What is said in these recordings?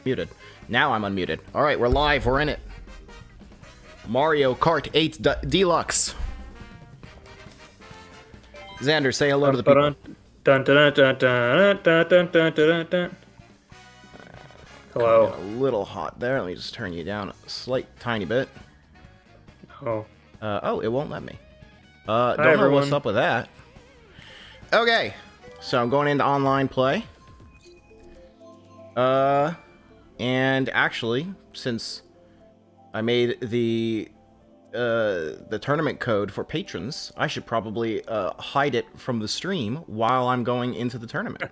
Muted. Now I'm unmuted. All right, we're live. We're in it. Mario Kart 8 Deluxe. Xander, say hello to the people. Hello. A little hot there. Let me just turn you down a slight tiny bit. Oh. Oh, it won't let me. Don't know everyone. what's up with that. Okay, so I'm going into online play. And actually, since I made the tournament code for patrons, I should probably hide it from the stream while I'm going into the tournament.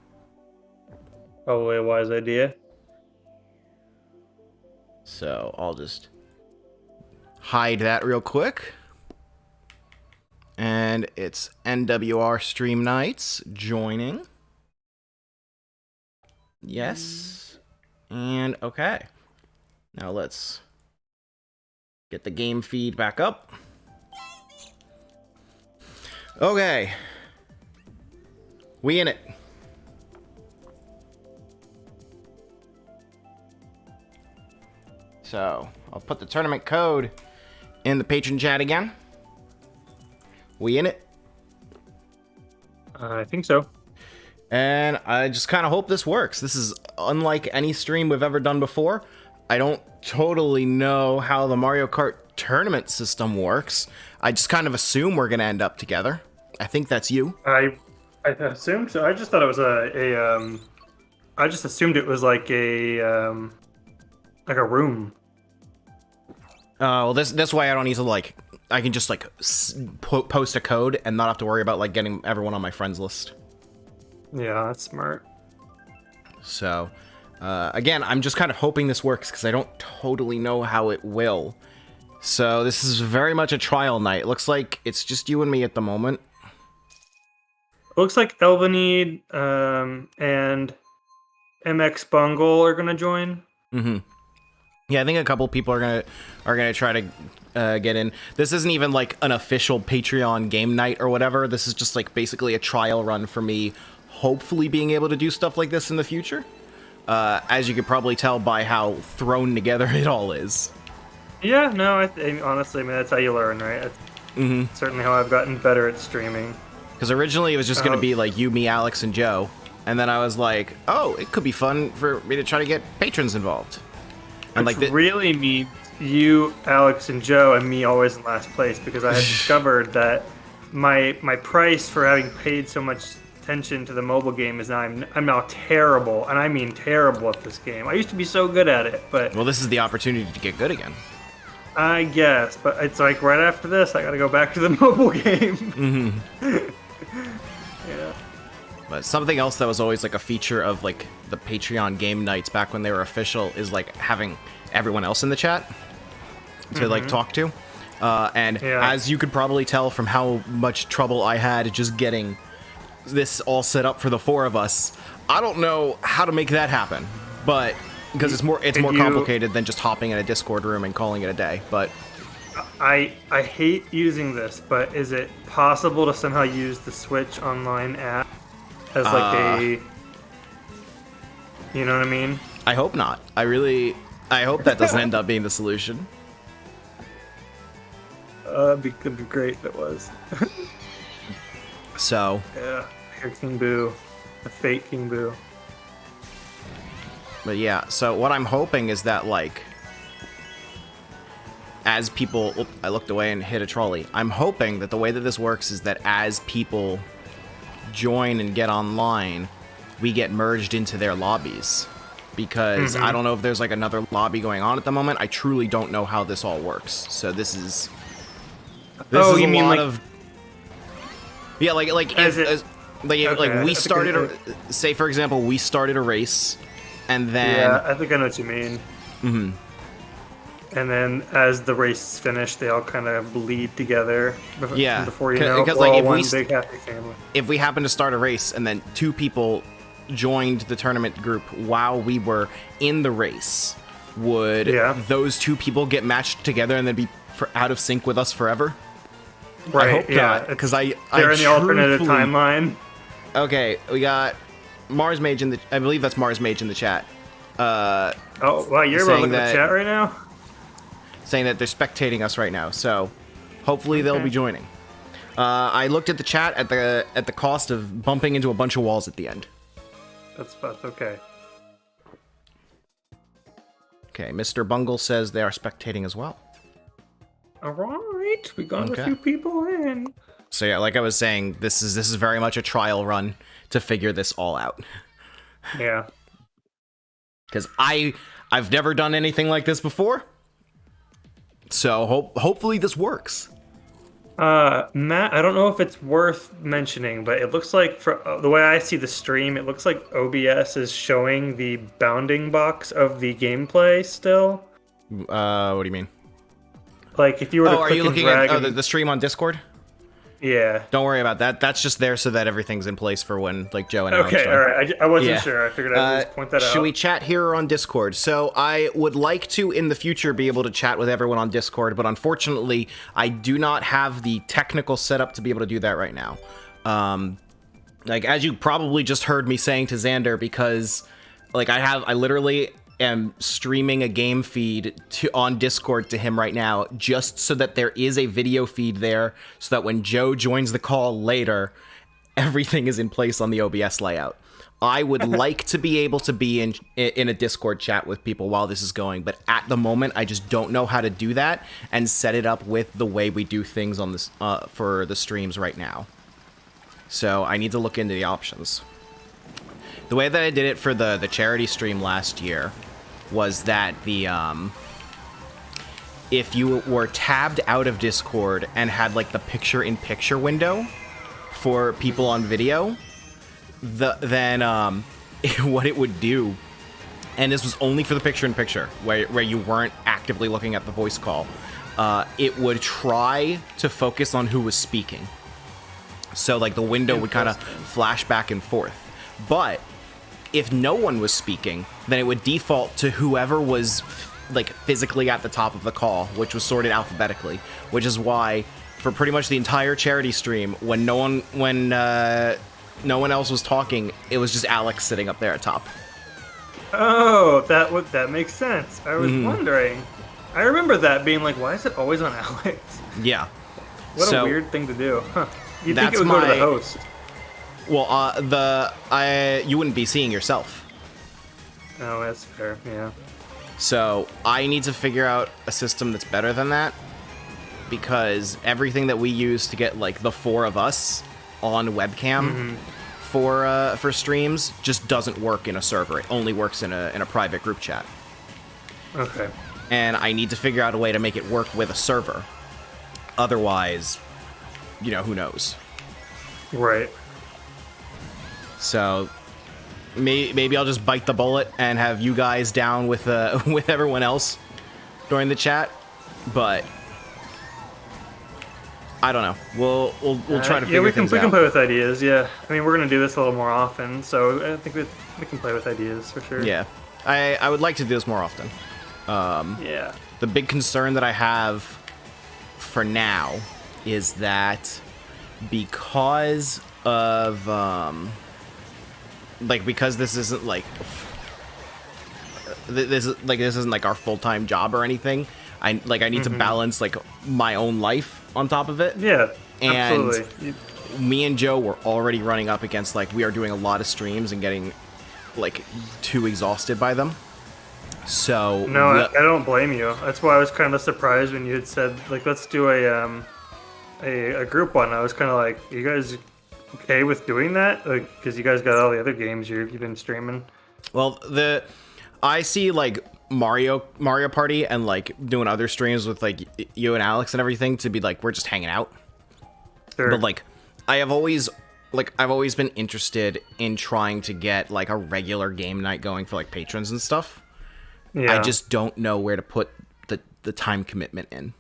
Probably a wise idea. So I'll just hide that real quick. And it's NWR Stream Nights joining. Yes. And okay. Now let's get the game feed back up. Okay. We in it. So, I'll put the tournament code in the patron chat again. We in it? I think so. And I just kind of hope this works. This is unlike any stream we've ever done before. I don't totally know how the Mario Kart tournament system works. I just kind of assume we're going to end up together. I think that's you. I assumed so. I just thought it was I just assumed it was like a room. Well, this way I don't need to, like, I can just, like, post a code and not have to worry about, like, getting everyone on my friends list. Yeah, that's smart. So, again, I'm just kind of hoping this works because I don't totally know how it will. So, this is very much a trial night. Looks like it's just you and me at the moment. Looks like Elvenid and MX Bungle are gonna join. Mm-hmm. Yeah, I think a couple people are gonna try to get in. This isn't even like an official Patreon game night or whatever. This is just like basically a trial run for me, hopefully being able to do stuff like this in the future. As you could probably tell by how thrown together it all is. Yeah, no, honestly, I mean, that's how you learn, right? That's certainly how I've gotten better at streaming. Because originally it was just gonna be like you, me, Alex, and Joe, and then I was like, oh, it could be fun for me to try to get patrons involved. And Which like really means you, Alex, and Joe, and me always in last place because I had discovered that my price for having paid so much attention to the mobile game is now I'm now terrible, and I mean terrible at this game. I used to be so good at it, but well, this is the opportunity to get good again. I guess, but it's like right after this, I gotta go back to the mobile game. Yeah. But something else that was always like a feature of like the Patreon game nights back when they were official is like having everyone else in the chat to like talk to. And as you could probably tell from how much trouble I had just getting this all set up for the four of us, I don't know how to make that happen. But because it's more complicated than just hopping in a Discord room and calling it a day. But I hate using this, but is it possible to somehow use the Switch Online app as like you know what I mean? I hope not. I hope that doesn't end up being the solution. Could be great if it was. So Yeah, here King Boo, the fake King Boo. But yeah, so what I'm hoping is that, like, as people... Oop, I looked away and hit a trolley. I'm hoping that the way that this works is that as people join and get online, we get merged into their lobbies. Because I don't know if there's, like, another lobby going on at the moment. I truly don't know how this all works. So this is... This is you a mean lot like... of... Yeah, like we started... Say, for example, we started a race... And then... Yeah, I think I know what you mean. Mm-hmm. And then as the race is finished, they all kind of bleed together. Yeah. Before you know, because we're like all if one big happy family. If we happen to start a race and then two people joined the tournament group while we were in the race, would those two people get matched together and then be out of sync with us forever? Right. I hope not, because they're in the alternative timeline. Okay, we got Mars Mage in the... I believe that's Mars Mage in the chat. Oh, wow, you're looking at the chat right now? Saying that they're spectating us right now, so hopefully they'll be joining. I looked at the chat at the cost of bumping into a bunch of walls at the end. That's okay. Okay, Mr. Bungle says they are spectating as well. All right, we got a few people in. So yeah, like I was saying, this is very much a trial run to figure this all out. Yeah. Because I've never done anything like this before, so hopefully this works. Matt, I don't know if it's worth mentioning, but it looks like, for the way I see the stream, it looks like OBS is showing the bounding box of the gameplay still. What do you mean? Like, if you were to click are you looking and at drag the stream on Discord? Yeah. Don't worry about that. That's just there so that everything's in place for when, like, Joe and Alex Okay, join. all right. I wasn't sure. I figured I'd just point that out. Should we chat here or on Discord? So I would like to, in the future, be able to chat with everyone on Discord, but unfortunately, I do not have the technical setup to be able to do that right now. Like, as you probably just heard me saying to Xander, because, like, I literally am streaming a game feed on Discord to him right now, just so that there is a video feed there, so that when Joe joins the call later, everything is in place on the OBS layout. I would like to be able to be in a Discord chat with people while this is going, but at the moment, I just don't know how to do that and set it up with the way we do things on this for the streams right now. So I need to look into the options. The way that I did it for the charity stream last year was that if you were tabbed out of Discord and had like the picture-in-picture window for people on video, then what it would do, and this was only for the picture-in-picture, where you weren't actively looking at the voice call, it would try to focus on who was speaking. So like the window would kind of flash back and forth. But if no one was speaking, then it would default to whoever was like physically at the top of the call, which was sorted alphabetically, which is why for pretty much the entire charity stream, when no one else was talking, it was just Alex sitting up there at top. Oh, that makes sense. I was wondering. I remember that being like, why is it always on Alex? Yeah. What a weird thing to do. Huh. You'd think it would go to the host. Well, you wouldn't be seeing yourself. Oh, that's fair, yeah. So I need to figure out a system that's better than that, because everything that we use to get like the four of us on webcam for streams just doesn't work in a server. It only works in a private group chat. Okay. And I need to figure out a way to make it work with a server. Otherwise, you know, who knows? Right. So maybe I'll just bite the bullet and have you guys down with with everyone else during the chat, but I don't know. We'll try to figure things out. We can play with ideas. Yeah, I mean, we're gonna do this a little more often, so I think we can play with ideas for sure. Yeah, I would like to do this more often. Yeah. The big concern that I have for now is that because of because this isn't like this isn't like our full-time job or anything. I need to balance like my own life on top of it. Yeah, and absolutely. Me and Joe were already running up against like we are doing a lot of streams and getting like too exhausted by them. So no, I don't blame you. That's why I was kind of surprised when you had said like let's do a group one. I was kind of like, you guys okay with doing that? Like, because you guys got all the other games you've been streaming. Well, I see like Mario Party and like doing other streams with like you and Alex and everything to be like we're just hanging out. Sure. But like I've always been interested in trying to get like a regular game night going for like patrons and stuff. Yeah. I just don't know where to put the time commitment in.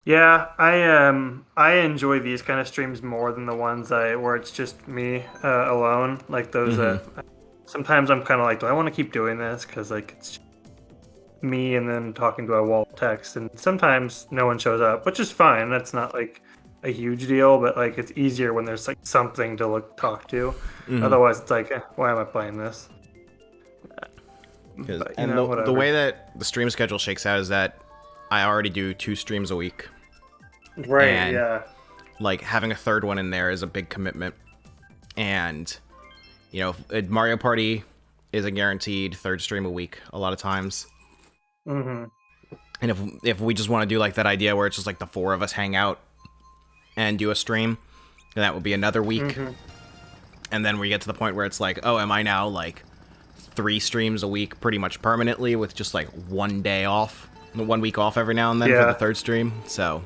Yeah, I enjoy these kind of streams more than the ones where it's just me alone. Like those. Sometimes I'm kind of like, do I want to keep doing this? Because like it's me and then talking to a wall of text, and sometimes no one shows up, which is fine. That's not like a huge deal, but like it's easier when there's like something to talk to. Otherwise, it's like, why am I playing this? But, and the way that the stream schedule shakes out is that I already do 2 streams a week. Right, and, yeah. Like, having a third one in there is a big commitment. And, you know, Mario Party is a guaranteed 3rd stream a week a lot of times. Mm-hmm. And if we just want to do, like, that idea where it's just, like, the 4 of us hang out and do a stream, then that would be another week. Mm-hmm. And then we get to the point where it's like, oh, am I now, like, 3 streams a week pretty much permanently with just, like, 1 day off, 1 week off every now and then for the 3rd stream? So...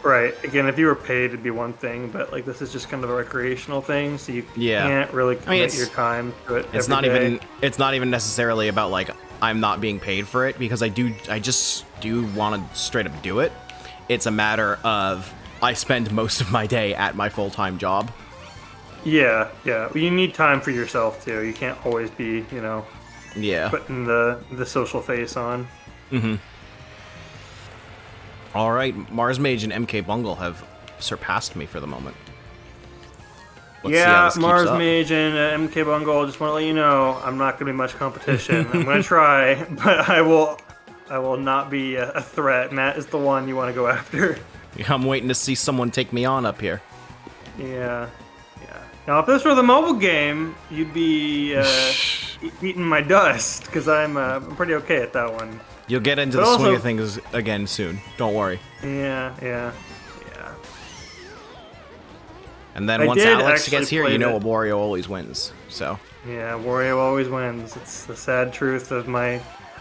Right. Again, if you were paid, it'd be one thing, but like this is just kind of a recreational thing, so you can't really commit your time to it. It's not day. It's not even necessarily about like I'm not being paid for it, because I just do want to straight up do it. It's a matter of I spend most of my day at my full-time job. Yeah. Well, you need time for yourself too. You can't always be, putting the social face on. Mm-hmm. All right, Mars Mage and MK Bungle have surpassed me for the moment. Let's Mars Mage and MK Bungle, just want to let you know, I'm not going to be much competition. I'm going to try, but I will not be a threat. Matt is the one you want to go after. Yeah, I'm waiting to see someone take me on up here. Yeah. Now, if this were the mobile game, you'd be eating my dust, because I'm pretty okay at that one. You'll get into the swing of things again soon. Don't worry. Yeah. And then once Alex gets here, you know Wario always wins. So. Yeah, Wario always wins. It's the sad truth of my...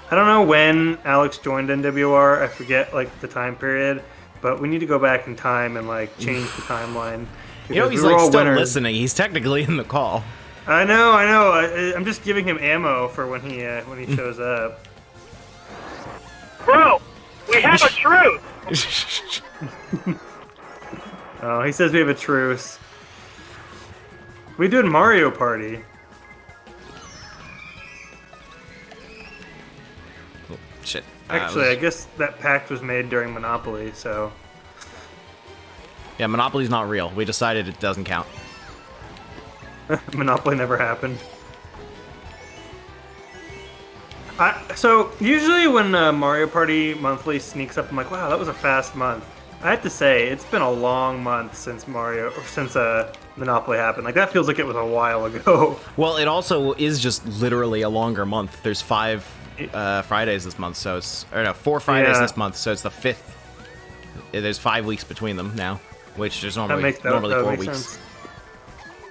I don't know when Alex joined NWR. I forget, like, the time period. But we need to go back in time and, like, change the timeline. You know, he's, like, still listening. He's technically in the call. I know. I'm just giving him ammo for when he shows up. Bro, we have a truce! Oh, he says we have a truce. We did Mario Party. Oh, shit. Actually, I guess that pact was made during Monopoly, so... Yeah, Monopoly's not real. We decided it doesn't count. Monopoly never happened. So, usually when Mario Party Monthly sneaks up, I'm like, wow, that was a fast month. I have to say, it's been a long month since Monopoly happened. Like, that feels like it was a while ago. Well, it also is just literally a longer month. There's 5 Fridays this month, so it's... Or no, 4 Fridays this month, so it's the 5th. There's 5 weeks between them now, which there's normally 4 weeks. Sense.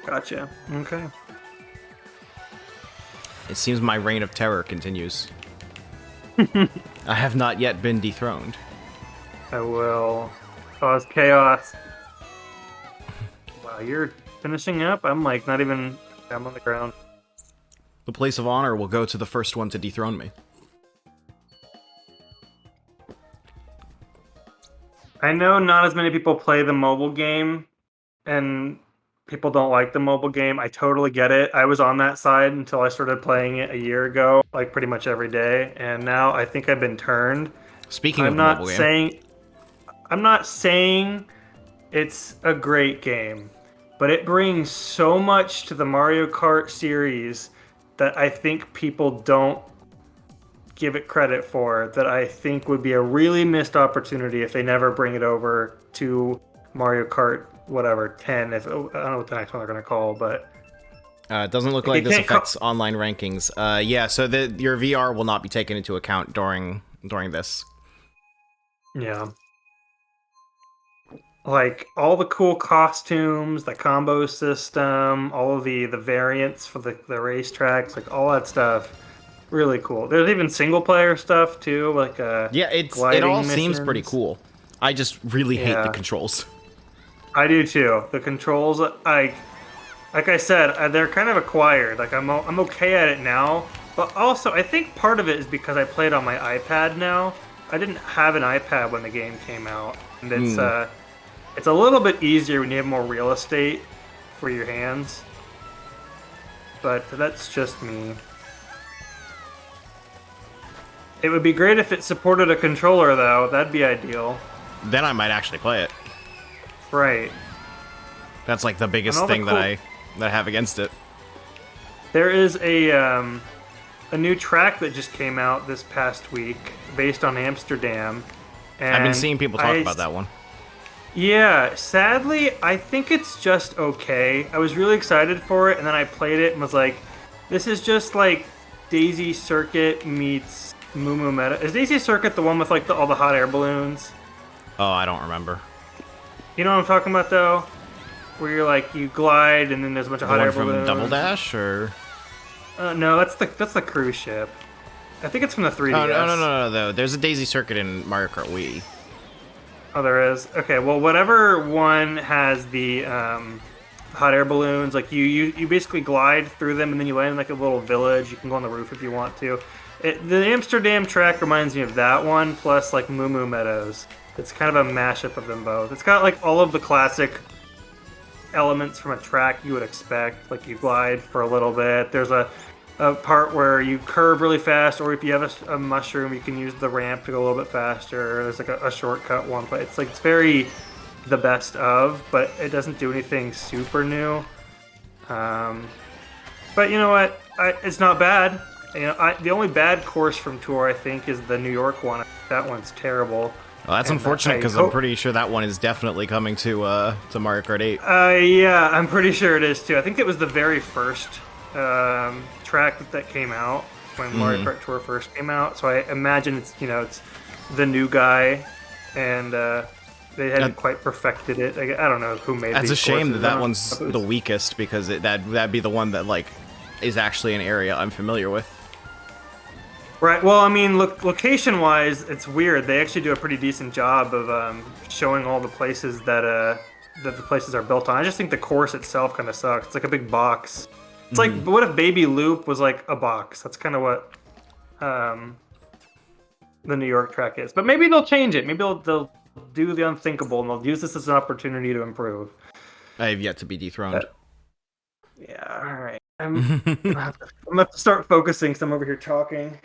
Gotcha. Okay. It seems my reign of terror continues. I have not yet been dethroned. I will cause chaos. Wow, you're finishing up? I'm like not even... I'm on the ground. The place of honor will go to the first one to dethrone me. I know not as many people play the mobile game, and people don't like the mobile game. I totally get it. I was on that side until I started playing it a year ago, like pretty much every day, and now I think I've been turned. Speaking of the mobile game... I'm not saying it's a great game, but it brings so much to the Mario Kart series that I think people don't give it credit for, that I think would be a really missed opportunity if they never bring it over to Mario Kart, whatever, 10. I don't know what the next one they're going to call, but... it doesn't look like this affects online rankings. Yeah, so your VR will not be taken into account during this. Yeah. Like, all the cool costumes, the combo system, all of the variants for the racetracks, like, all that stuff, really cool. There's even single-player stuff, too, like, yeah, it all seems pretty cool. I just really hate the controls. I do, too. The controls, like I said, they're kind of acquired. Like, I'm okay at it now, but also, I think part of it is because I played on my iPad now. I didn't have an iPad when the game came out, and it's a little bit easier when you have more real estate for your hands. But that's just me. It would be great if it supported a controller, though. That'd be ideal. Then I might actually play it. Right. That's like the biggest thing that I have against it. There is a a new track that just came out this past week based on Amsterdam. And I've been seeing people talk about that one. Yeah, sadly, I think it's just okay. I was really excited for it, and then I played it and was like, this is just like Daisy Circuit meets Moo Moo Meadow. Is Daisy Circuit the one with like all the hot air balloons? Oh, I don't remember. You know what I'm talking about, though? Where you're like, you glide, and then there's a bunch of hot air balloons. From Double Dash, or? No, that's the cruise ship. I think it's from the 3DS. Oh, no, though. There's a Daisy Circuit in Mario Kart Wii. Oh, there is? Okay, well, whatever one has the hot air balloons, like you basically glide through them and then you land in like a little village. You can go on the roof if you want to. The Amsterdam track reminds me of that one, plus like Moo Moo Meadows. It's kind of a mashup of them both. It's got like all of the classic elements from a track you would expect. Like you glide for a little bit. There's a part where you curve really fast, or if you have a mushroom, you can use the ramp to go a little bit faster. There's like a shortcut one, but it's very the best of, but it doesn't do anything super new. But you know what? It's not bad. You know, the only bad course from Tour I think is the New York one. That one's terrible. Well, that's unfortunate because I'm pretty sure that one is definitely coming to Mario Kart 8. Yeah, I'm pretty sure it is too. I think it was the very first track that came out when Mario Kart Tour first came out. So I imagine it's the new guy, and they hadn't quite perfected it. I don't know who made. That's these a shame courses. that one's the weakest because that'd be the one that like is actually an area I'm familiar with. Right. Well, I mean, location-wise, it's weird. They actually do a pretty decent job of showing all the places that the places are built on. I just think the course itself kind of sucks. It's like a big box. It's like, what if Baby Loop was like a box? That's kind of what the New York track is. But maybe they'll change it. Maybe they'll do the unthinkable, and they'll use this as an opportunity to improve. I have yet to be dethroned. Yeah, all right. I'm gonna have to start focusing because I'm over here talking.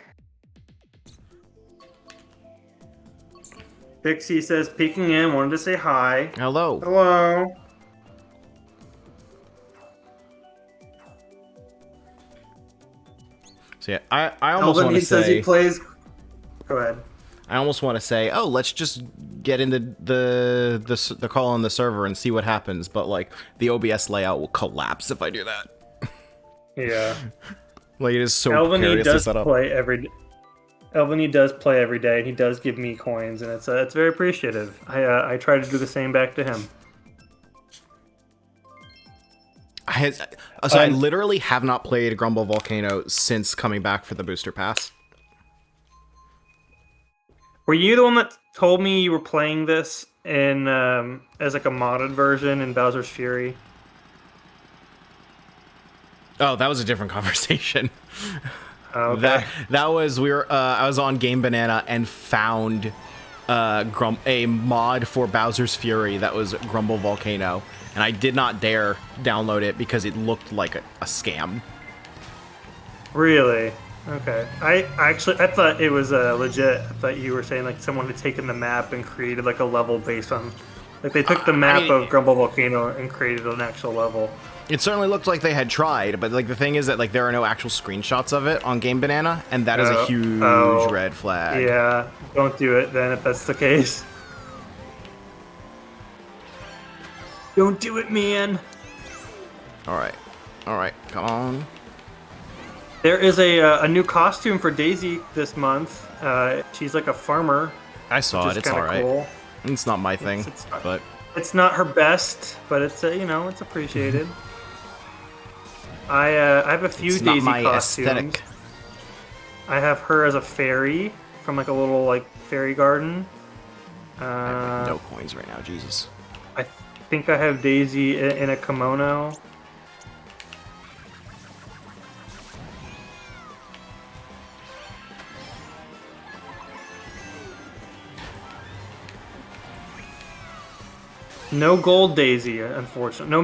Pixie says, peeking in, wanted to say hi. Hello. Hello. So yeah, I almost want to say... says he plays... Go ahead. I almost want to say, oh, let's just get into the call on the server and see what happens, but like the OBS layout will collapse if I do that. Yeah. Like it is so precarious to set up. Elvini does play every day, and he does give me coins, and it's very appreciative. I try to do the same back to him. I literally have not played Grumble Volcano since coming back for the booster pass. Were you the one that told me you were playing this in as like a modded version in Bowser's Fury? Oh, that was a different conversation. Okay. That was I was on Game Banana and found a mod for Bowser's Fury that was Grumble Volcano, and I did not dare download it because it looked like a scam. Really? Okay. I thought it was legit. I thought you were saying like someone had taken the map and created like a level based on, like they took the map of Grumble Volcano and created an actual level. It certainly looked like they had tried, but like the thing is that like there are no actual screenshots of it on Game Banana, and that is a huge red flag. Yeah, don't do it then if that's the case. Don't do it, man. All right, come on. There is a new costume for Daisy this month. She's like a farmer. I saw it. It's all right. Cool. It's not my thing, but it's not her best, but it's it's appreciated. I have a few Daisy costumes. Aesthetic. I have her as a fairy from like a little like fairy garden. I have no coins right now, Jesus. I think I have Daisy in a kimono. No gold Daisy, unfortunately. No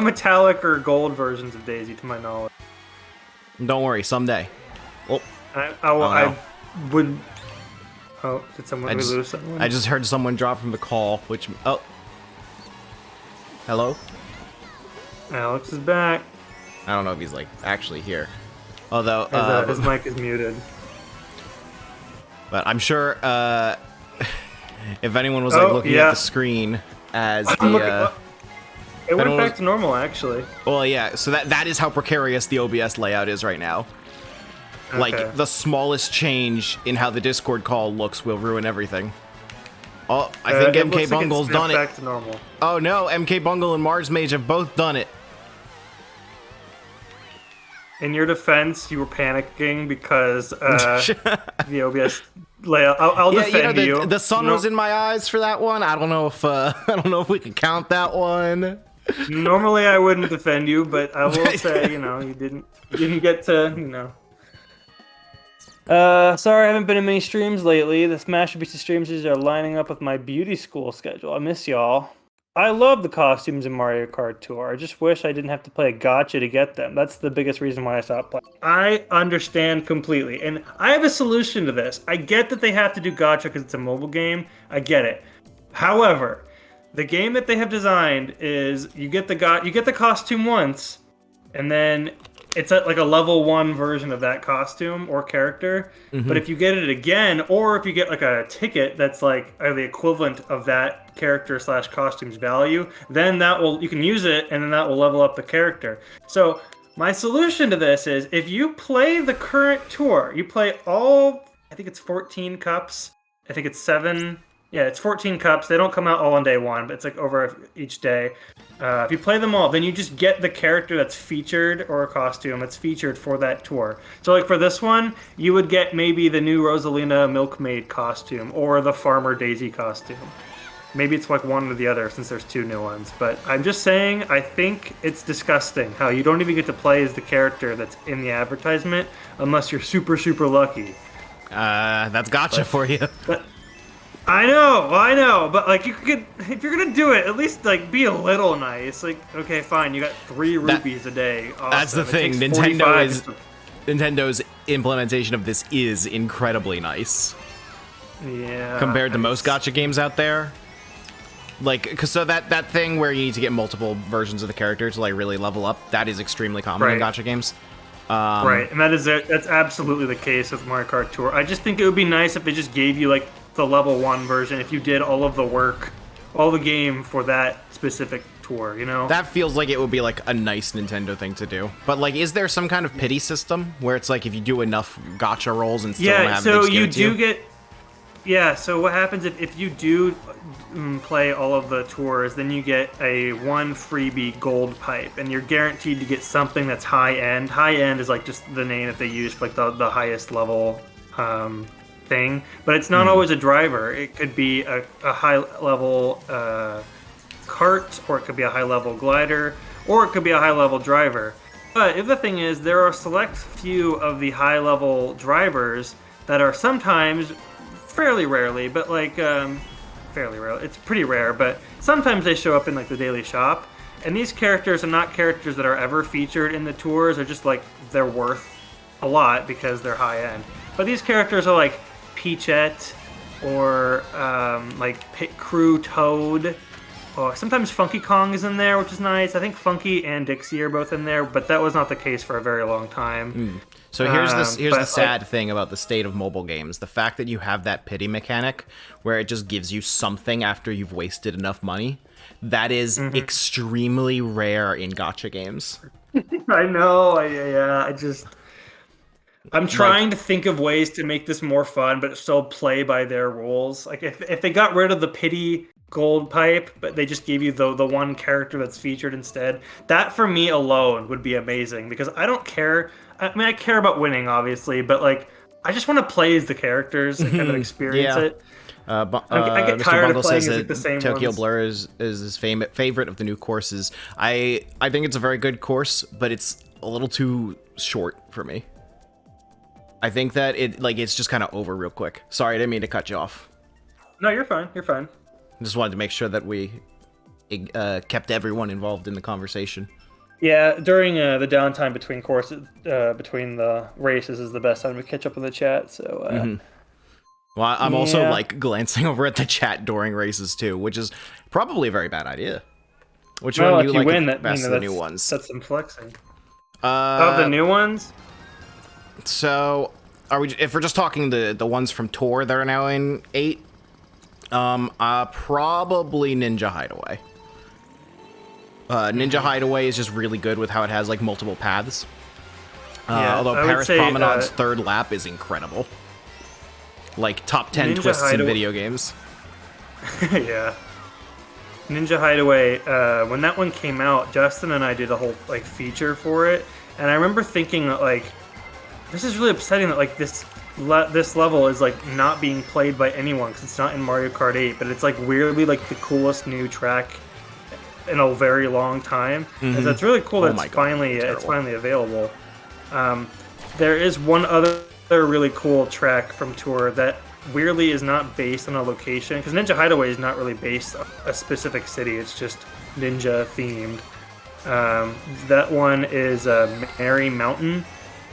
metallic or gold versions of Daisy, to my knowledge. Don't worry, someday. Oh, I would. Oh, did someone lose someone? I just heard someone drop from the call, which. Oh. Hello? Alex is back. I don't know if he's like actually here. Although his mic is muted. But I'm sure if anyone was like looking at the screen as the it went back to normal actually. Well, yeah. So that is how precarious the OBS layout is right now. Okay. Like the smallest change in how the Discord call looks will ruin everything. Oh, I think MK Bungle's done it. Back to normal. Oh no, MK Bungle and Mars Mage have both done it. In your defense, you were panicking because the OBS layout. I'll defend you. The sun was in my eyes for that one. I don't know if we can count that one. Normally, I wouldn't defend you, but I will say, you didn't get to, Sorry, I haven't been in many streams lately. The Smash BC streams are lining up with my beauty school schedule. I miss y'all. I love the costumes in Mario Kart Tour. I just wish I didn't have to play a gacha to get them. That's the biggest reason why I stopped playing. I understand completely, and I have a solution to this. I get that they have to do gacha because it's a mobile game. I get it. However, the game that they have designed is you get the costume once, and then it's like a level 1 version of that costume or character. Mm-hmm. But if you get it again, or if you get like a ticket that's like the equivalent of that character / costume's value, then you can use it, and then that will level up the character. So my solution to this is if you play the current tour, you play all, I think it's 14 cups. I think it's 7. Yeah, it's 14 cups. They don't come out all on day one, but it's like over each day. If you play them all, then you just get the character that's featured, or a costume that's featured for that tour. So like for this one, you would get maybe the new Rosalina Milkmaid costume or the Farmer Daisy costume. Maybe it's like one or the other since there's 2 new ones. But I'm just saying, I think it's disgusting how you don't even get to play as the character that's in the advertisement unless you're super, super lucky. That's gotcha for you. But I know, but like you could, if you're gonna do it, at least like be a little nice. Like, okay, fine, you got 3 rupees a day. Awesome. That's the thing. Nintendo's implementation of this is incredibly nice. Yeah. Compared to most gacha games out there. Like, so that thing where you need to get multiple versions of the character to like really level up, that is extremely common in gacha games. Right, and that's absolutely the case with Mario Kart Tour. I just think it would be nice if they just gave you like the level 1 version if you did all of the work, all the game for that specific tour, That feels like it would be like a nice Nintendo thing to do. But like, is there some kind of pity system where it's like if you do enough gacha rolls and still don't have things given to you? Yeah, so what happens if you do play all of the tours, then you get a 1 freebie gold pipe, and you're guaranteed to get something that's high-end. High-end is like just the name that they use for like the highest level thing, but it's not always a driver. It could be a high-level cart, or it could be a high-level glider, or it could be a high-level driver. But the thing is, there are a select few of the high-level drivers that are sometimes, fairly rarely, but like fairly rare. It's pretty rare, but sometimes they show up in like the daily shop. And these characters are not characters that are ever featured in the tours. They're just like they're worth a lot because they're high end. But these characters are like Peachette or like Crew Toad. Or sometimes Funky Kong is in there, which is nice. I think Funky and Dixie are both in there, but that was not the case for a very long time. So here's the sad thing about the state of mobile games. The fact that you have that pity mechanic where it just gives you something after you've wasted enough money, that is extremely rare in gacha games. I know. I'm trying to think of ways to make this more fun, but still play by their rules. Like if they got rid of the pity gold pipe, but they just gave you the one character that's featured instead, that for me alone would be amazing, because I don't care. I mean, I care about winning, obviously, but like, I just want to play as the characters and kind of experience it. I get tired of playing as the same Tokyo ones. Blur is his favorite of the new courses. I think it's a very good course, but it's a little too short for me. I think that it's just kind of over real quick. Sorry, I didn't mean to cut you off. No, you're fine. You're fine. Just wanted to make sure that we kept everyone involved in the conversation. Yeah, during the downtime between courses, between the races is the best time to catch up with the chat. So, well, I'm also like glancing over at the chat during races too, which is probably a very bad idea. Which one do you like win, best of the new ones? That's some flexing. Of the new ones, So, if we're just talking the ones from Tour that are now in 8, probably Ninja Hideaway. Ninja Hideaway is just really good with how it has like multiple paths. Although Paris Promenade's third lap is incredible. Like top 10 twists in video games. Yeah. Ninja Hideaway, when that one came out, Justin and I did a whole like feature for it, and I remember thinking that like, this is really upsetting that like this level is like not being played by anyone because it's not in Mario Kart 8, but it's like weirdly like the coolest new track in a very long time. And so it's really cool that it's finally available. There is one other really cool track from Tour that weirdly is not based on a location, because Ninja Hideaway is not really based on a specific city, it's just ninja themed. That one is Merry Mountain,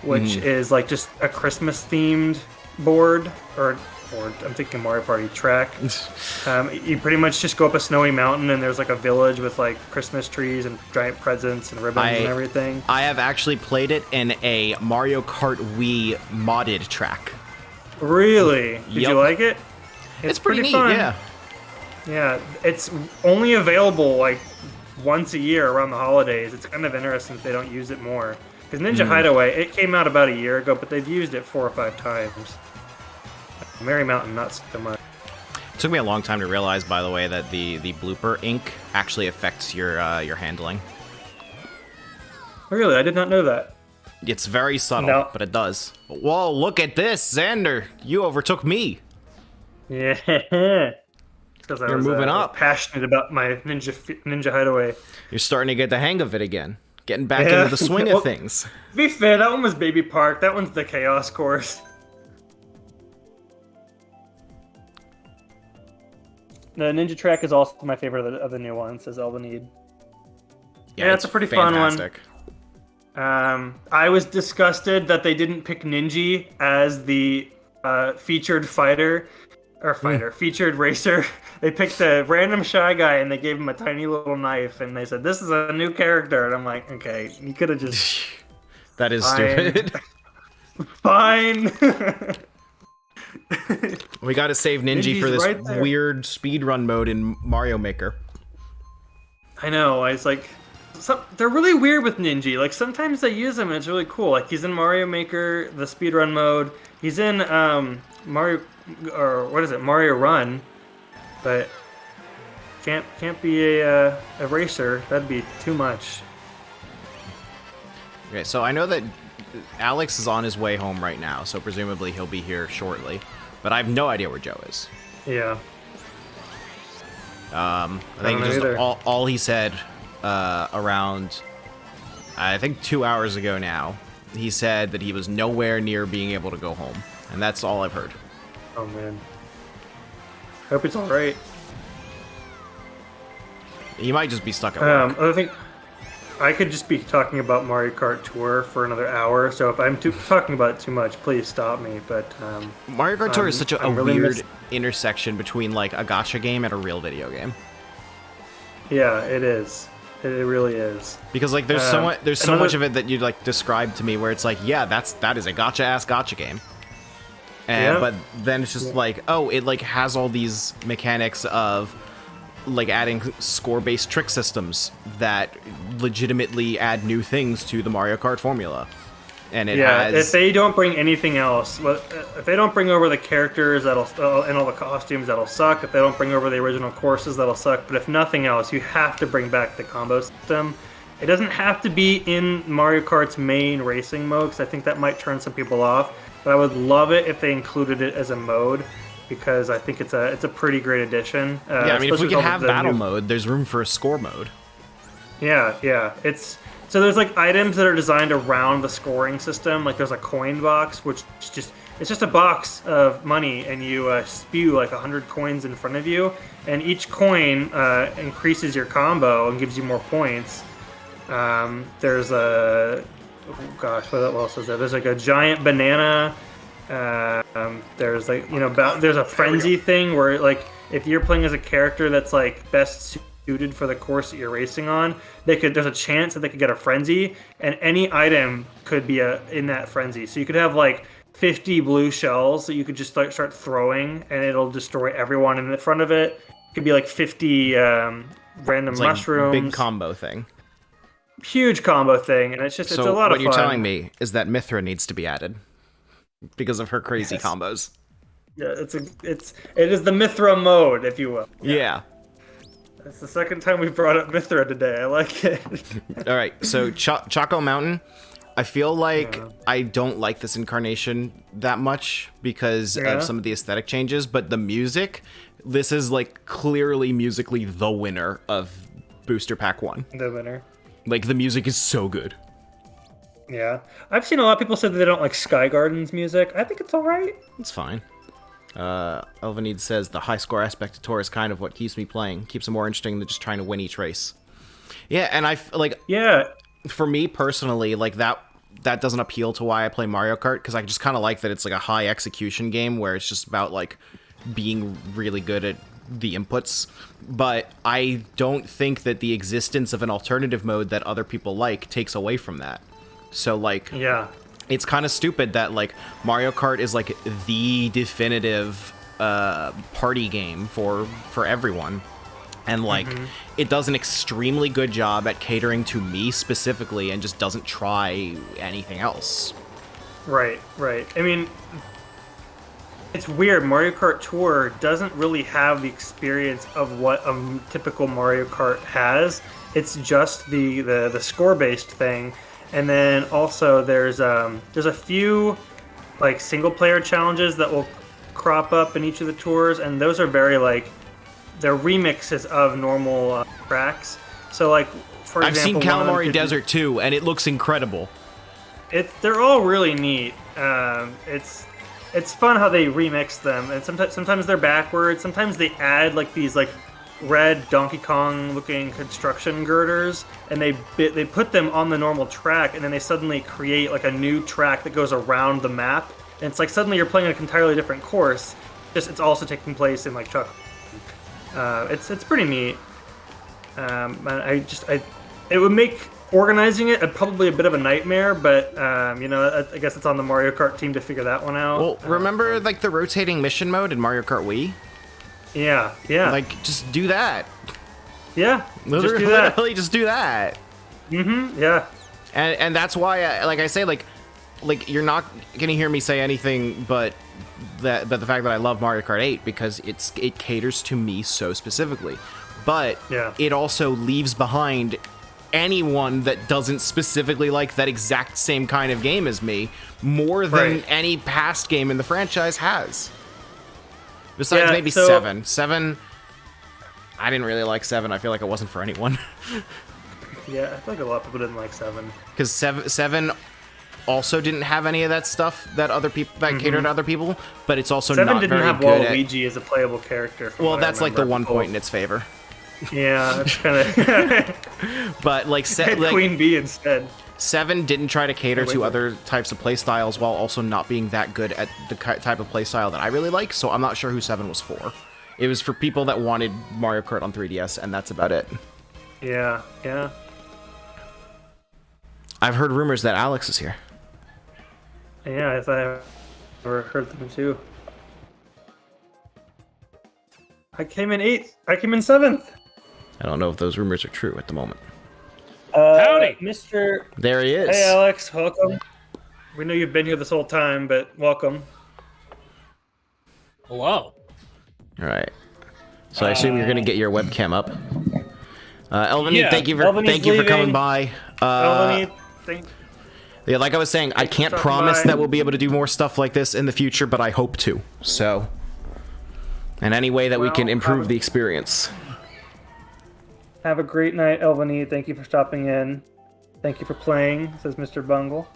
which is like just a Christmas themed board, or I'm thinking Mario Party track. You pretty much just go up a snowy mountain and there's like a village with like Christmas trees and giant presents and ribbons and everything. I have actually played it in a Mario Kart Wii modded track. Really? Did you like it? It's pretty neat, fun. yeah. Yeah, it's only available like once a year around the holidays. It's kind of interesting that they don't use it more. Because Ninja Hideaway, it came out about a year ago, but they've used it 4 or 5 times. Merry Mountain, not so much. It took me a long time to realize, by the way, that the blooper ink actually affects your handling. Really? I did not know that. It's very subtle, but it does. Whoa, look at this, Xander! You overtook me! Yeah. Because You're moving up. Passionate about my Ninja Hideaway. You're starting to get the hang of it again. Getting back into the swing of things. To be fair, that one was Baby Park. That one's the Chaos Course. The Ninja Track is also my favorite of the new ones, says Elven Need. Yeah, it's a pretty fantastic. Fun one. I was disgusted that they didn't pick Ninja as the featured featured racer. They picked a random shy guy and they gave him a tiny little knife and they said, "This is a new character." And I'm like, okay, you could have just... That is stupid. Fine. We gotta save Ninja for this weird speedrun mode in Mario Maker. I know, I was like... they're really weird with Ninja. Like, sometimes they use him and it's really cool. Like, he's in Mario Maker, the speedrun mode. He's in Mario Run, but can't be a racer. That'd be too much. Okay, so I know that Alex is on his way home right now, so presumably he'll be here shortly. But I have no idea where Joe is. Yeah. I think just all he said around, I think 2 hours ago now, he said that he was nowhere near being able to go home. And that's all I've heard. Oh, man. Hope it's alright. He might just be stuck at work. I think I could just be talking about Mario Kart Tour for another hour, so if I'm talking about it too much, please stop me. But Mario Kart Tour is such a really weird intersection between like a gacha game and a real video game. Yeah, it is. It really is. Because like there's so much of it that you like described to me where it's like, yeah, that is a gacha game. And but then it's just like, oh, it like has all these mechanics of like adding score-based trick systems that legitimately add new things to the Mario Kart formula. And it has... if they don't bring anything else, if they don't bring over the characters and all the costumes, that'll suck. If they don't bring over the original courses, that'll suck. But if nothing else, you have to bring back the combo system. It doesn't have to be in Mario Kart's main racing mode, because I think that might turn some people off. But I would love it if they included it as a mode, because I think it's a pretty great addition. Yeah, I mean, if we can have battle mode, there's room for a score mode. Yeah. So there's like items that are designed around the scoring system. Like there's a coin box, which it's just a box of money, and you spew like 100 coins in front of you, and each coin increases your combo and gives you more points. There's a what else is there? There's like a giant banana. There's like there's a frenzy thing where like if you're playing as a character that's like best suited for the course that you're racing on, there's a chance that they could get a frenzy, and any item could be in that frenzy. So you could have like 50 blue shells that you could just start throwing, and it'll destroy everyone in the front of it. It could be like 50 random It's mushrooms. Big combo thing. Huge combo thing, and it's a lot of fun. So what you're telling me is that Mithra needs to be added because of her crazy combos. Yeah, it is the Mithra mode, if you will. Yeah. That's the second time we've brought up Mithra today. I like it. All right, so Choco Mountain, I feel like I don't like this incarnation that much because of some of the aesthetic changes, but the music, this is like clearly musically the winner of Booster Pack 1. The winner. Like, the music is so good. Yeah. I've seen a lot of people say that they don't like Sky Garden's music. I think it's all right. It's fine. Elvanid says the high score aspect of Tour is kind of what keeps me playing. Keeps it more interesting than just trying to win each race. Yeah, and for me personally, like that doesn't appeal to why I play Mario Kart, because I just kind of like that it's like a high execution game where it's just about like being really good at the inputs. But I don't think that the existence of an alternative mode that other people like takes away from that. So like, yeah, it's kind of stupid that like Mario Kart is like the definitive party game for everyone, and like it does an extremely good job at catering to me specifically and just doesn't try anything else. Right. I mean, it's weird. Mario Kart Tour doesn't really have the experience of what a typical Mario Kart has. It's just the score-based thing. And then also there's a few like single player challenges that will crop up in each of the tours, and those are very like they're remixes of normal tracks. So like for example, I've seen Calamari Desert too, and it looks incredible. They're all really neat. It's fun how they remix them, and sometimes they're backwards. Sometimes they add like these like red Donkey Kong looking construction girders, and they put them on the normal track, and then they suddenly create like a new track that goes around the map, and it's like suddenly you're playing an entirely different course. It's also taking place in like Chuck. It's pretty neat. It would make organizing it probably a bit of a nightmare, but I guess it's on the Mario Kart team to figure that one out. Well, remember like the rotating mission mode in Mario Kart Wii? Yeah. Like, just do that. Yeah, literally just do that. Yeah. And that's why, I say, like you're not gonna hear me say anything but the fact that I love Mario Kart 8 because it caters to me so specifically. But it also leaves behind anyone that doesn't specifically like that exact same kind of game as me more than any past game in the franchise has. Besides maybe 7. 7, I didn't really like 7. I feel like it wasn't for anyone. Yeah, I feel like a lot of people didn't like 7. Because 7 also didn't have any of that stuff that other people that catered to other people, but it's also not very good. 7 didn't have Waluigi as a playable character. Well, that's like the one point in its favor. Yeah, that's kind of. But like Queen Bee instead. 7 didn't try to cater to other types of playstyles while also not being that good at the type of playstyle that I really like, so I'm not sure who 7 was for. It was for people that wanted Mario Kart on 3DS, and that's about it. Yeah. I've heard rumors that Alex is here. Yeah, I thought I ever heard them too. I came in 8th. I came in 7th. I don't know if those rumors are true at the moment. Howdy, Mr. There he is. Hey, Alex. Welcome. We know you've been here this whole time, but welcome. Hello. All right. So I assume you're going to get your webcam up. Elvanid, thank you for coming by. Yeah, like I was saying, I can't promise that we'll be able to do more stuff like this in the future, but I hope to. So, in any way that we can improve the experience. Have a great night, Elvanid. Thank you for stopping in. Thank you for playing, says Mr. Bungle.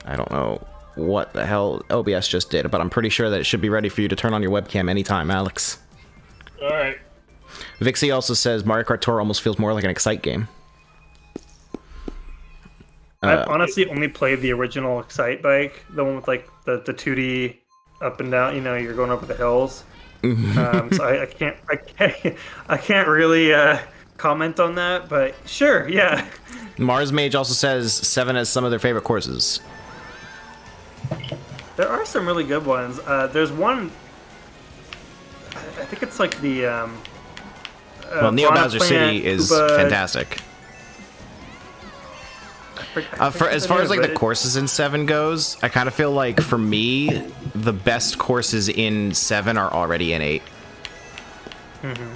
I don't know what the hell OBS just did, but I'm pretty sure that it should be ready for you to turn on your webcam anytime, Alex. Alright. Vixie also says Mario Kart Tour almost feels more like an Excite game. I've honestly only played the original Excite bike, the one with like the 2D up and down, you're going over the hills. So I can't really comment on that, but sure, yeah. Mars Mage also says 7 has some of their favorite courses. There are some really good ones. There's one. I think it's like the. Well, Neo Piranha Bowser Plant, City is Koopa- fantastic. As far as like the courses in 7 goes, I kind of feel like for me, the best courses in 7 are already in 8. Mm-hmm.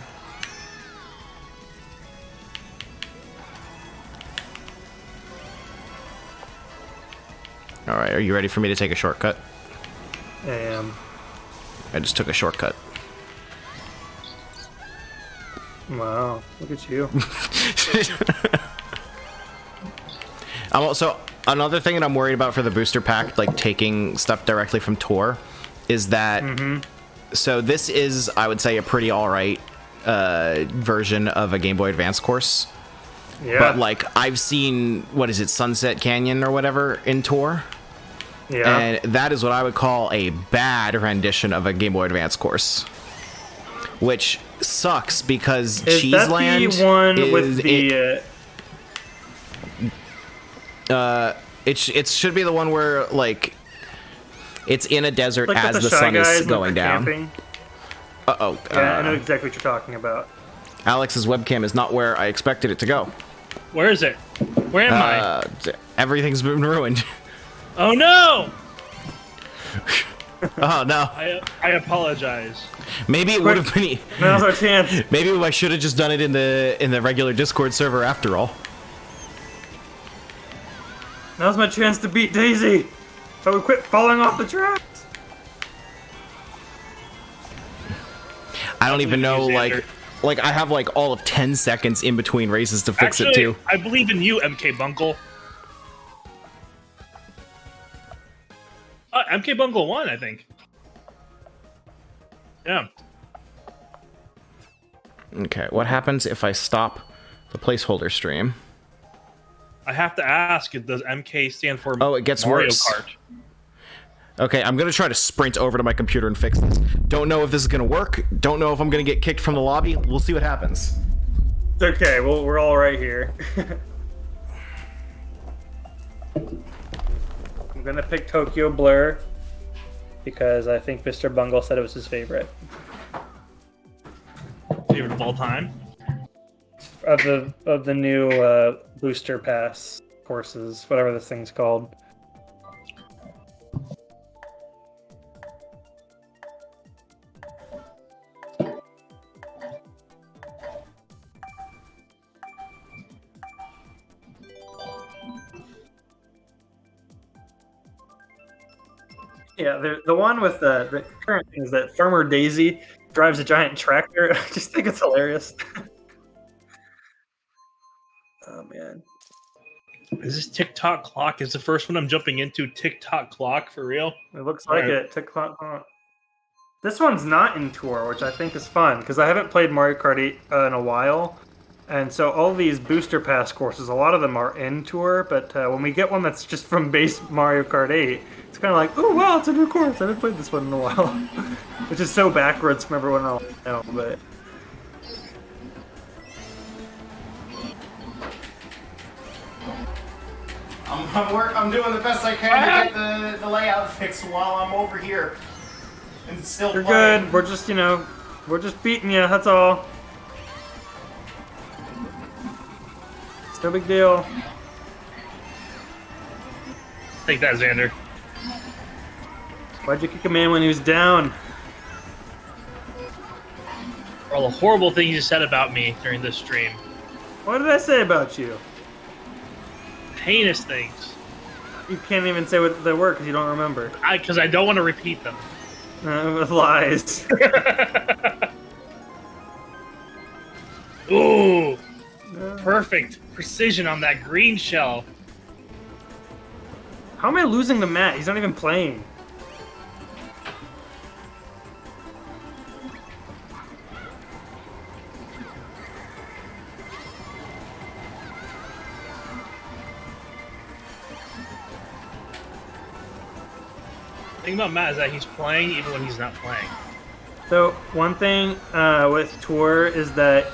All right, are you ready for me to take a shortcut? I am. I just took a shortcut. Wow, look at you. I'm also another thing that I'm worried about for the booster pack, like taking stuff directly from Tour, is that so this is, I would say, a pretty alright version of a Game Boy Advance course. Yeah. But like I've seen, what is it, Sunset Canyon or whatever in Tour, Yeah. and that is what I would call a bad rendition of a Game Boy Advance course, which sucks because Is Cheese that Land the one is, with the? It should be the one where like it's in a desert Like as with the Shy sun Guys is and going they're down. camping? Uh-oh. Yeah, I know exactly what you're talking about. Alex's webcam is not where I expected it to go. Where is it? Where am I? Everything's been ruined. Oh no! Oh no. I apologize. Maybe it would have been. Now's our chance. Maybe I should have just done it in the regular Discord server after all. Now's my chance to beat Daisy. If I would quit falling off the tracks. I don't even know, believe you, Xander. like I have like all of 10 seconds in between races to fix it too. I believe in you, MK Bungle. MK Bungle won, I think. Yeah. Okay, what happens if I stop the placeholder stream? I have to ask, does MK stand for Oh, it gets Mario worse. Kart? Okay, I'm gonna try to sprint over to my computer and fix this. Don't know if this is gonna work. Don't know if I'm gonna get kicked from the lobby. We'll see what happens. It's okay. Well, we're all right here. I'm gonna pick Tokyo Blur because I think Mr. Bungle said it was his favorite Favorite of all time? of the new booster pass courses, whatever this thing's called. Yeah, the one with the current thing is that Farmer Daisy drives a giant tractor. I just think it's hilarious. Oh man. Is this TikTok clock? Is the first one I'm jumping into TikTok clock for real? It looks like it. TikTok. This one's not in Tour, which I think is fun because I haven't played Mario Kart 8 in a while, and so all these booster pass courses, a lot of them are in Tour. But when we get one that's just from base Mario Kart 8, it's kind of like, oh wow, it's a new course. I haven't played this one in a while, which is so backwards from everyone else. But I'm doing the best I can to get the layout fixed while I'm over here. And it's still you're good. We're just, we're just beating you. That's all. It's no big deal. Take that, Xander. Why'd you kick a man when he was down? For all the horrible things you said about me during this stream. What did I say about you? Heinous things. You can't even say what they were because you don't remember. Because I don't want to repeat them. With lies. Ooh. Perfect precision on that green shell. How am I losing to Matt? He's not even playing. The thing about Matt is that he's playing even when he's not playing. So one thing with Tour is that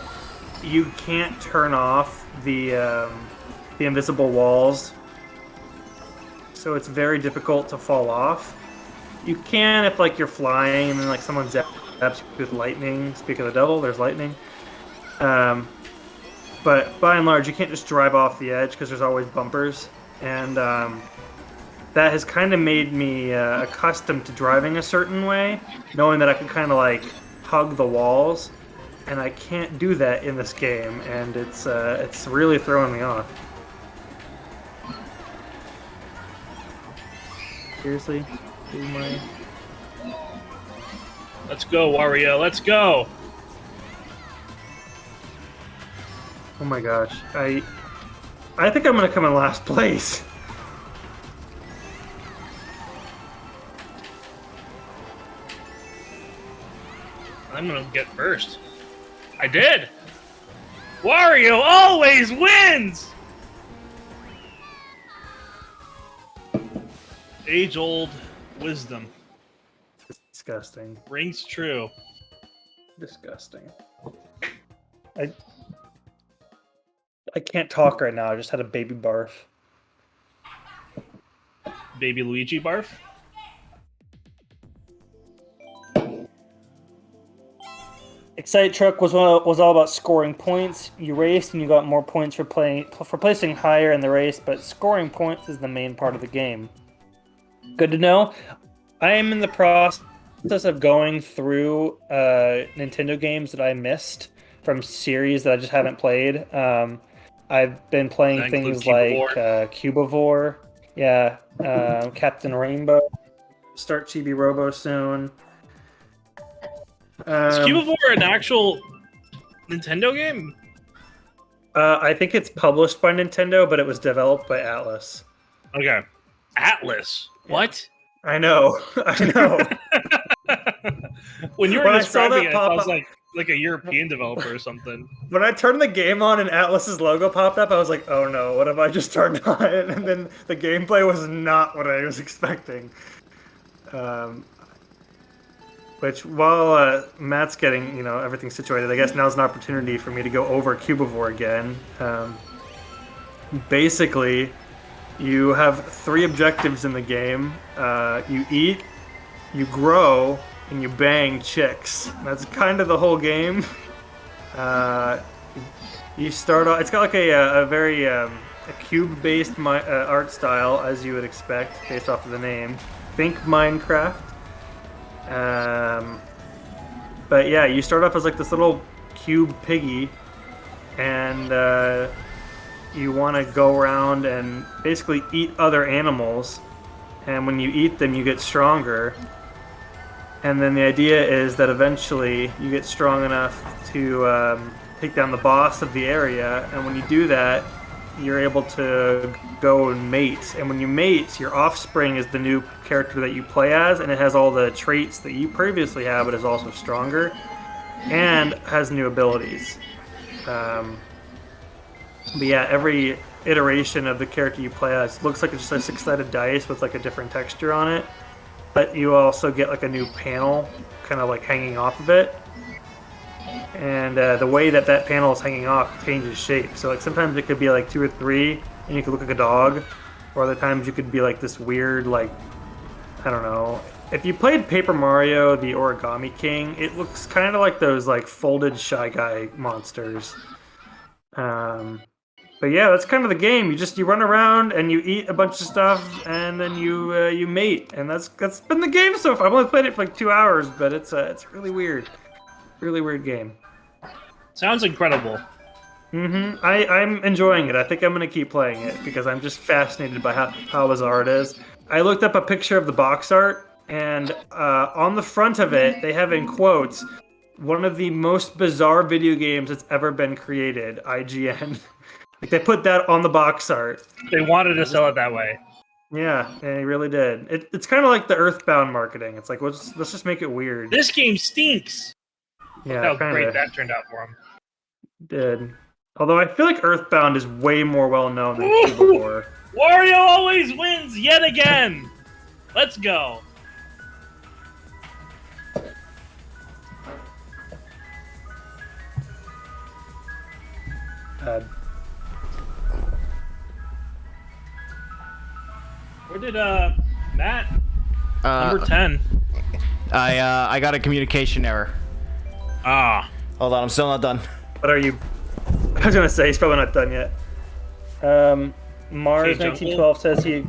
you can't turn off the invisible walls, so it's very difficult to fall off. You can if like you're flying and then like someone zaps you with lightning. Speak of the devil, there's lightning. But by and large, you can't just drive off the edge because there's always bumpers, and that has kind of made me accustomed to driving a certain way, knowing that I can kind of like hug the walls, and I can't do that in this game, and it's really throwing me off. Seriously, Let's go, Wario. Let's go. Oh my gosh, I think I'm gonna come in last place. I'm gonna get first. I did! Wario always wins! Age-old wisdom. Disgusting. Rings true. Disgusting. I can't talk right now. I just had a baby barf. Baby Luigi barf? Excite Truck was all about scoring points. You raced and you got more points for placing higher in the race, but scoring points is the main part of the game. Good to know. I am in the process of going through Nintendo games that I missed from series that I just haven't played. I've been playing things like Cubivore, Captain Rainbow, start Chibi Robo soon. Is Cubivore an actual Nintendo game? I think it's published by Nintendo, but it was developed by Atlas. Okay. Atlas? What? I know. I know. When you were describing it, I was like a European developer or something. When I turned the game on and Atlas's logo popped up, I was like, oh no, what have I just turned on? And then the gameplay was not what I was expecting. Which, while Matt's getting, everything situated, I guess now's an opportunity for me to go over Cubivore again. Basically, you have 3 objectives in the game. You eat, you grow, and you bang chicks. That's kind of the whole game. You start off. It's got like a very a cube-based art style, as you would expect, based off of the name. Think Minecraft. But yeah, you start off as like this little cube piggy, and you want to go around and basically eat other animals, and when you eat them you get stronger, and then the idea is that eventually you get strong enough to take down the boss of the area, and when you do that you're able to go and mate, and when you mate, your offspring is the new character that you play as, and it has all the traits that you previously have, but is also stronger and has new abilities. But yeah, every iteration of the character you play as looks like it's just a 6-sided dice with like a different texture on it, but you also get like a new panel kind of like hanging off of it, and the way that panel is hanging off changes shape. So like sometimes it could be like 2 or 3 and you could look like a dog, or other times you could be like this weird, like, I don't know. If you played Paper Mario the Origami King, it looks kind of like those like folded Shy Guy monsters. But yeah, that's kind of the game. You run around and you eat a bunch of stuff, and then you mate, and that's been the game so far. I've only played it for like 2 hours, but it's really weird game. Sounds incredible. Mm-hmm. I'm enjoying it. I think I'm gonna keep playing it because I'm just fascinated by how bizarre it is. I looked up a picture of the box art, and on the front of it, they have in quotes, "One of the most bizarre video games that's ever been created." IGN. Like they put that on the box art. They wanted to sell it that way. Yeah, they really did. It's kind of like the Earthbound marketing. It's like let's just make it weird. This game stinks. Yeah, how great that turned out for him. Did. Although I feel like Earthbound is way more well known than Cubivore. Wario always wins yet again. Let's go. iPad. Where did Matt? Uh, Number 10. I got a communication error. Ah. Hold on, I'm still not done. What are you? I was gonna say he's probably not done yet. Mars Okay, 1912 says he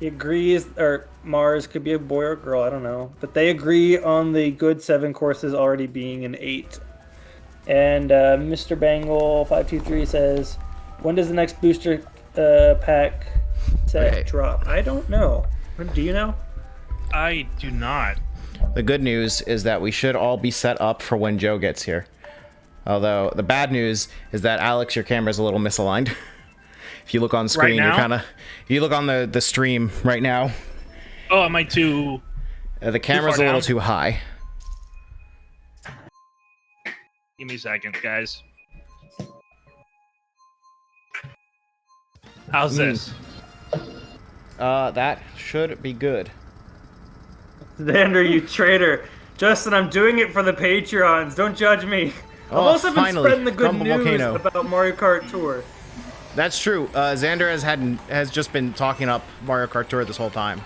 agrees, or Mars could be a boy or girl, I don't know, but they agree on the good 7 courses already being an 8. And Mr. Bangle 523 says, when does the next booster pack set drop? I don't know. Do you know? I do not. The good news is that we should all be set up for when Joe gets here. Although the bad news is that Alex, your camera's a little misaligned. If you look on screen, Right now? you're kind of. If you look on the stream right now, Oh, am I too? the camera's a little too high. Give me a second, guys. How's this? That should be good. Xander, you traitor. Justin, I'm doing it for the Patreons. Don't judge me. I've also been spreading the good Grumble news Volcano. about Mario Kart Tour. That's true. Xander has just been talking up Mario Kart Tour this whole time.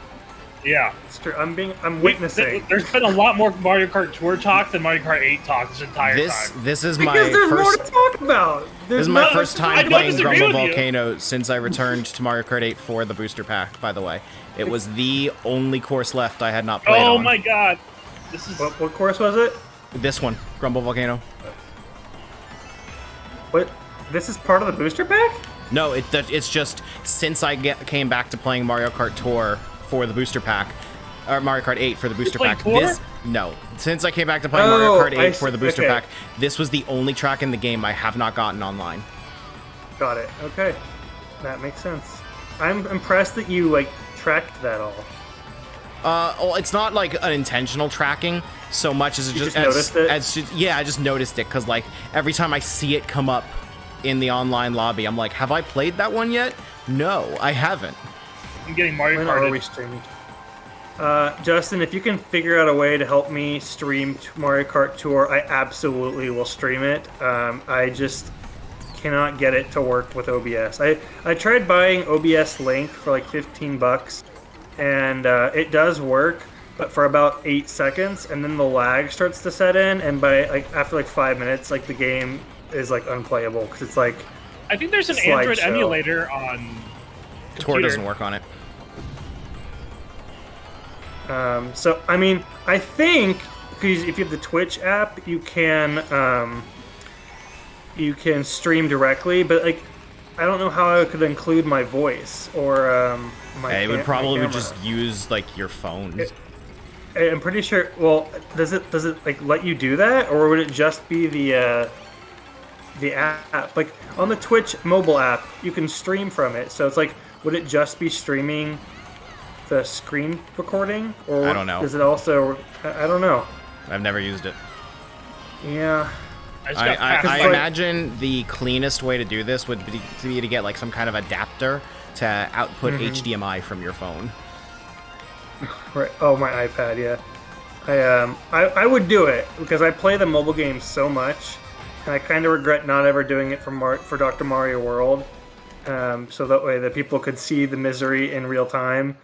Yeah. It's true. I'm witnessing. There's been a lot more Mario Kart Tour talk than Mario Kart 8 talk this entire time. This is my Because there's more first. to talk about. This is my no- first I time don't playing disagree Grumble with you. Volcano since I returned to Mario Kart 8 for the booster pack. By the way, it was the only course left I had not played on. Oh my god. This is What course was it? This one, Grumble Volcano. What? This is part of the booster pack? No, it's just since I came back to playing Mario Kart Tour for the booster pack, or Mario Kart 8 for the booster played pack. Tour? Since I came back to playing Mario Kart 8 I for the see. booster Okay. pack, this was the only track in the game I have not gotten online. Got it. Okay. That makes sense. I'm impressed that you, like, tracked that all. Well, it's not like an intentional tracking so much as it You just noticed it? I just noticed it because like every time I see it come up in the online lobby, I'm like, have I played that one yet? No, I haven't. I'm getting Mario When Kart. are we streaming? Justin, if you can figure out a way to help me stream Mario Kart Tour, I absolutely will stream it. I just cannot get it to work with OBS. I tried buying OBS Link for like $15, and it does work, but for about 8 seconds, and then the lag starts to set in, and by like after like 5 minutes, like the game is like unplayable because it's like I think there's an Android slideshow. emulator on Tour computer. doesn't work on it. So I mean, I think because if you have the Twitch app, you can stream directly, but like I don't know how I could include my voice or my. It would my probably camera. just use like your phone. I'm pretty sure. Well, does it like let you do that, or would it just be the app? Like on the Twitch mobile app, you can stream from it. So it's like, would it just be streaming the screen recording, or I don't know. Does it also? I don't know. I've never used it. Yeah. I imagine the cleanest way to do this would be to get like some kind of adapter to output HDMI from your phone. Right. Oh, my iPad. Yeah. I would do it because I play the mobile games so much, and I kind of regret not ever doing it for Dr. Mario World. So that way that people could see the misery in real time.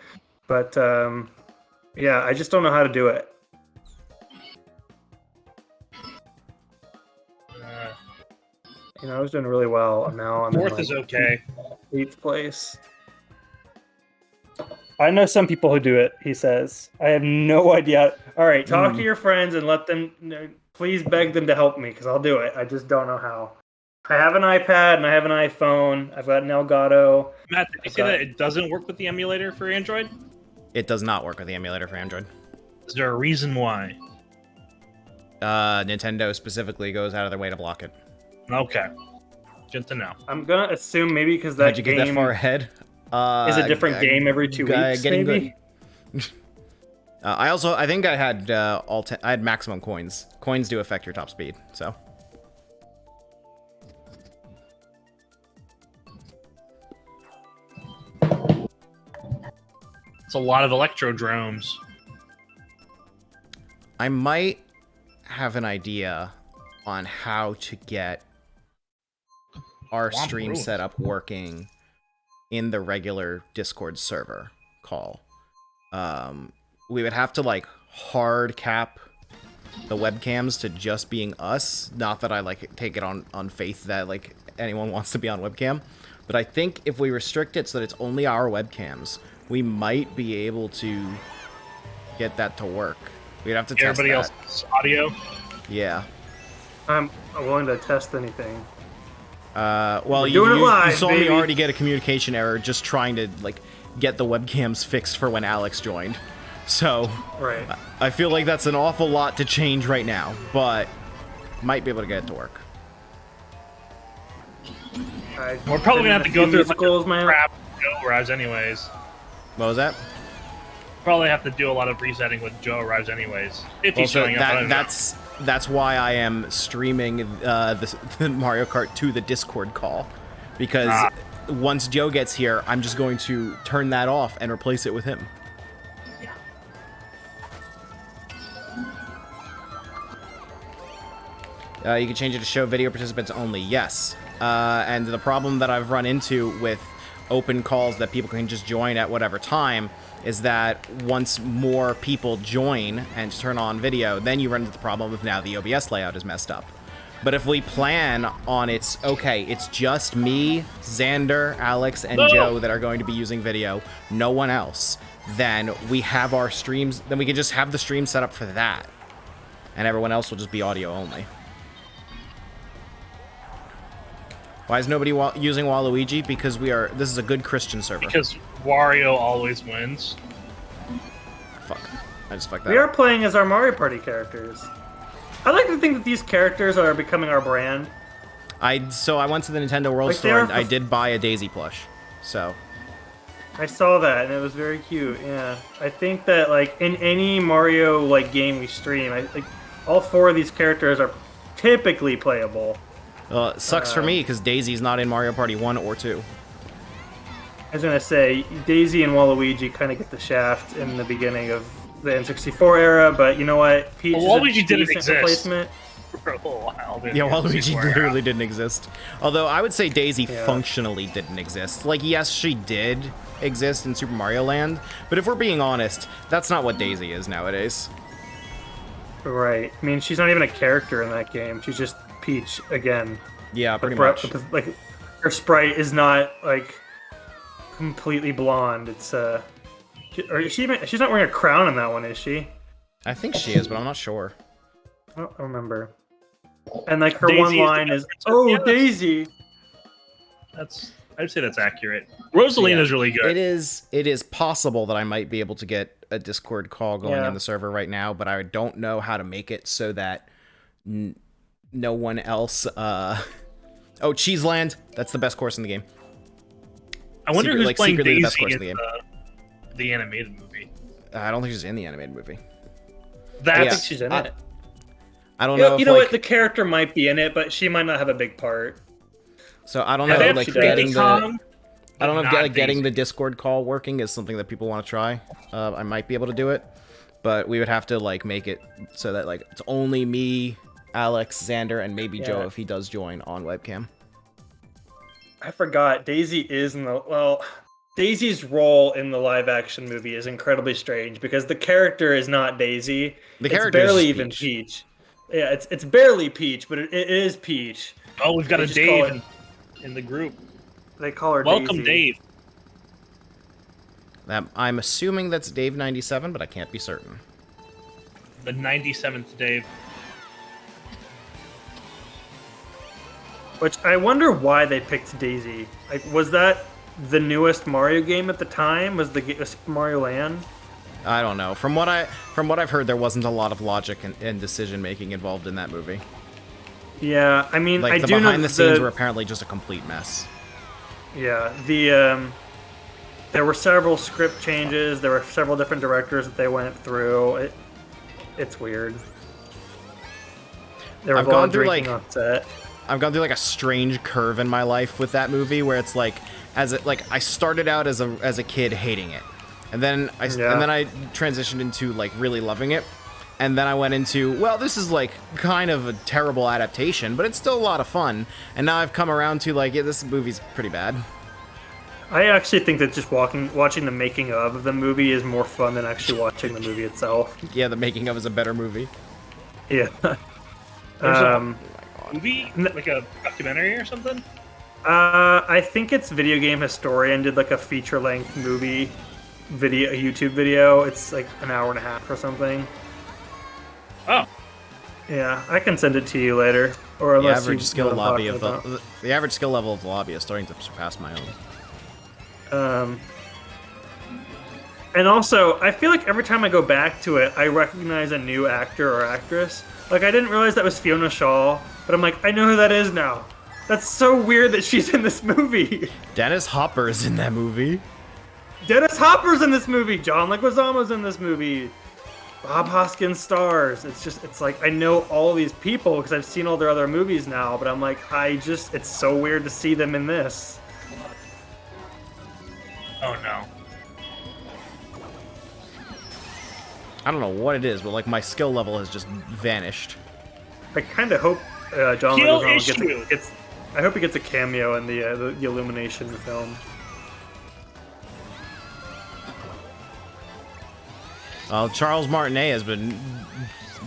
But yeah, I just don't know how to do it. You know, I was doing really well. Now I'm Fourth in, like, is okay. 8th place. I know some people who do it, he says. I have no idea. All right, talk to your friends and let them, please beg them to help me because I'll do it. I just don't know how. I have an iPad and I have an iPhone. I've got an Elgato. Matt, did you say that it doesn't work with the emulator for Android? It does not work with the emulator for Android. Is there a reason why? Nintendo specifically goes out of their way to block it. Okay. Good to know. I'm going to assume maybe because that How'd you game get that far ahead? is a different game every 2 weeks, getting maybe? good. I think I had I had maximum coins. Coins do affect your top speed, so. It's a lot of electrodromes. I might have an idea on how to get our stream setup working in the regular Discord server call. We would have to like hard cap the webcams to just being us. Not that I like take it on faith that like anyone wants to be on webcam, but I think if we restrict it so that it's only our webcams, we might be able to get that to work. We'd have to test everybody that. else's audio. Yeah. I'm willing to test anything. Well, you saw me already get a communication error just trying to like get the webcams fixed for when Alex joined. So right. I feel like that's an awful lot to change right now, but might be able to get it to work. We're probably gonna have to go through a crap Joe arrives anyways. What was that? Probably have to do a lot of resetting when Joe arrives anyways. If he's showing up. That's why I am streaming the Mario Kart to the Discord call, because once Joe gets here, I'm just going to turn that off and replace it with him. You can change it to show video participants only. Yes. And the problem that I've run into with open calls that people can just join at whatever time is that once more people join and turn on video, then you run into the problem of now the OBS layout is messed up. But if we plan on it's just me, Xander, Alex, and Joe that are going to be using video, no one else, then we have our streams, then we can just have the stream set up for that. And everyone else will just be audio only. Why is nobody using Waluigi? Because this is a good Christian server. Because Wario always wins. Fuck. I just fucked that We are up. playing as our Mario Party characters. I like to think that these characters are becoming our brand. So I went to the Nintendo World Store and I did buy a Daisy plush. So. I saw that and it was very cute. Yeah. I think that like in any Mario like game we stream, like all 4 of these characters are typically playable. Well, it sucks for me because Daisy's not in Mario Party 1 or 2. I was gonna say Daisy and Waluigi kind of get the shaft in the beginning of the N64 era, but you know what? Peach is a decent replacement. For a little while. Yeah, Waluigi literally didn't exist. Although I would say Daisy functionally didn't exist. Like, yes, she did exist in Super Mario Land, but if we're being honest, that's not what Daisy is nowadays. Right. I mean, she's not even a character in that game. She's just Peach again. Yeah, pretty much. Like, her sprite is not like completely blonde. It's she's not wearing a crown in that one, is she? I think she is, but I'm not sure. I don't remember. And like her one line is, "Oh, Daisy." I'd say that's accurate. Rosalina's really good. It is possible that I might be able to get a Discord call going on the server right now, but I don't know how to make it so that no one else. Oh, Cheeseland! That's the best course in the game. I wonder who's playing Daisy the best course in the game. The animated movie. I don't think she's in the animated movie. I think she's in it. I don't know. You know what? The character might be in it, but she might not have a big part. So I don't know. Like getting getting the Discord call working is something that people want to try. I might be able to do it, but we would have to like make it so that like it's only me, Alex, Xander, and maybe Joe if he does join on webcam. I forgot. Daisy is in the Daisy's role in the live-action movie is incredibly strange because the character is not Daisy. The character is barely is even Peach. Yeah, it's barely Peach, but it is Peach. Oh, we've got a Dave in the group. They call her Welcome, Daisy. Dave. I'm assuming that's Dave 97, but I can't be certain. The 97th Dave. Which I wonder why they picked Daisy. Like, was that the newest Mario game at the time? Was the Mario Land? I don't know. From what I've heard, there wasn't a lot of logic and decision making involved in that movie. Yeah, I mean, like, I the do know behind the scenes were apparently just a complete mess. Yeah, there were several script changes. There were several different directors that they went through. It's weird. I've gone through like a strange curve in my life with that movie where it's like I started out as a kid hating it. And then I transitioned into like really loving it. And then I went into, well, this is like kind of a terrible adaptation, but it's still a lot of fun. And now I've come around to like, yeah, this movie's pretty bad. I actually think that just watching the making of the movie is more fun than actually watching the movie itself. Yeah, the making of is a better movie. Yeah. Movie? Like a documentary or something? I think it's Video Game Historian did like a feature-length movie video, a YouTube video. It's like an hour and a half or something. Oh. Yeah, I can send it to you later. Or The unless average you skill know lobby of about. the average skill level of the lobby is starting to surpass my own. And also, I feel like every time I go back to it, I recognize a new actor or actress. Like, I didn't realize that was Fiona Shaw, but I'm like, I know who that is now. That's so weird that she's in this movie. Dennis Hopper's in that movie. Dennis Hopper's in this movie. John Leguizamo's in this movie. Bob Hoskins stars. It's like, I know all these people because I've seen all their other movies now, but I'm like, it's so weird to see them in this. Oh, no. I don't know what it is, but like my skill level has just vanished. I kind of hope John Kill Leguizamo gets. I hope he gets a cameo in the Illumination film. Well, Charles Martinet has been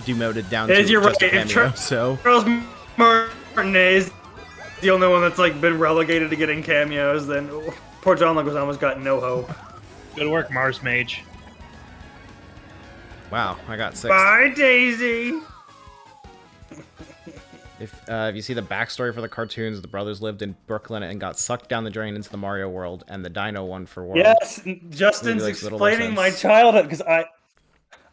demoted down to You're just a right. cameo, so... Charles Martinet is the only one that's like been relegated to getting cameos. Then poor John Leguizamo's got no hope. Good work, Mars Mage. Wow, I got 6. Bye, Daisy. If you see the backstory for the cartoons, the brothers lived in Brooklyn and got sucked down the drain into the Mario world, and the Dino one for World. Yes, Justin's explaining my childhood because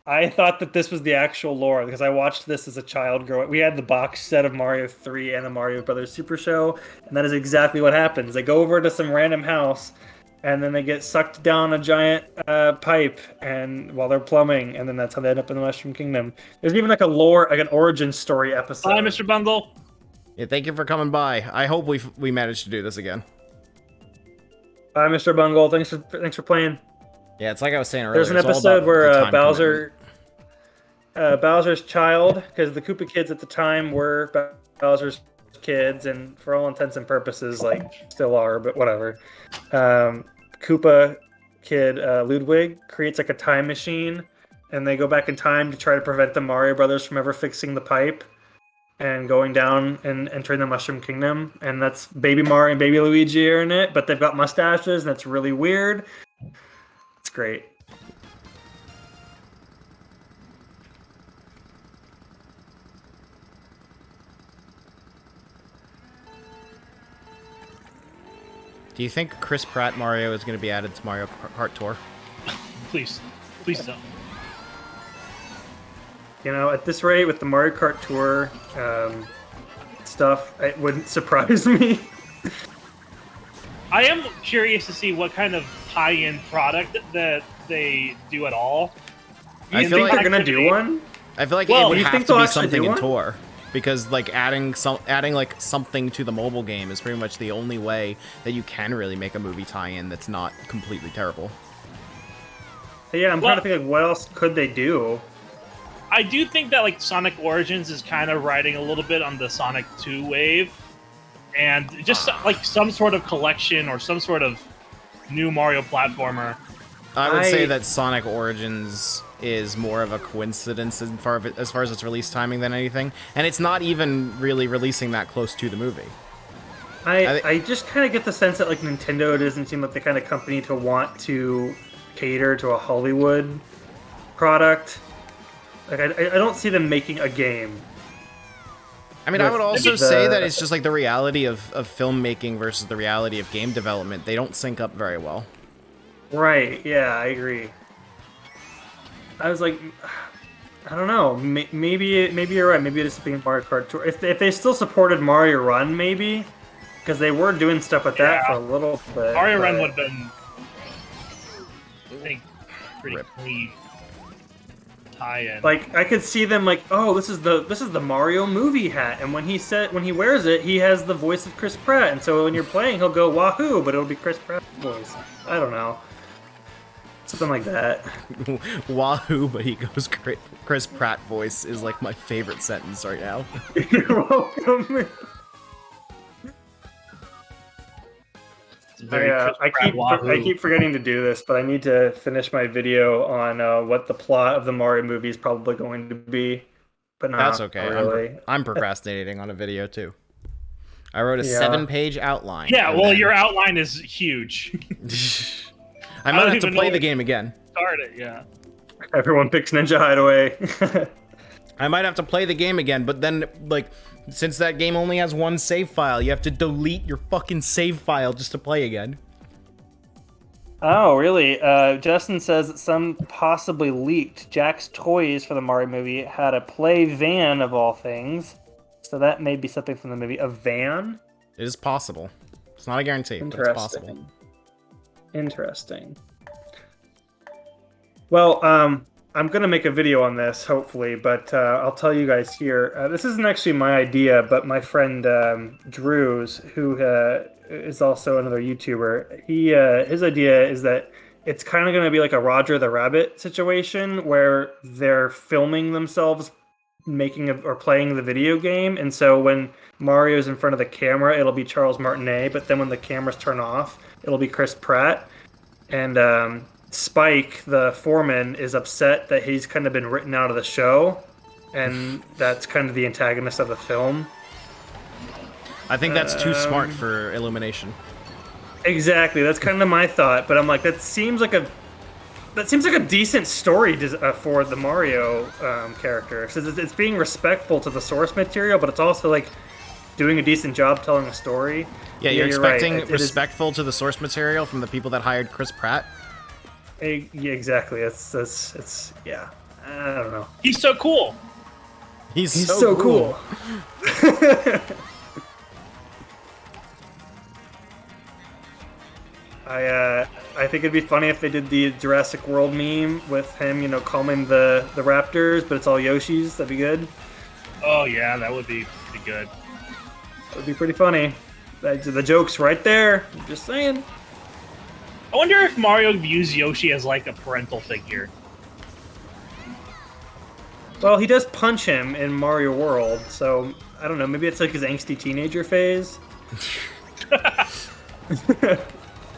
I thought that this was the actual lore because I watched this as a child growing. We had the box set of Mario 3 and the Mario Brothers Super Show, and that is exactly what happens. They go over to some random house, and then they get sucked down a giant pipe, and while they're plumbing, and then that's how they end up in the Mushroom Kingdom. There's even like a lore, like an origin story episode. Hi, Mr. Bungle. Yeah, thank you for coming by. I hope we managed to do this again. Bye, Mr. Bungle. Thanks for playing. Yeah, it's like I was saying earlier. There's an episode where Bowser's child, because the Koopa kids at the time were Bowser's kids, and for all intents and purposes, like, still are, but whatever. Koopa kid Ludwig creates like a time machine, and they go back in time to try to prevent the Mario Brothers from ever fixing the pipe and going down and entering the Mushroom Kingdom. And that's Baby Mario and Baby Luigi are in it, but they've got mustaches, and it's really weird. It's great. Do you think Chris Pratt Mario is going to be added to Mario Kart Tour? Please don't. You know, at this rate, with the Mario Kart Tour stuff, it wouldn't surprise me. I am curious to see what kind of tie-in product that they do at all. You think they're gonna do one? I feel like Well, it would you have think to they'll be actually something do in one? Tour, because like adding like something to the mobile game is pretty much the only way that you can really make a movie tie-in that's not completely terrible. Yeah, I'm trying to think like what else could they do. I do think that like Sonic Origins is kind of riding a little bit on the Sonic 2 wave, and just like some sort of collection or some sort of new Mario platformer. I would say that Sonic Origins is more of a coincidence as far as its release timing than anything, and it's not even really releasing that close to the movie. I just kind of get the sense that like Nintendo doesn't seem like the kind of company to want to cater to a Hollywood product. Like I don't see them making a game. I mean, I would also say that it's just like the reality of filmmaking versus the reality of game development. They don't sync up very well. Right, yeah, I agree. I was like, I don't know, maybe you're right, maybe it is being Mario Kart Tour. If they still supported Mario Run, maybe, because they were doing stuff with that for a little bit. Mario Run would have been, I think, pretty clean tie-in. Like, I could see them like, oh, this is the Mario movie hat, and when he wears it, he has the voice of Chris Pratt, and so when you're playing, he'll go Wahoo, but it'll be Chris Pratt's voice. I don't know. Something like that. Wahoo, but he goes Chris Pratt voice is like my favorite sentence right now. You're welcome. I keep forgetting to do this, but I need to finish my video on what the plot of the Mario movie is probably going to be. But that's okay. Really. I'm procrastinating on a video too. I wrote a 7-page outline. Yeah, well, your outline is huge. I might have to play the game again. Start it, yeah. Everyone picks Ninja Hideaway. I might have to play the game again, but then, like, since that game only has one save file, you have to delete your fucking save file just to play again. Oh, really? Justin says that some possibly leaked Jack's toys for the Mario movie had a play van of all things. So that may be something from the movie. A van? It is possible. It's not a guarantee, but it's possible. Interesting. Well, I'm going to make a video on this, hopefully, but I'll tell you guys here. This isn't actually my idea, but my friend Drew's, who is also another YouTuber, his idea is that it's kind of going to be like a Roger the Rabbit situation where they're filming themselves making or playing the video game, and so when Mario's in front of the camera, it'll be Charles Martinet, but then when the cameras turn off, it'll be Chris Pratt. And Spike, the foreman, is upset that he's kind of been written out of the show, and that's kind of the antagonist of the film. I think that's too smart for Illumination. Exactly, that's kind of my thought, but I'm like, that seems like a decent story for the Mario character. So it's being respectful to the source material, but it's also like doing a decent job telling a story. Yeah, you're expecting right. Respectful to the source material from the people that hired Chris Pratt? Yeah, exactly. It's yeah. I don't know. He's so cool. He's so cool. I think it'd be funny if they did the Jurassic World meme with him, calming the raptors, but it's all Yoshis. That'd be good. Oh yeah, that would be pretty good. That would be pretty funny. The joke's right there. I'm just saying. I wonder if Mario views Yoshi as like a parental figure. Well, he does punch him in Mario World, so I don't know. Maybe it's like his angsty teenager phase.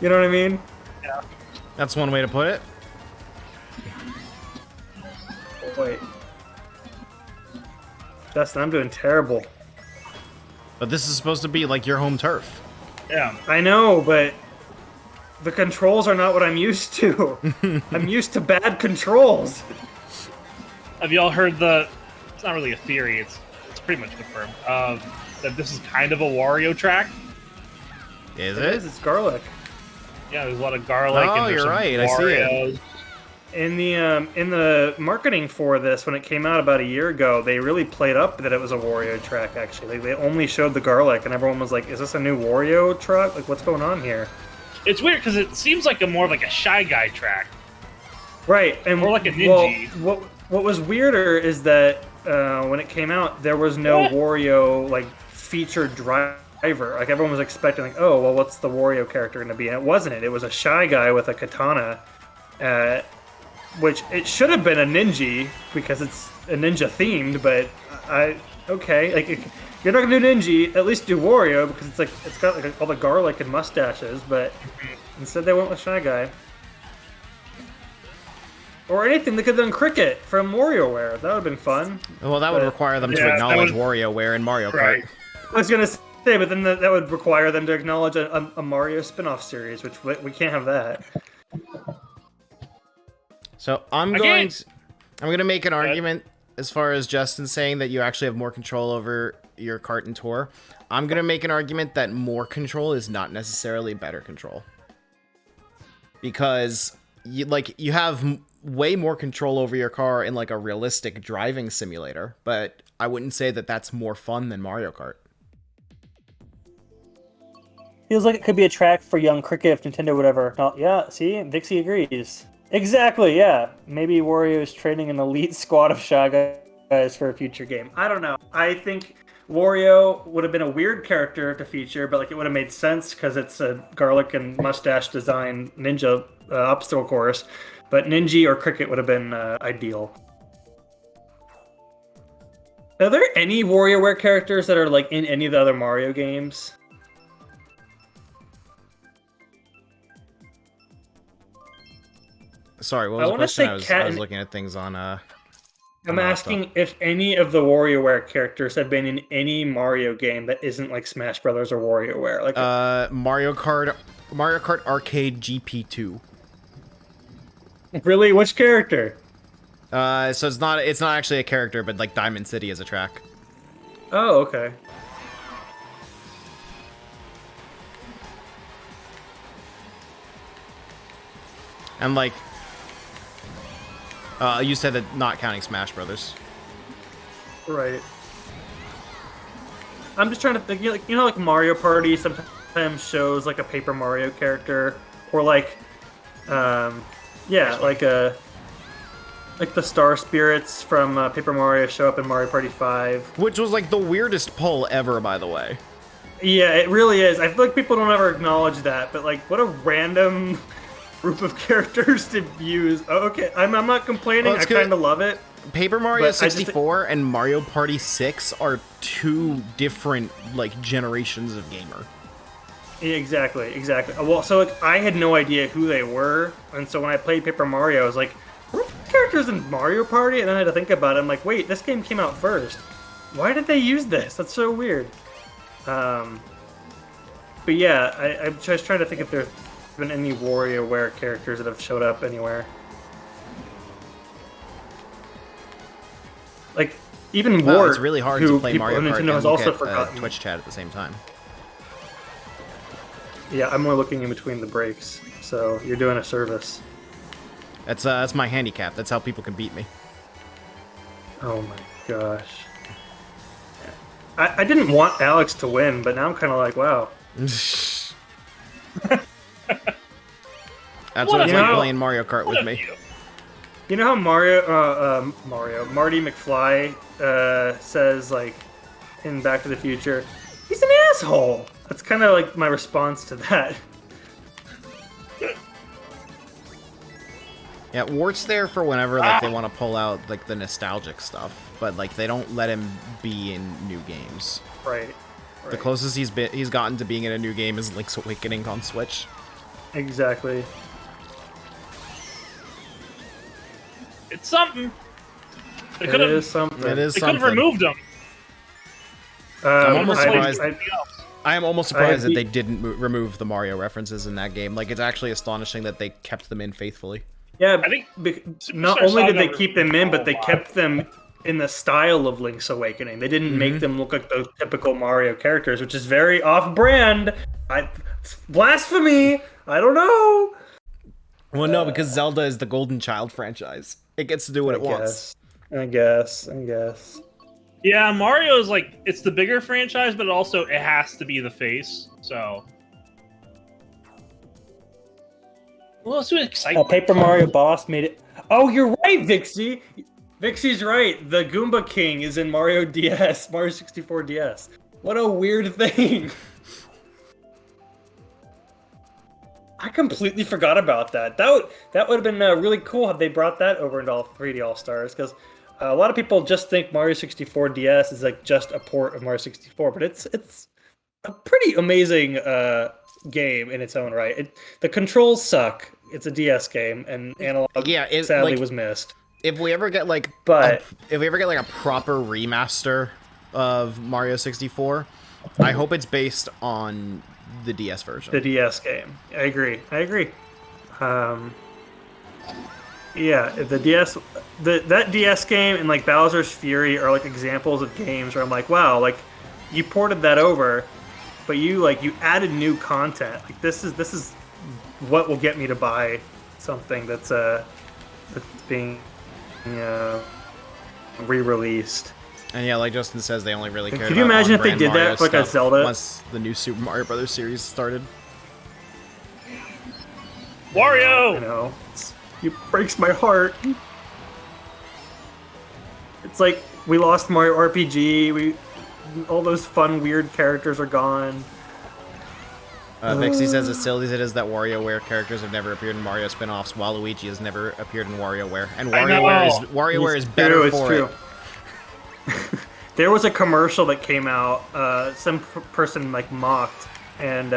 You know what I mean? Yeah. That's one way to put it. Wait. Dustin, I'm doing terrible. But this is supposed to be like your home turf. Yeah. I know, but the controls are not what I'm used to. I'm used to bad controls. Have y'all heard it's not really a theory, it's pretty much confirmed, that this is kind of a Wario track? Is it? It is, it's garlic. Yeah, there's a lot of garlic. Oh, and you're right. Wario. I see it. In the marketing for this, when it came out about a year ago, they really played up that it was a Wario track. Actually, they only showed the garlic, and everyone was like, "Is this a new Wario truck? Like, what's going on here?" It's weird because it seems like more of like a Shy Guy track, right? And more like a Ninja. Well, what was weirder is that when it came out, there was no Wario like featured driver. Like everyone was expecting, like, oh, well, what's the Wario character going to be? And it wasn't it. It was a Shy Guy with a katana, which it should have been a ninja because it's a ninja themed. But okay, like if you're not going to do ninja, at least do Wario because it's got like all the garlic and mustaches. But instead, they went with Shy Guy. Or anything, they could have done Cricket from WarioWare. That would have been fun. Well, that would require them to acknowledge WarioWare in Mario Kart. Right. I was going to say, but then that would require them to acknowledge a Mario spin-off series, which we can't have that. So I'm going to make an argument as far as Justin saying that you actually have more control over your kart and tour. I'm going to make an argument that more control is not necessarily better control. Because you have way more control over your car in like a realistic driving simulator, but I wouldn't say that that's more fun than Mario Kart. Feels like it could be a track for young Cricket if Nintendo would ever. Oh, yeah, see? Vixie agrees. Exactly, yeah. Maybe Wario is training an elite squad of Shy Guys for a future game. I don't know. I think Wario would have been a weird character to feature, but like it would have made sense because it's a garlic and mustache design ninja obstacle course. But Ninja or Cricket would have been ideal. Are there any WarioWare characters that are like in any of the other Mario games? Sorry, what was the question? I was looking at things on. I'm asking if any of the WarioWare characters have been in any Mario game that isn't like Smash Brothers or WarioWare. Like Mario Kart Arcade GP2. Really, which character? So it's not actually a character, but like Diamond City is a track. Oh, okay. And like, you said that not counting Smash Brothers. Right. I'm just trying to think. Like Mario Party sometimes shows like a Paper Mario character, or like, yeah, like the Star Spirits from Paper Mario show up in Mario Party 5. Which was like the weirdest pull ever, by the way. Yeah, it really is. I feel like people don't ever acknowledge that, but like, what a random group of characters to use. Oh, okay, I'm not complaining. I kind of love it. Paper Mario 64 and Mario Party 6 are two different like generations of gamer. Yeah, exactly. Well, so like, I had no idea who they were, and so when I played Paper Mario, I was like, "What characters in Mario Party?" And then I had to think about it. I'm like, "Wait, this game came out first. Why did they use this? That's so weird." But yeah, I'm just trying to think if there's been any WarioWare characters that have showed up anywhere. Like even Wart, it's really hard to play Mario Kart and look at Twitch chat at the same time. Yeah, I'm only looking in between the breaks, so you're doing a service. That's my handicap. That's how people can beat me. Oh my gosh. I didn't want Alex to win, but now I'm kind of like, wow. That's what it's like playing Mario Kart with me. You know how Marty McFly says, like, in Back to the Future, he's an asshole. That's kind of like my response to that. Yeah, Wart's there for whenever like they want to pull out like the nostalgic stuff, but like they don't let him be in new games. Right. The closest he's gotten to being in a new game is Link's Awakening on Switch. Exactly. It's something. It is something. It is they something. could have removed him. I'm almost surprised. I am almost surprised that they didn't remove the Mario references in that game. Like, it's actually astonishing that they kept them in faithfully. Yeah, I think not only did they keep them in, but they kept them in the style of Link's Awakening. They didn't make them look like those typical Mario characters, which is very off-brand. It's blasphemy. I don't know. Well, no, because Zelda is the Golden Child franchise. It gets to do what it wants. I guess. Yeah, Mario is like, it's the bigger franchise, but also it has to be the face. So, well, let's do it exciting. Paper Mario Boss made it. Oh, you're right, Vixie. Vixie's right. The Goomba King is in Mario DS, Mario 64 DS. What a weird thing. I completely forgot about that. That would have been really cool had they brought that over into 3D All-Stars, because a lot of people just think Mario 64 DS is like just a port of Mario 64, but it's a pretty amazing game in its own right. The controls suck. It's a DS game, and analog sadly was missed. If we ever get like a proper remaster of Mario 64, I hope it's based on the DS version. The DS game. I agree. Yeah, the DS, that DS game and like Bowser's Fury are like examples of games where I'm like, wow, like you ported that over, but you added new content. Like this is what will get me to buy something that's being re-released. And yeah, like Justin says, they only really cared. Could you imagine if they did that for like a Zelda? Once the new Super Mario Brothers series started. Wario! I know. It breaks my heart. It's like we lost Mario RPG. all those fun, weird characters are gone. Vixie says as silly as it is that WarioWare characters have never appeared in Mario spin-offs, Waluigi has never appeared in WarioWare. And WarioWare is better for it. There was a commercial that came out, some person like mocked, and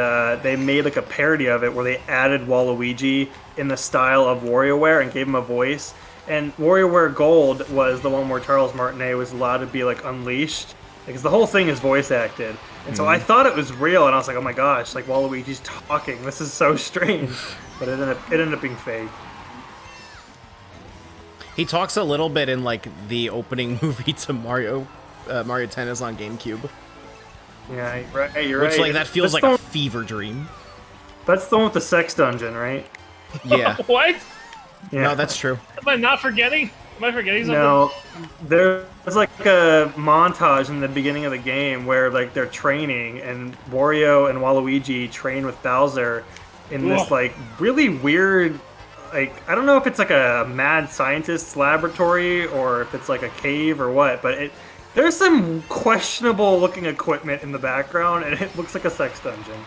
they made like a parody of it where they added Waluigi in the style of WarioWare and gave him a voice. And WarioWare Gold was the one where Charles Martinet was allowed to be like unleashed, because the whole thing is voice acted. And so I thought it was real, and I was like, oh my gosh, like Waluigi's talking. This is so strange. But it ended up being fake. He talks a little bit in like the opening movie to Mario Tennis on GameCube. Yeah, you're right. Which like that feels like a fever dream. That's the one with the sex dungeon, right? Yeah. What? Yeah. No, that's true. Am I not forgetting? Am I forgetting something? No, there's like a montage in the beginning of the game where like they're training, and Wario and Waluigi train with Bowser in this like really weird, like I don't know if it's like a mad scientist's laboratory or if it's like a cave or what, but there's some questionable looking equipment in the background, and it looks like a sex dungeon.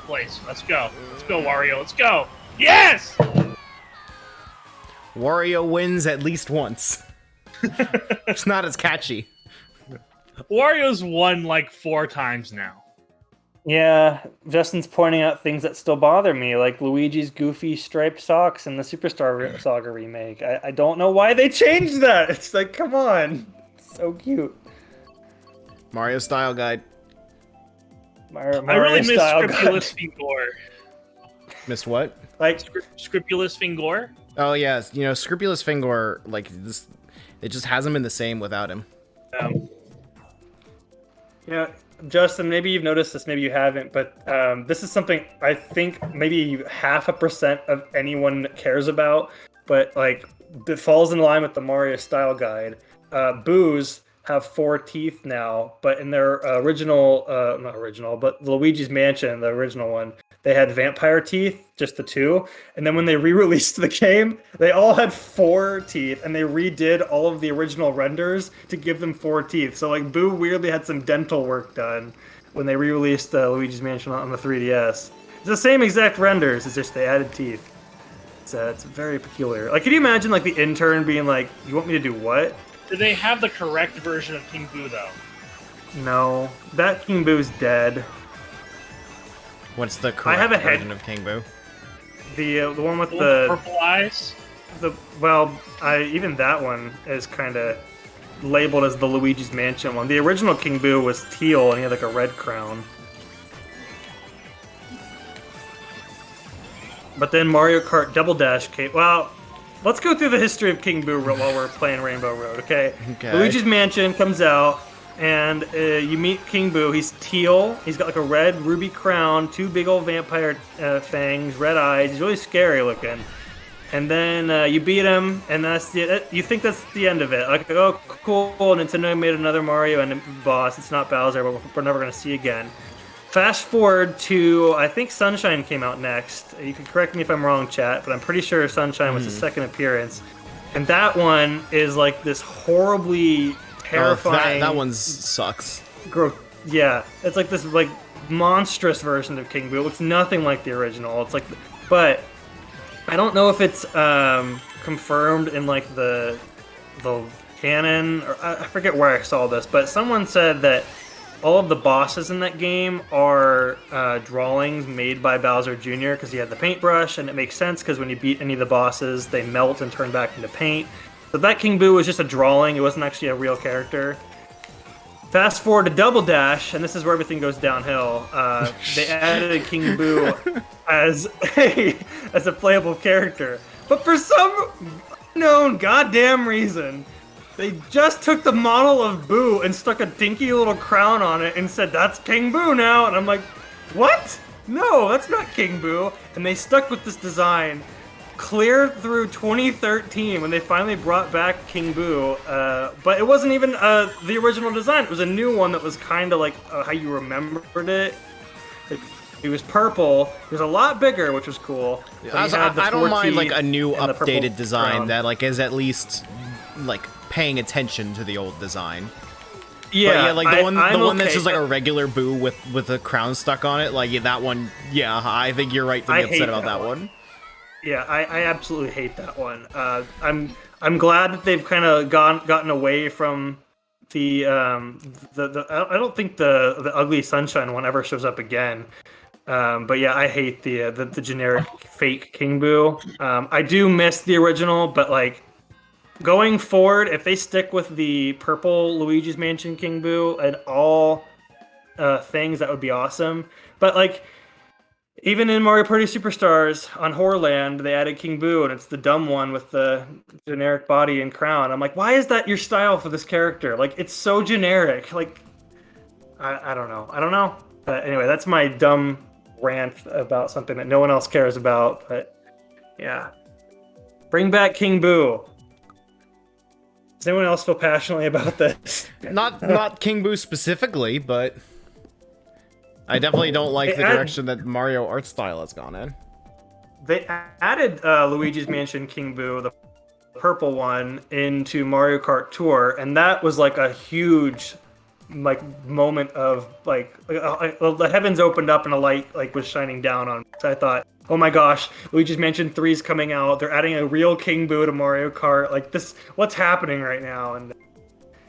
Place. Let's go, Wario. Let's go. Yes. Wario wins at least once. It's not as catchy. Wario's won like 4 times now. Yeah, Justin's pointing out things that still bother me, like Luigi's goofy striped socks in the Superstar Saga remake. I don't know why they changed that. It's like, come on, it's so cute. Mario Style Guide. Mario I really miss Style Scrupulous Guide. Fingor. Missed what? Like Scrupulous Fingor? Oh yeah, you know, Scrupulous Fingor, like this, it just hasn't been the same without him. Yeah, Justin, maybe you've noticed this, maybe you haven't, but this is something I think maybe 0.5% of anyone cares about, but like it falls in line with the Mario Style Guide. Boos have 4 teeth now, but in their not original, but Luigi's Mansion, the original one, they had vampire teeth, just the 2. And then when they re-released the game, they all had 4 teeth, and they redid all of the original renders to give them 4 teeth. So like Boo weirdly had some dental work done when they re-released Luigi's Mansion on the 3DS. It's the same exact renders, it's just they added teeth. It's very peculiar. Like, can you imagine like the intern being like, "You want me to do what?" Do they have the correct version of King Boo though? No, that King Boo's dead. What's the correct version of King Boo? The one with the purple eyes. Even that one is kind of labeled as the Luigi's Mansion one. The original King Boo was teal and he had like a red crown. But then Mario Kart Double Dash came. Well, let's go through the history of King Boo while we're playing Rainbow Road, okay? Luigi's Mansion comes out, and you meet King Boo. He's teal. He's got like a red ruby crown, 2 big old vampire fangs, red eyes. He's really scary looking. And then you beat him, and you think that's the end of it. Like, oh, cool, Nintendo made another Mario and boss. It's not Bowser, but we're never going to see again. Fast forward to, I think Sunshine came out next. You can correct me if I'm wrong, chat, but I'm pretty sure Sunshine was the second appearance. And that one is like this horribly terrifying... that one sucks. Yeah, it's like this like monstrous version of King Boo. It looks nothing like the original. It's like, but I don't know if it's confirmed in like the canon, or I forget where I saw this, but someone said that all of the bosses in that game are drawings made by Bowser Jr. because he had the paintbrush, and it makes sense because when you beat any of the bosses, they melt and turn back into paint. So that King Boo was just a drawing. It wasn't actually a real character. Fast forward to Double Dash, and this is where everything goes downhill. They added King Boo as a playable character. But for some unknown goddamn reason, they just took the model of Boo and stuck a dinky little crown on it and said, "That's King Boo now." And I'm like, what? No, that's not King Boo. And they stuck with this design clear through 2013 when they finally brought back King Boo. But it wasn't even the original design. It was a new one that was kind of like how you remembered it. He was purple. He was a lot bigger, which was cool. I don't mind like a new updated design crown. that like is at least like paying attention to the old design. Yeah, but yeah, like the one that's okay, just like a regular Boo with a crown stuck on it. Like that one, yeah, I think you're right to be upset about that one. Yeah, I absolutely hate that one. I'm glad that they've kind of gotten away from the I don't think the ugly sunshine one ever shows up again. But yeah, I hate the generic fake King Boo. I do miss the original, but like going forward, if they stick with the purple Luigi's Mansion King Boo and all things, that would be awesome. But like even in Mario Party Superstars on Horrorland, they added King Boo, and it's the dumb one with the generic body and crown. I'm like, why is that your style for this character? Like, it's so generic. Like, I don't know. But anyway, that's my dumb rant about something that no one else cares about. But yeah, bring back King Boo. Does anyone else feel passionately about this? Not King Boo specifically, but I definitely don't like the direction that Mario art style has gone in. They added Luigi's Mansion King Boo, the purple one, into Mario Kart Tour, and that was like a huge like moment of like the heavens opened up and a light like was shining down on me. So I thought, oh my gosh, Luigi's Mansion 3 is coming out. They're adding a real King Boo to Mario Kart. Like this, what's happening right now? And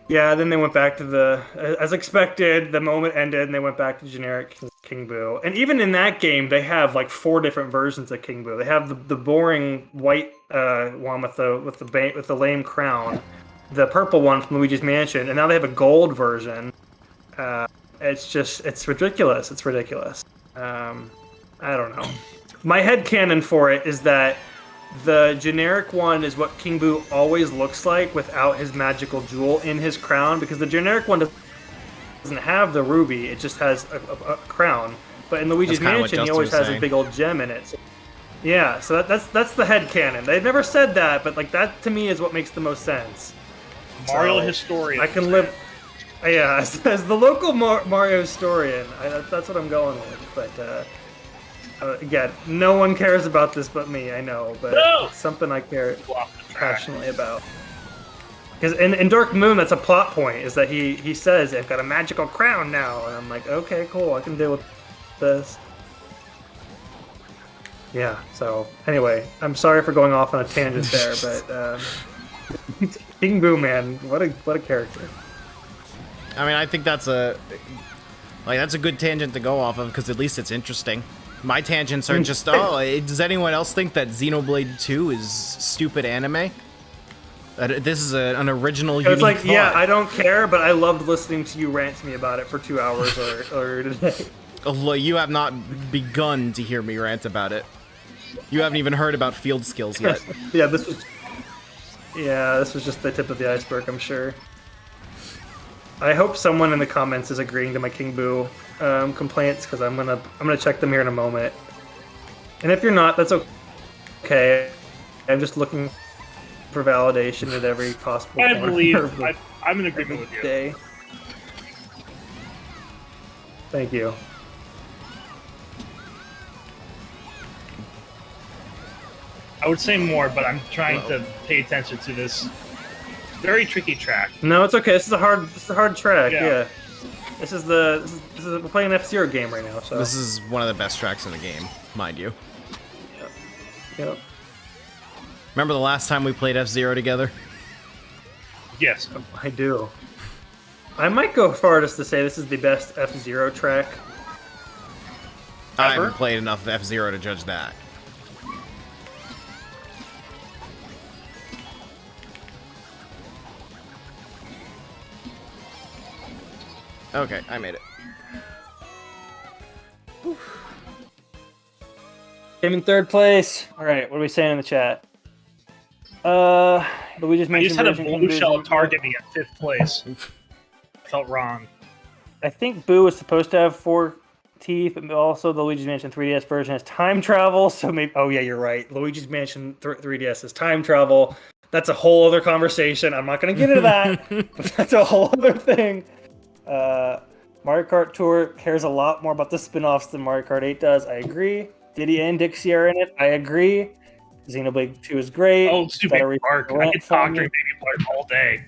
yeah, then they went back to as expected, the moment ended and they went back to generic King Boo. And even in that game, they have like 4 different versions of King Boo. They have the boring white one with the lame crown, the purple one from Luigi's Mansion, and now they have a gold version. It's ridiculous. It's ridiculous. I don't know. My headcanon for it is that the generic one is what King Boo always looks like without his magical jewel in his crown, because the generic one doesn't have the ruby, it just has a crown. But in Luigi's Mansion, he always has a big old gem in it. So, yeah, so that's the headcanon. They've never said that, but like that to me is what makes the most sense. Mario so, historian. I can live. Yeah, as the local Mario historian, that's what I'm going with. But again, no one cares about this but me, I know, but it's something I care passionately about. Because in Dark Moon, that's a plot point, is that he says, I've got a magical crown now, and I'm like, okay, cool, I can deal with this. Yeah, so, anyway, I'm sorry for going off on a tangent there, but King Boo, man, what a character. I mean, I think that's a good tangent to go off of, because at least it's interesting. My tangents are just, does anyone else think that Xenoblade 2 is stupid anime? This is an original, unique like, thought. yeah, I don't care, but I loved listening to you rant to me about it for 2 hours or today. Oh, you have not begun to hear me rant about it. You haven't even heard about field skills yet. Yeah, this was just the tip of the iceberg, I'm sure. I hope someone in the comments is agreeing to my King Boo complaints, because I'm gonna check them here in a moment. And if you're not, that's okay. I'm just looking for validation at every possible. I believe I'm in agreement with you. Day. Thank you. I would say more, but I'm trying to pay attention to this very tricky track. No, it's okay. This is a hard track. Yeah. This is we're playing an F-Zero game right now. So this is one of the best tracks in the game, mind you. Yep. Remember the last time we played F-Zero together? Yes. I do. I might go far as to say this is the best F-Zero track I ever. haven't played enough F-Zero to judge that. Okay, I made it. Came in 3rd place. All right, what are we saying in the chat? Luigi's Mansion. I just had a version blue shell target me at 5th place. Felt wrong. I think Boo is supposed to have 4 teeth, but also the Luigi's Mansion 3DS version has time travel. So maybe. Oh yeah, you're right. Luigi's Mansion 3DS has time travel. That's a whole other conversation. I'm not going to get into that. But that's a whole other thing. Mario Kart Tour cares a lot more about the spin-offs than Mario Kart 8 does. I agree. Diddy and Dixie are in it. I agree. Xenoblade 2 is great. Oh, Stupid Park. I could talk during Baby Park all day.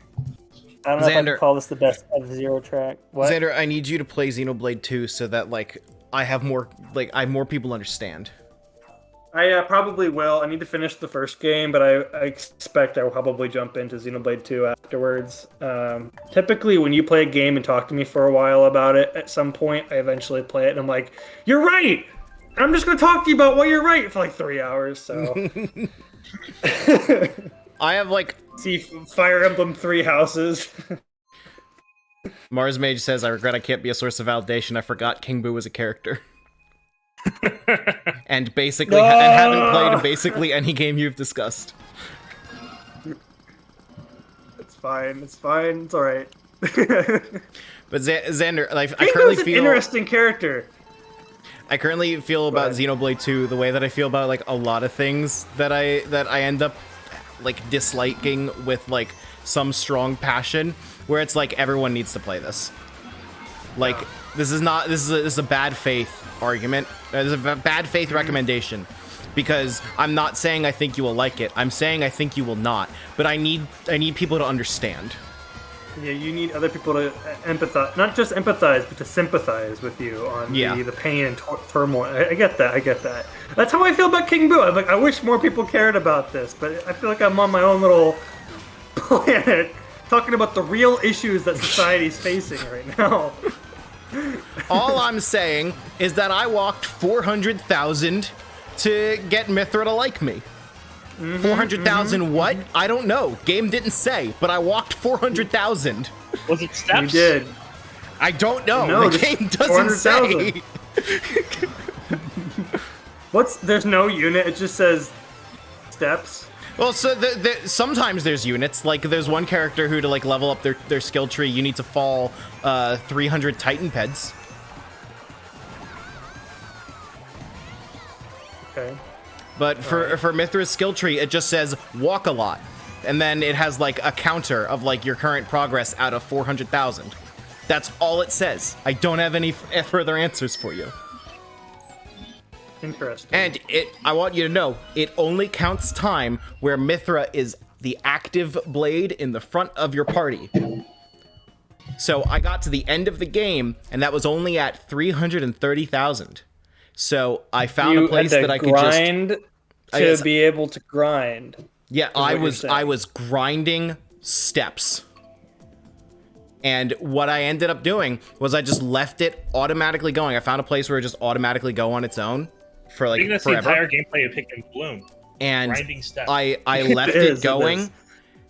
I don't know if I can call this the best F-Zero track. What? Xander, I need you to play Xenoblade 2 so that like I have more people understand. I probably will. I need to finish the first game, but I expect I will probably jump into Xenoblade 2 afterwards. Typically, when you play a game and talk to me for a while about it, at some point, I eventually play it, and I'm like, you're right! And I'm just going to talk to you about why you're right for like 3 hours, so... I have like... See Fire Emblem 3 houses. Mars Mage says, I regret I can't be a source of validation. I forgot King Boo was a character. And basically, and haven't played basically any game you've discussed. It's fine. It's fine. It's all right. But Xander, like, I currently feel an interesting character. I currently feel about Xenoblade 2 the way that I feel about like a lot of things that I end up like disliking with like some strong passion, where it's like everyone needs to play this. Like this is a bad faith argument. This is a bad faith recommendation, because I'm not saying I think you will like it. I'm saying I think you will not. But I need people to understand. Yeah, you need other people to empathize, not just empathize, but to sympathize with you on the pain and turmoil. I get that. I get that. That's how I feel about King Boo. I'm like, I wish more people cared about this, but I feel like I'm on my own little planet talking about the real issues that society's facing right now. All I'm saying is that I walked 400,000 to get Mithra to like me. 400,000 what? I don't know. Game didn't say, but I walked 400,000. Was it steps? You did. I don't know. No, the game doesn't say. There's no unit. It just says steps. Well, so sometimes there's units. Like, there's one character who, to like level up their skill tree, you need to fall 300 Titan Peds. Okay. But for Mithra's skill tree, it just says walk a lot, and then it has like a counter of like your current progress out of 400,000. That's all it says. I don't have any further answers for you. Interesting. And I want you to know, it only counts time where Mithra is the active blade in the front of your party. So I got to the end of the game, and that was only at 330,000. So I found a place that I could grind to be able to grind. Yeah, I was grinding steps. And what I ended up doing was I just left it automatically going. I found a place where it just automatically go on its own for like that's forever. The entire gameplay of Pick and Bloom. And grinding steps. I left it going.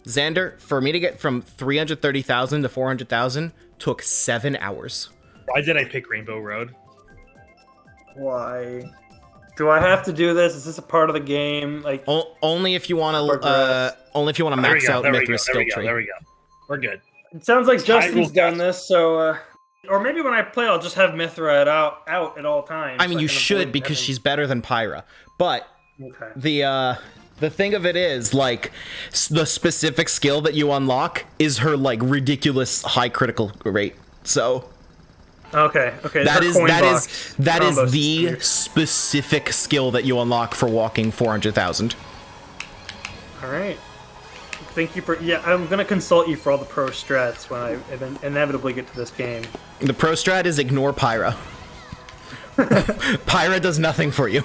Xander, for me to get from 330,000 to 400,000 took 7 hours. Why did I pick Rainbow Road? Why? Do I have to do this? Is this a part of the game? Like only if you want to max out Mithra's skill tree. There we go. We're good. It sounds like Justin's done this, so or maybe when I play, I'll just have Mithra out at all times. I mean, you should, because she's better than Pyra. But the thing of it is, like, the specific skill that you unlock is her like ridiculous high critical rate. So. Okay. That is the specific skill that you unlock for walking 400,000. All right. Thank you for I'm gonna consult you for all the pro strats when I inevitably get to this game. The pro strat is ignore Pyra. Pyra does nothing for you.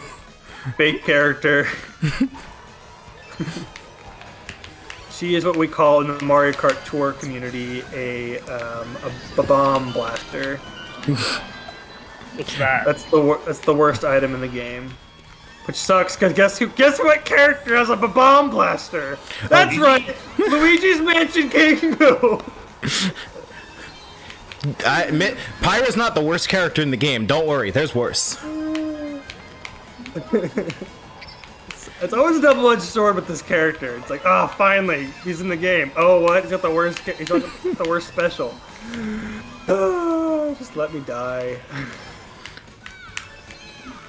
Fake character. She is what we call in the Mario Kart Tour community a bomb blaster. What's that? That's the worst item in the game, which sucks. Cause guess what character has a bomb blaster? That's right, Luigi's Mansion King Boo. I admit, Pyra's not the worst character in the game. Don't worry, there's worse. It's always a double-edged sword with this character. It's like, finally, he's in the game. Oh, what? He's got the worst. He's got the worst special. Just let me die.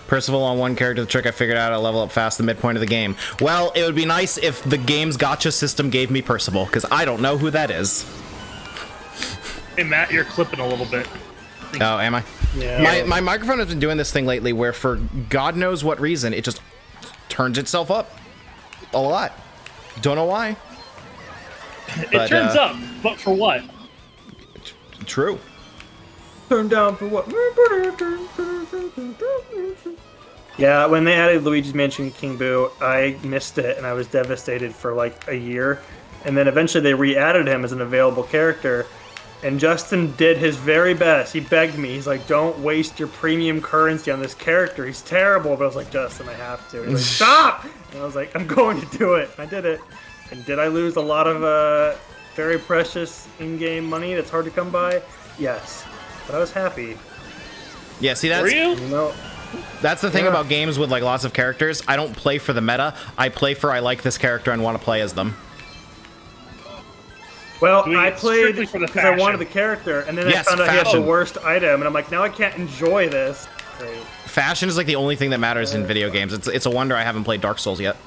Percival on one character, the trick I figured out, I'll level up fast the midpoint of the game. Well, it would be nice if the game's gacha system gave me Percival, because I don't know who that is. Hey, Matt, you're clipping a little bit. Oh, am I? Yeah. My microphone has been doing this thing lately where for God knows what reason, it just turns itself up a lot. Don't know why. It turns up, but for what? True. Turn down for what? Yeah, when they added Luigi's Mansion King Boo, I missed it and I was devastated for like a year. And then eventually they re-added him as an available character. And Justin did his very best. He begged me. He's like, don't waste your premium currency on this character. He's terrible. But I was like, Justin, I have to. He's like, stop! And I was like, I'm going to do it. I did it. And did I lose a lot of very precious in-game money that's hard to come by? Yes. But I was happy. Yeah, see, that's... Were you? No. That's the thing about games with like lots of characters. I don't play for the meta. I play for I like this character and want to play as them. Well, I played for the because I wanted the character, and then I found out he had the worst item, and I'm like, now I can't enjoy this. Great. Fashion is like the only thing that matters in video games. It's a wonder I haven't played Dark Souls yet.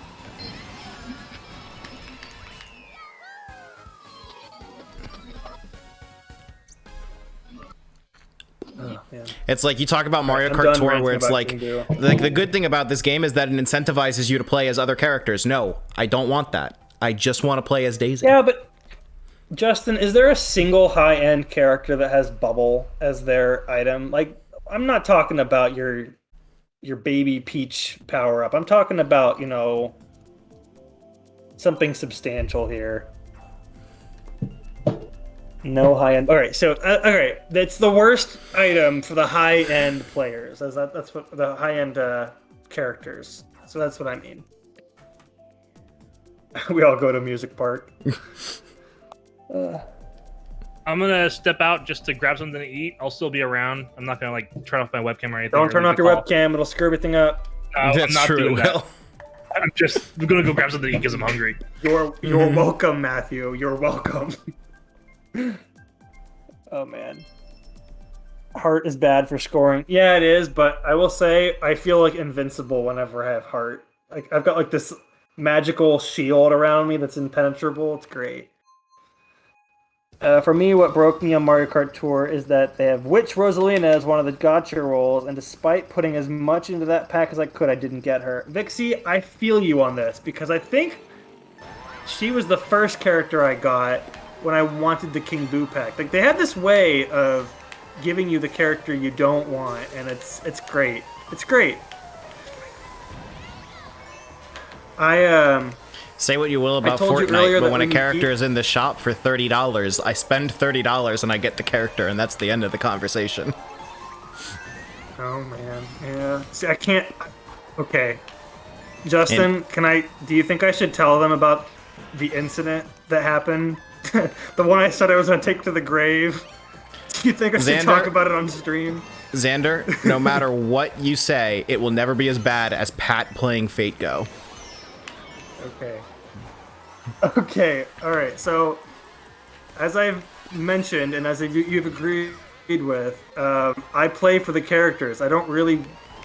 Oh, it's like you talk about Mario Kart Tour where it's like the good thing about this game is that it incentivizes you to play as other characters. No, I don't want that. I just want to play as Daisy. Yeah, but Justin, is there a single high-end character that has Bubble as their item? Like, I'm not talking about your baby Peach power-up. I'm talking about, you know, something substantial here. No high-end. All right, so okay, that's the worst item for the high-end players. That's what the high-end characters. So that's what I mean. We all go to Music Park. I'm gonna step out just to grab something to eat. I'll still be around. I'm not gonna like turn off my webcam or anything. Don't turn off your webcam; it'll screw everything up. That's I'm not true. doing that. I'm just gonna go grab something to eat because I'm hungry. You're welcome, Matthew. You're welcome. Oh man, heart is bad for scoring. Yeah, it is, but I will say I feel like invincible whenever I have heart. Like I've got like this magical shield around me that's impenetrable. It's great. For me, what broke me on Mario Kart Tour is that they have Witch Rosalina as one of the gacha roles, and despite putting as much into that pack as I could, I didn't get her. Vixie, I feel you on this, because I think she was the first character I got when I wanted the King Boo pack. Like, they have this way of giving you the character you don't want, and it's great. It's great. Say what you will about Fortnite, but when a character is in the shop for $30, I spend $30 and I get the character, and that's the end of the conversation. Oh man, yeah. See, I can't. Okay, Justin, do you think I should tell them about the incident that happened? The one I said I was gonna take to the grave. Do you think I should talk about it on stream? Xander, no matter what you say, it will never be as bad as Pat playing Fate Go. Okay, alright, so as I've mentioned and as you've agreed with, I play for the characters. I don't really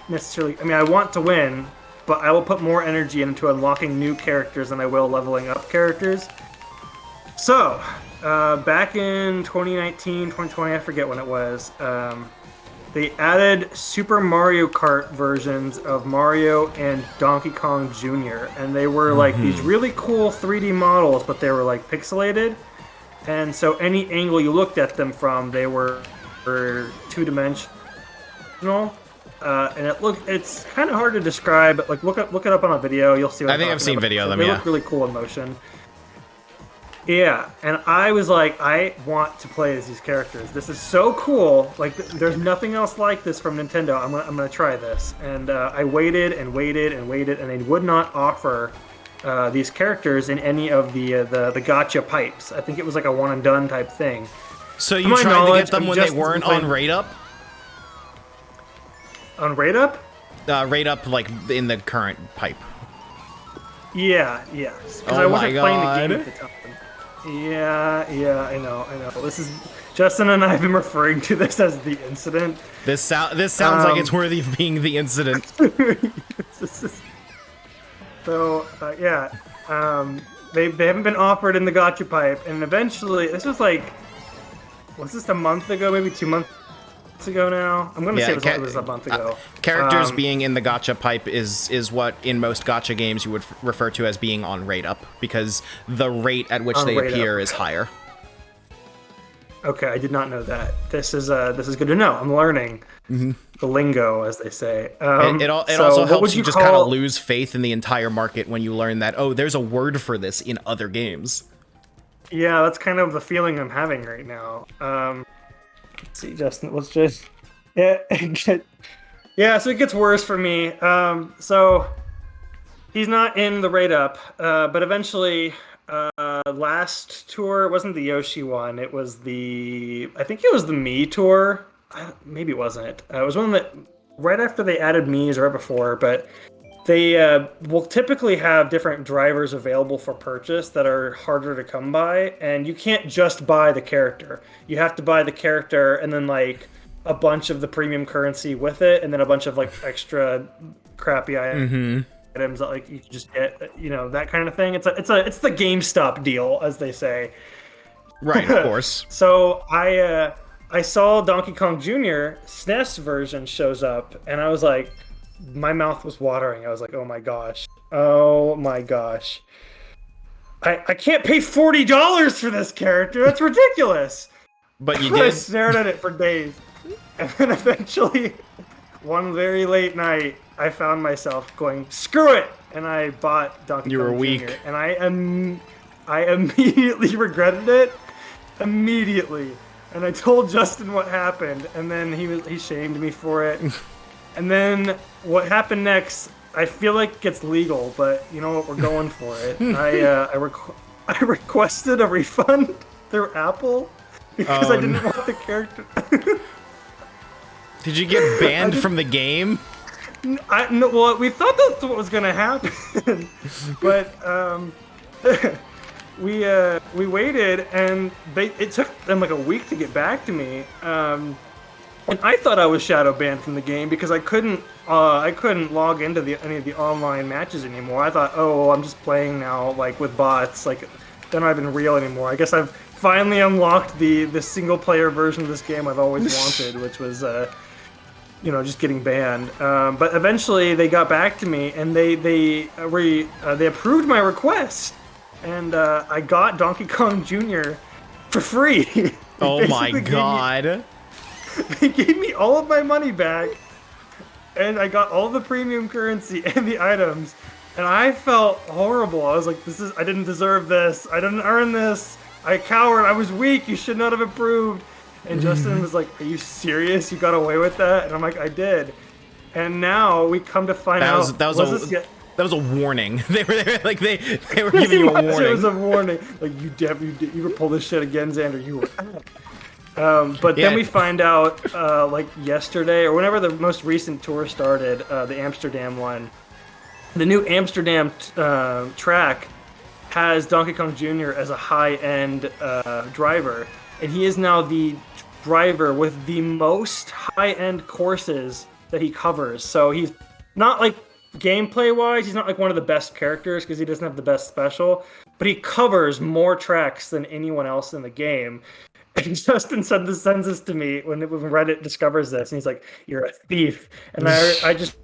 necessarily, I mean, I want to win, but I will put more energy into unlocking new characters than I will leveling up characters. So, back in 2019, 2020, I forget when it was, they added Super Mario Kart versions of Mario and Donkey Kong Jr. And they were like these really cool 3D models, but they were like pixelated. And so any angle you looked at them from, they were two-dimensional. And it's kind of hard to describe. Like look it up on a video, you'll see what I'm talking about. I've seen video of them, They look really cool in motion. Yeah, and I was like, I want to play as these characters. This is so cool. Like, there's nothing else like this from Nintendo. I'm gonna try this. And I waited and waited and waited, and they would not offer these characters in any of the gacha pipes. I think it was like a one and done type thing. So you tried to get them when they weren't on Rate Up? On Rate Up? Rate Up, like in the current pipe. Yeah. Because I wasn't playing the game at the time. Yeah, I know. This is Justin and I have been referring to this as the incident. This sounds like it's worthy of being the incident. So they haven't been offered in the gacha pipe, and eventually this was like, was this a month ago, maybe 2 months ago now. I'm gonna say it was a month ago. Characters being in the gacha pipe is what in most gacha games you would refer to as being on rate up, because the rate at which they appear is higher. Okay, I did not know that. This is good to know. I'm learning the lingo, as they say. It also helps you just kind of lose faith in the entire market when you learn that, oh, there's a word for this in other games. Yeah, that's kind of the feeling I'm having right now. Let's see, Justin. Let's just so it gets worse for me. So he's not in the rate up, but eventually, last tour, it wasn't the Yoshi one. It was I think it was the Mii tour. Maybe it wasn't. It was one that right after they added Mii's or right before, but they will typically have different drivers available for purchase that are harder to come by, and you can't just buy the character. You have to buy the character and then like a bunch of the premium currency with it, and then a bunch of like extra crappy items that like you can just get, that kind of thing. It's the GameStop deal, as they say. Right, of course. So I saw Donkey Kong Jr. SNES version shows up, and I was like, my mouth was watering. I was like, oh my gosh. I can't pay $40 for this character. That's ridiculous. But you did. I stared at it for days. And then eventually, one very late night, I found myself going, screw it! And I bought Donkey Kong Jr. You were weak. And I immediately regretted it. Immediately. And I told Justin what happened, and then he shamed me for it. And then what happened next, I feel like it's legal, but you know what, we're going for it. I requested a refund through Apple because I didn't want the character. Did you get banned from the game? No, well, we thought that's what was gonna happen, but we waited, and it took them like a week to get back to me. And I thought I was shadow banned from the game because I couldn't log into any of the online matches anymore. I thought, oh, I'm just playing now like with bots, like they're not even real anymore. I guess I've finally unlocked the single player version of this game I've always wanted, which was just getting banned. But eventually they got back to me, and they approved my request, and I got Donkey Kong Jr. for free. Oh my god. They gave me all of my money back, and I got all the premium currency and the items, and I felt horrible. I was like, I didn't deserve this. I didn't earn this. I cowered. I was weak. You should not have approved. And Justin was like, are you serious? You got away with that? And I'm like, I did. And now we come to find out. That was a warning. They were giving you a warning. It was a warning. Like, you were pull this shit again, Xander. You were but then we find out, like yesterday or whenever the most recent tour started, the Amsterdam one, the new Amsterdam track has Donkey Kong Jr. as a high-end driver, and he is now the driver with the most high-end courses that he covers. So he's not like gameplay-wise, he's not like one of the best characters because he doesn't have the best special, but he covers more tracks than anyone else in the game. And Justin sends this to me when Reddit discovers this, and he's like, "You're a thief." And I just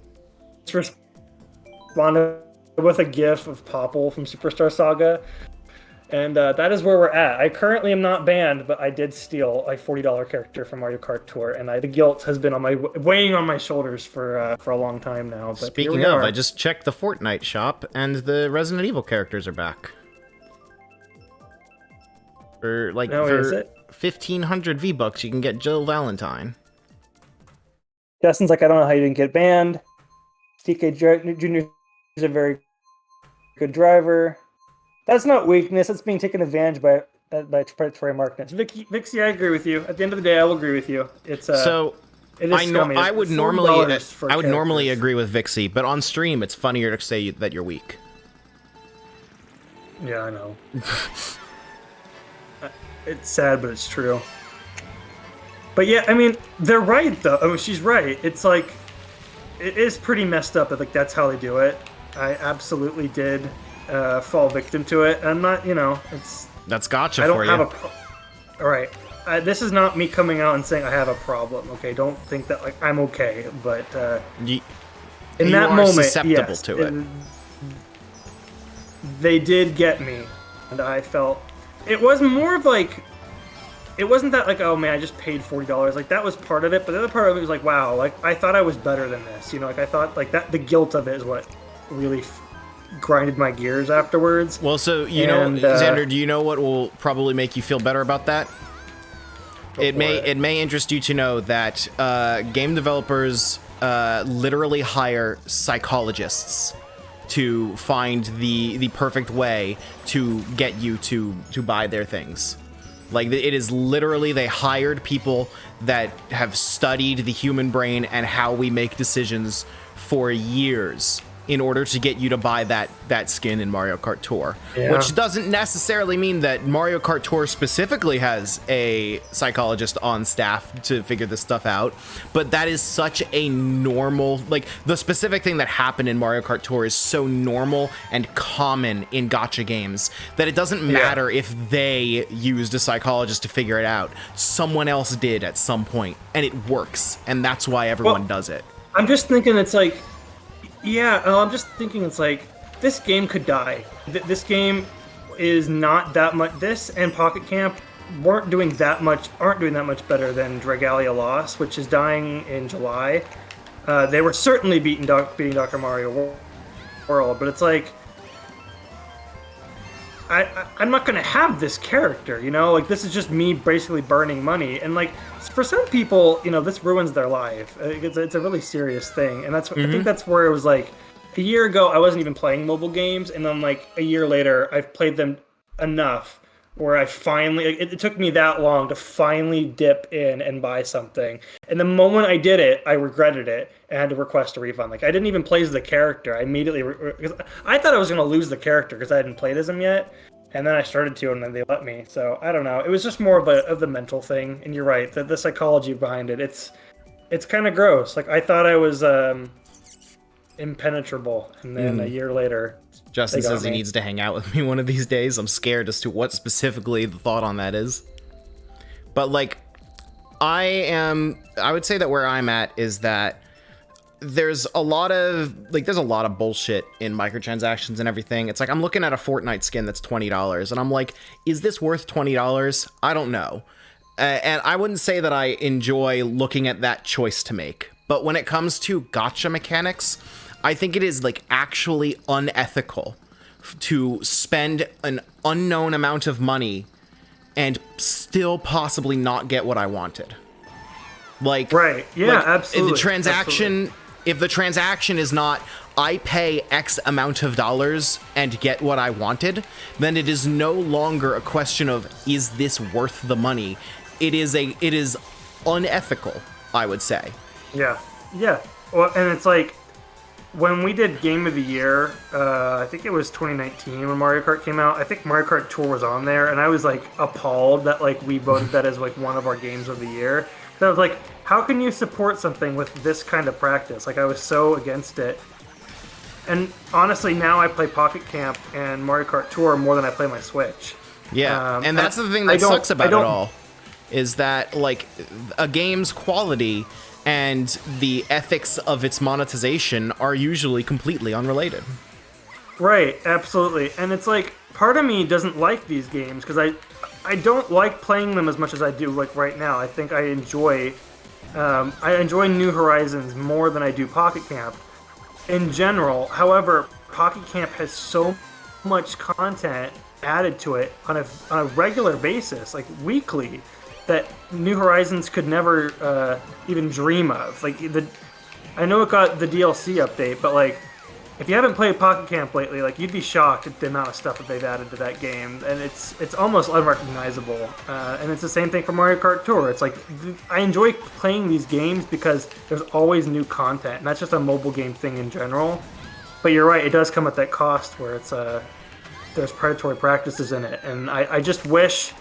responded with a GIF of Popple from Superstar Saga, and that is where we're at. I currently am not banned, but I did steal a $40 character from Mario Kart Tour, and the guilt has been weighing on my shoulders for a long time now. But speaking of, I just checked the Fortnite shop, and the Resident Evil characters are back. For 1,500 V-Bucks, you can get Jill Valentine. Justin's like, I don't know how you didn't get banned. TK Jr. is a very good driver. That's not weakness. That's being taken advantage by predatory markets. Vixie, I agree with you. At the end of the day, I will agree with you. It is scummy. I would normally agree with Vixie, but on stream, it's funnier to say that you're weak. Yeah, I know. It's sad, but it's true. But yeah, I mean, they're right, though. Oh, she's right. It's like, it is pretty messed up. Like, that's how they do it. I absolutely did fall victim to it. I'm not, it's... That's gotcha for you. All right. this is not me coming out and saying I have a problem. Okay, don't think that like I'm okay, but in that moment, susceptible yes, to it. They did get me, and I felt it was more of like. It wasn't that like, oh man, I just paid $40. Like that was part of it, but the other part of it was like, wow, like I thought I was better than this. You know, like I thought like that. The guilt of it is what really grinded my gears afterwards. Well, so you know, Xander, do you know what will probably make you feel better about that? It may interest you to know that game developers literally hire psychologists to find the perfect way to get you to buy their things. Like, it is literally, they hired people that have studied the human brain and how we make decisions for years in order to get you to buy that skin in Mario Kart Tour. Yeah. Which doesn't necessarily mean that Mario Kart Tour specifically has a psychologist on staff to figure this stuff out, but that is such a normal, like, the specific thing that happened in Mario Kart Tour is so normal and common in gacha games that it doesn't matter if they used a psychologist to figure it out. Someone else did at some point, and it works, and that's why everyone does it. I'm just thinking it's like, I'm just thinking it's like, this game could die. This game is not that much. This and Pocket Camp aren't doing that much better than Dragalia Lost, which is dying in July. They were certainly beating Dr. Mario World, but it's like, I'm not gonna have this character, you know? Like, this is just me basically burning money, and like, for some people, you know, this ruins their life. It's a really serious thing, and that's I think that's where it was like, a year ago I wasn't even playing mobile games, and then like a year later I've played them enough where I finally, it took me that long to finally dip in and buy something, and the moment I did it, I regretted it and had to request a refund. Like, I didn't even play as the character. I immediately, because I thought I was going to lose the character because I hadn't played as him yet, and then I started to, and then they let me. So I don't know. It was just more of the mental thing, and you're right, the psychology behind it. It's kind of gross. Like, I thought I was impenetrable, and then a year later, Justin says he needs to hang out with me one of these days. I'm scared as to what specifically the thought on that is. But like, I would say that where I'm at is that there's a lot of bullshit in microtransactions and everything. It's like, I'm looking at a Fortnite skin that's $20, and I'm like, is this worth $20? I don't know. And I wouldn't say that I enjoy looking at that choice to make. But when it comes to gacha mechanics, I think it is like actually unethical to spend an unknown amount of money and still possibly not get what I wanted. Like, right, yeah, like, absolutely. If the transaction is not, I pay X amount of dollars and get what I wanted, then it is no longer a question of, is this worth the money? It is unethical, I would say. Yeah. Well, and it's like, when we did Game of the Year, I think it was 2019 when Mario Kart came out. I think Mario Kart Tour was on there, and I was like appalled that like we voted that as like one of our games of the year. So I was like, how can you support something with this kind of practice? Like, I was so against it. And honestly, now I play Pocket Camp and Mario Kart Tour more than I play my Switch. Yeah, and that's the thing that sucks about it all, is that like a game's quality and the ethics of its monetization are usually completely unrelated. Right, absolutely. And it's like, part of me doesn't like these games because I don't like playing them as much as I do like right now. I think I enjoy New Horizons more than I do Pocket Camp in general. However, Pocket Camp has so much content added to it on a regular basis, like weekly, that New Horizons could never even dream of. Like, I know it got the DLC update, but like, if you haven't played Pocket Camp lately, like, you'd be shocked at the amount of stuff that they've added to that game, and it's almost unrecognizable. And it's the same thing for Mario Kart Tour. It's like, I enjoy playing these games because there's always new content, and that's just a mobile game thing in general. But you're right, it does come at that cost where it's there's predatory practices in it, and I just wish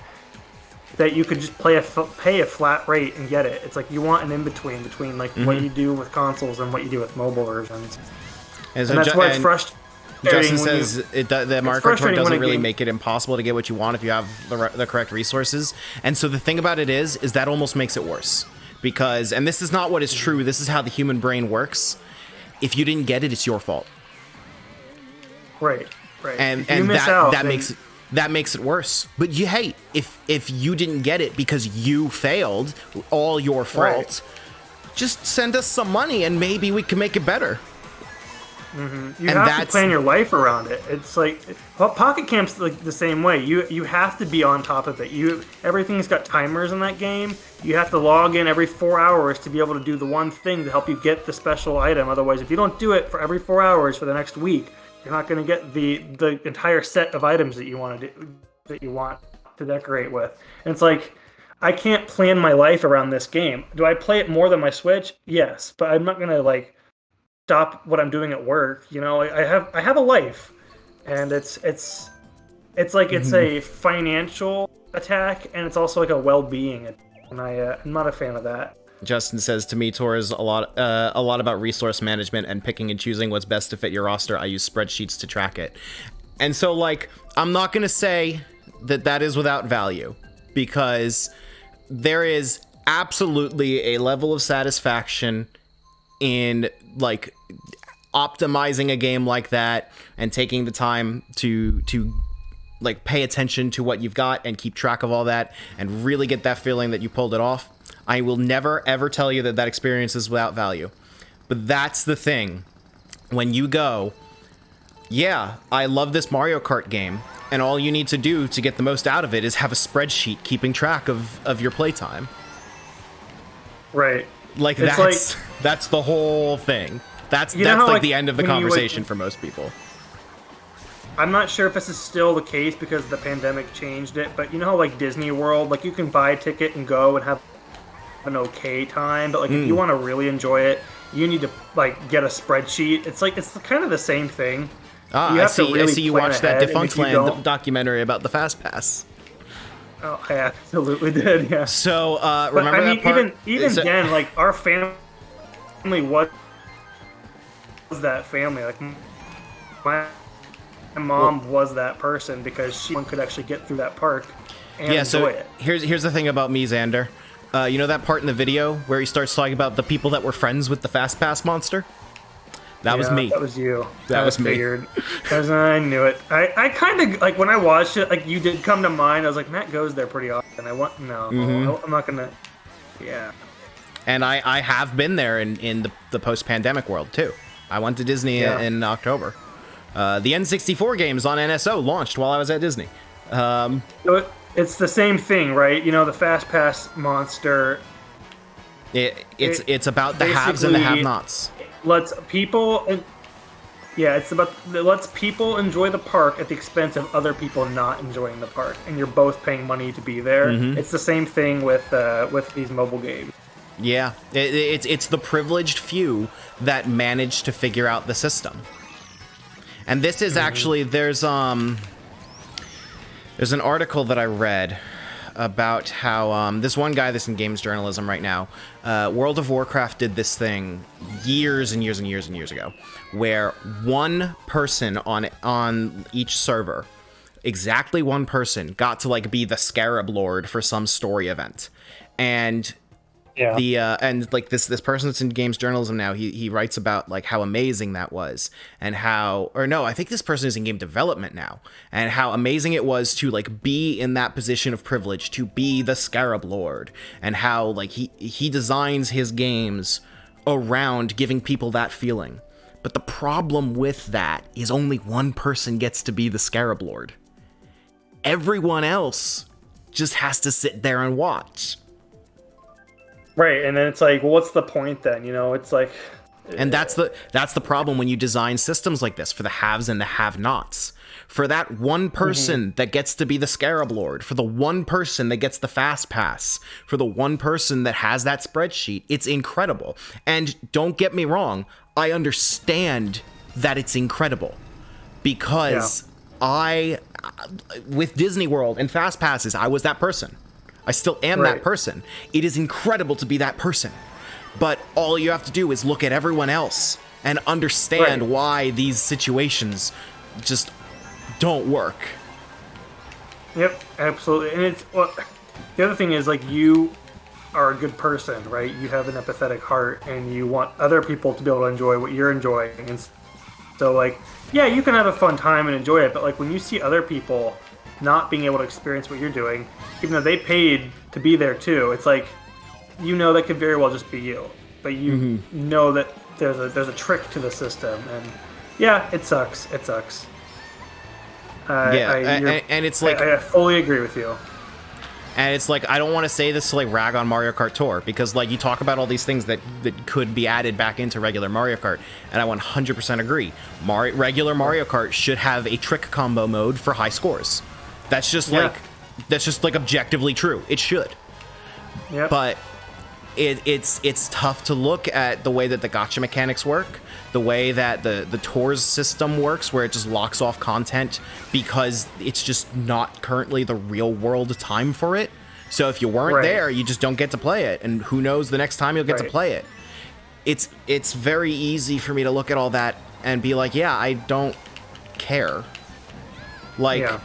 that you could just pay a flat rate and get it. It's like, you want an in-between between like what you do with consoles and what you do with mobile versions. And that's why it's frustrating. Justin says the Mario Kart Tour doesn't really game... make it impossible to get what you want if you have the correct resources. And so the thing about it is that almost makes it worse. Because, and this is not what is true, this is how the human brain works. If you didn't get it, it's your fault. Right. And that makes it worse. But hey, if you didn't get it because you failed, all your fault, just send us some money and maybe we can make it better. You have to plan your life around it. It's like Pocket Camp's like the same way. You have to be on top of it. Everything's got timers in that game. You have to log in every 4 hours to be able to do the one thing to help you get the special item. Otherwise, if you don't do it for every 4 hours for the next week, you're not going to get the entire set of items that you want to decorate with. And it's like, I can't plan my life around this game. Do I play it more than my Switch? Yes, but I'm not going to stop what I'm doing at work. I have a life, and it's a financial attack, and it's also like a well-being, and I'm not a fan of that. Justin says, to me, Tour is a lot about resource management and picking and choosing what's best to fit your roster. I use spreadsheets to track it. And so, I'm not going to say that is without value, because there is absolutely a level of satisfaction in, optimizing a game like that and taking the time to pay attention to what you've got and keep track of all that and really get that feeling that you pulled it off. I will never, ever tell you that experience is without value. But that's the thing. When you go, yeah, I love this Mario Kart game, and all you need to do to get the most out of it is have a spreadsheet keeping track of your playtime. Right. That's the whole thing. That's the end of the conversation for most people. I'm not sure if this is still the case because the pandemic changed it, but you know how Disney World, you can buy a ticket and go and have an okay time, but if you want to really enjoy it, you need to get a spreadsheet. It's kind of the same thing. I see you watched that Defunct Land documentary about the Fast Pass. Oh, I absolutely did, yeah. So, remember that part? Even then, our family was that family. My mom was that person because she could actually get through that park and enjoy it. Here's the thing about me, Xander. You know that part in the video where he starts talking about the people that were friends with the Fast Pass monster? That was me. That was you. That was me. Because I knew it. I kind of, when I watched it, you did come to mind. I was like, Matt goes there pretty often. I'm not going to, yeah. And I have been there in the post-pandemic world, too. I went to Disney in October. The N64 games on NSO launched while I was at Disney. So it's the same thing, right? The Fast Pass monster. It's about the haves and the have-nots. Lets people enjoy the park at the expense of other people not enjoying the park, and you're both paying money to be there. It's the same thing with these mobile games. Yeah, it's the privileged few that manage to figure out the system. And this is actually there's an article that I read about how this one guy that's in games journalism right now, World of Warcraft did this thing years and years and years and years ago, where one person on each server, exactly one person, got to be the Scarab Lord for some story event, and this person that's in games journalism now, he writes about how amazing that was, and I think this person is in game development now, and how amazing it was to be in that position of privilege, to be the Scarab Lord, and how he designs his games around giving people that feeling. But the problem with that is only one person gets to be the Scarab Lord. Everyone else just has to sit there and watch. Right, and then it's well, what's the point then? It's and that's the problem when you design systems like this for the haves and the have-nots. For that one person that gets to be the Scarab Lord, for the one person that gets the Fast Pass, for the one person that has that spreadsheet, it's incredible. And don't get me wrong, I understand that it's incredible, because with Disney World and Fast Passes, I was that person. I still am that person. It is incredible to be that person. But all you have to do is look at everyone else and understand why these situations just don't work. Yep, absolutely. And it's the other thing is, like, you are a good person, right? You have an empathetic heart, and you want other people to be able to enjoy what you're enjoying. And so, like, yeah, you can have a fun time and enjoy it, but like when you see other people not being able to experience what you're doing, even though they paid to be there too, it's like, you know, that could very well just be you, but you know that there's a trick to the system, and yeah, it sucks. It sucks. And it's like, I fully agree with you. And it's like, I don't want to say this to like rag on Mario Kart Tour, because like you talk about all these things that could be added back into regular Mario Kart, and I 100% agree. Regular Mario Kart should have a trick combo mode for high scores. That's just like objectively true. It should. Yep. But it's tough to look at the way that the gacha mechanics work, the way that the tours system works, where it just locks off content because it's just not currently the real world time for it. So if you weren't there, you just don't get to play it, and who knows the next time you'll get to play it. It's very easy for me to look at all that and be like, yeah, I don't care. I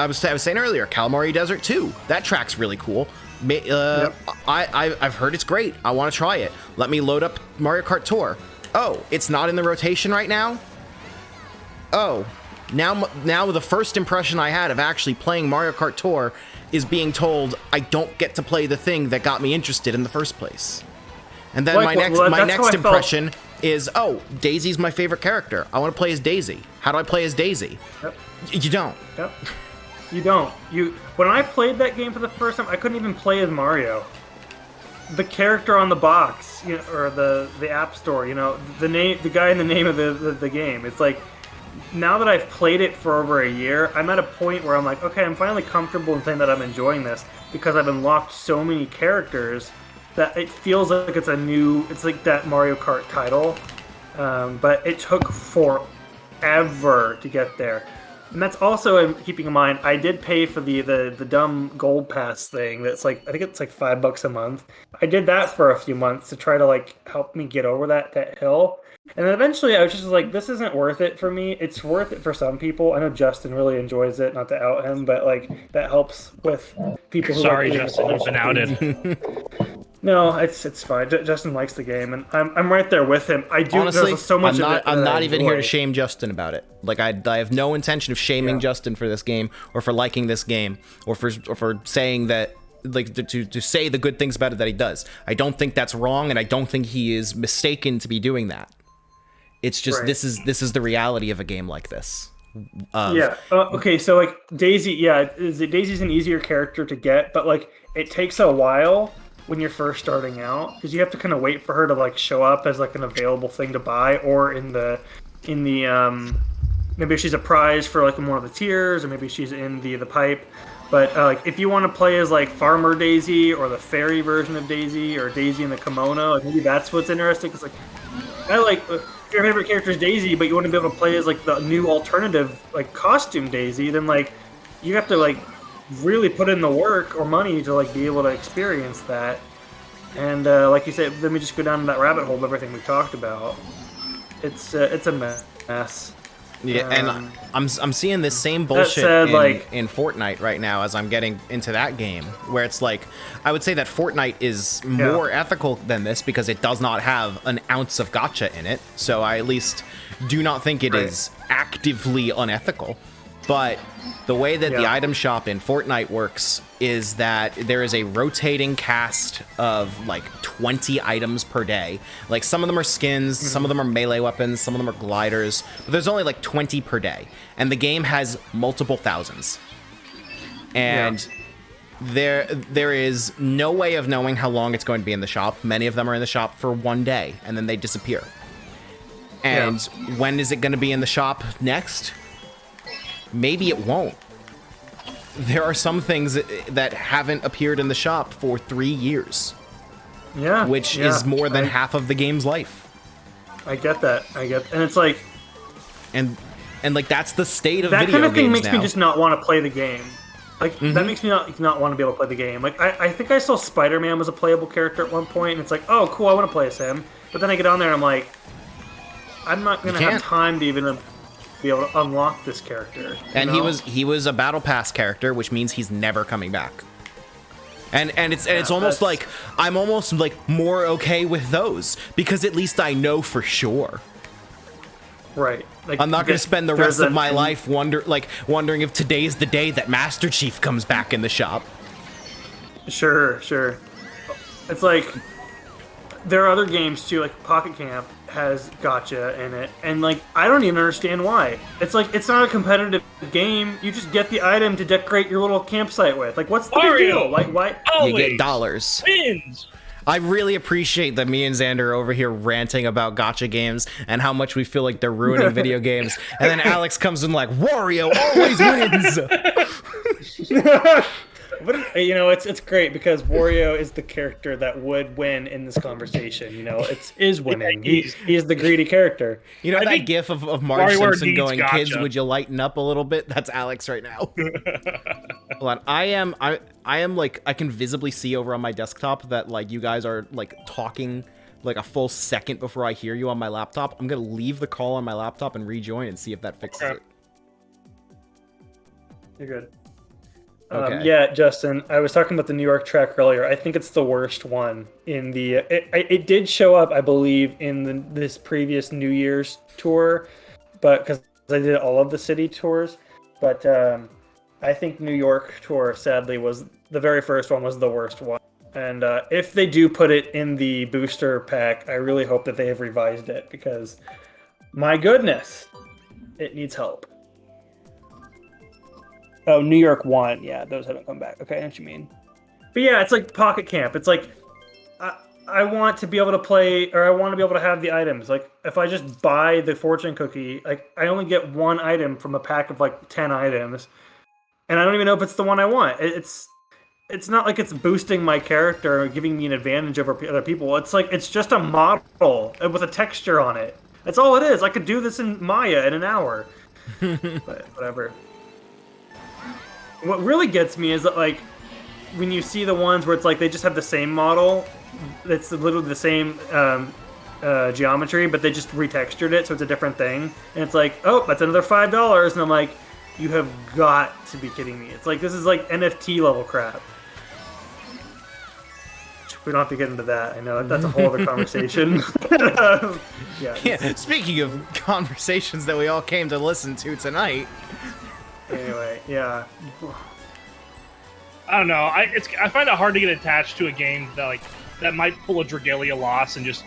was saying earlier, Calamari Desert 2, that track's really cool. I've heard it's great. I want to try it. Let me load up Mario Kart Tour. Oh, it's not in the rotation right now? Oh, now the first impression I had of actually playing Mario Kart Tour is being told I don't get to play the thing that got me interested in the first place. And then my next impression is, oh, Daisy's my favorite character. I want to play as Daisy. How do I play as Daisy? Yep. You don't. Yep. You don't. When I played that game for the first time, I couldn't even play as Mario. The character on the box, or the app store, the guy in the name of the game. It's like, now that I've played it for over a year, I'm at a point where I'm like, okay, I'm finally comfortable in saying that I'm enjoying this, because I've unlocked so many characters that it feels like it's like that Mario Kart title, but it took forever to get there. And that's also, keeping in mind, I did pay for the dumb gold pass thing. That's like, I think it's like $5 a month. I did that for a few months to try to like help me get over that hill. And then eventually I was just like, this isn't worth it for me. It's worth it for some people. I know Justin really enjoys it, not to out him, but like that helps with people who Sorry, Justin, you've been outed. No, it's fine. Justin likes the game, and I'm right there with him. I do. Honestly, there's so much I'm not even here to shame Justin about it. Like I have no intention of shaming Justin for this game, or for liking this game, or for saying that, like, to say the good things about it that he does. I don't think that's wrong, and I don't think he is mistaken to be doing that. It's just this is the reality of a game like this. Okay, so like Daisy, Daisy's an easier character to get, but like it takes a while when you're first starting out, because you have to kind of wait for her to like show up as like an available thing to buy, or in the maybe she's a prize for like in one of the tiers, or maybe she's in the pipe. But like if you want to play as like Farmer Daisy, or the fairy version of Daisy, or Daisy in the kimono, like maybe that's what's interesting. Because like if your favorite character is Daisy, but you want to be able to play as like the new alternative like costume Daisy, then like you have to like really put in the work or money to like be able to experience that. And like you said, let me just go down that rabbit hole of everything we talked about. It's a mess. Yeah, and I'm seeing this same bullshit in Fortnite right now as I'm getting into that game, where it's like, I would say that Fortnite is more ethical than this because it does not have an ounce of gacha in it. So I at least do not think it is actively unethical. But the way that the item shop in Fortnite works is that there is a rotating cast of like 20 items per day. Like some of them are skins, some of them are melee weapons, some of them are gliders, but there's only like 20 per day. And the game has multiple thousands. And there is no way of knowing how long it's going to be in the shop. Many of them are in the shop for one day and then they disappear. And when is it going to be in the shop next? Maybe it won't. There are some things that haven't appeared in the shop for 3 years. Yeah. Which is more than half of the game's life. I get that. And it's like... And like, that's the state of video games now. That kind of thing makes me just not want to play the game. Like, that makes me not want to be able to play the game. Like, I think I saw Spider-Man was a playable character at one point, and it's like, oh, cool, I want to play as him. But then I get on there and I'm like... I'm not gonna have time to even be able to unlock this character. And he was a battle pass character, which means he's never coming back. And it's almost like I'm almost like more okay with those because at least I know for sure. Right. Like, I'm not going to spend the rest of my life wondering if today's the day that Master Chief comes back in the shop. Sure. It's like there are other games too, like Pocket Camp has gacha in it, and like I don't even understand why. It's like it's not a competitive game. You just get the item to decorate your little campsite with. Like, what's the big deal? Like, why? You get dollars. Wins. I really appreciate that me and Xander are over here ranting about gacha games and how much we feel like they're ruining video games, and then Alex comes in like Wario always wins. But it's great because Wario is the character that would win in this conversation. Is winning. He's the greedy character. That gif of Marge Simpson going, gacha. "Kids, would you lighten up a little bit?" That's Alex right now. Hold on, I am like I can visibly see over on my desktop that like you guys are like talking like a full second before I hear you on my laptop. I'm gonna leave the call on my laptop and rejoin and see if that fixes it. You're good. Okay. Yeah, Justin, I was talking about the New York track earlier. I think it's the worst one in the... It did show up, I believe, in this previous New Year's tour, but because I did all of the city tours. But I think New York tour, sadly, was the very first one was the worst one. And if they do put it in the booster pack, I really hope that they have revised it because, my goodness, it needs help. Oh, New York 1. Yeah, those haven't come back. Okay, I know what you mean. But yeah, it's like Pocket Camp. It's like, I want to be able to play, or I want to be able to have the items. Like, if I just buy the fortune cookie, like, I only get one item from a pack of, like, 10 items. And I don't even know if it's the one I want. It's not like it's boosting my character or giving me an advantage over other people. It's like, it's just a model with a texture on it. That's all it is. I could do this in Maya in an hour. But whatever. What really gets me is that, like, when you see the ones where it's like they just have the same model, it's literally the same geometry, but they just retextured it, so it's a different thing. And it's like, oh, that's another $5. And I'm like, you have got to be kidding me. It's like, this is like NFT level crap. We don't have to get into that. I know that's a whole other conversation. Yeah. Speaking of conversations that we all came to listen to tonight. Anyway, yeah. I don't know. I find it hard to get attached to a game that might pull a Dragalia loss and just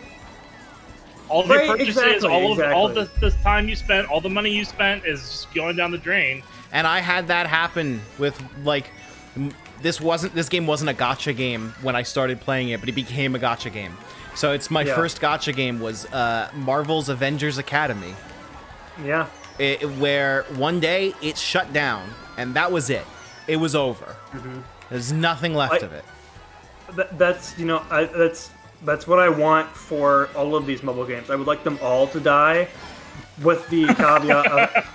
all of your purchases, all the time you spent, all the money you spent is just going down the drain. And I had that happen with like this game wasn't a gacha game when I started playing it, but it became a gacha game. So it's my first gacha game was Marvel's Avengers Academy. Yeah. Where one day it shut down, and that was it. It was over. Mm-hmm. There's nothing left of it. That's what I want for all of these mobile games. I would like them all to die, with the caveat of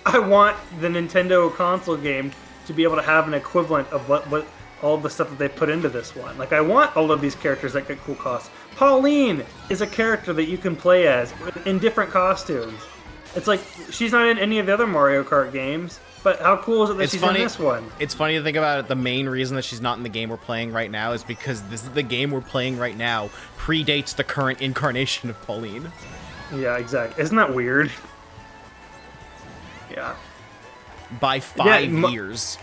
I want the Nintendo console game to be able to have an equivalent of what all the stuff that they put into this one. Like, I want all of these characters that get cool costumes. Pauline is a character that you can play as in different costumes. It's like, she's not in any of the other Mario Kart games, but how cool is it that she's in this one? It's funny to think about it. The main reason that she's not in the game we're playing right now is because the game we're playing right now predates the current incarnation of Pauline. Yeah, exactly. Isn't that weird? Yeah. By 5 years.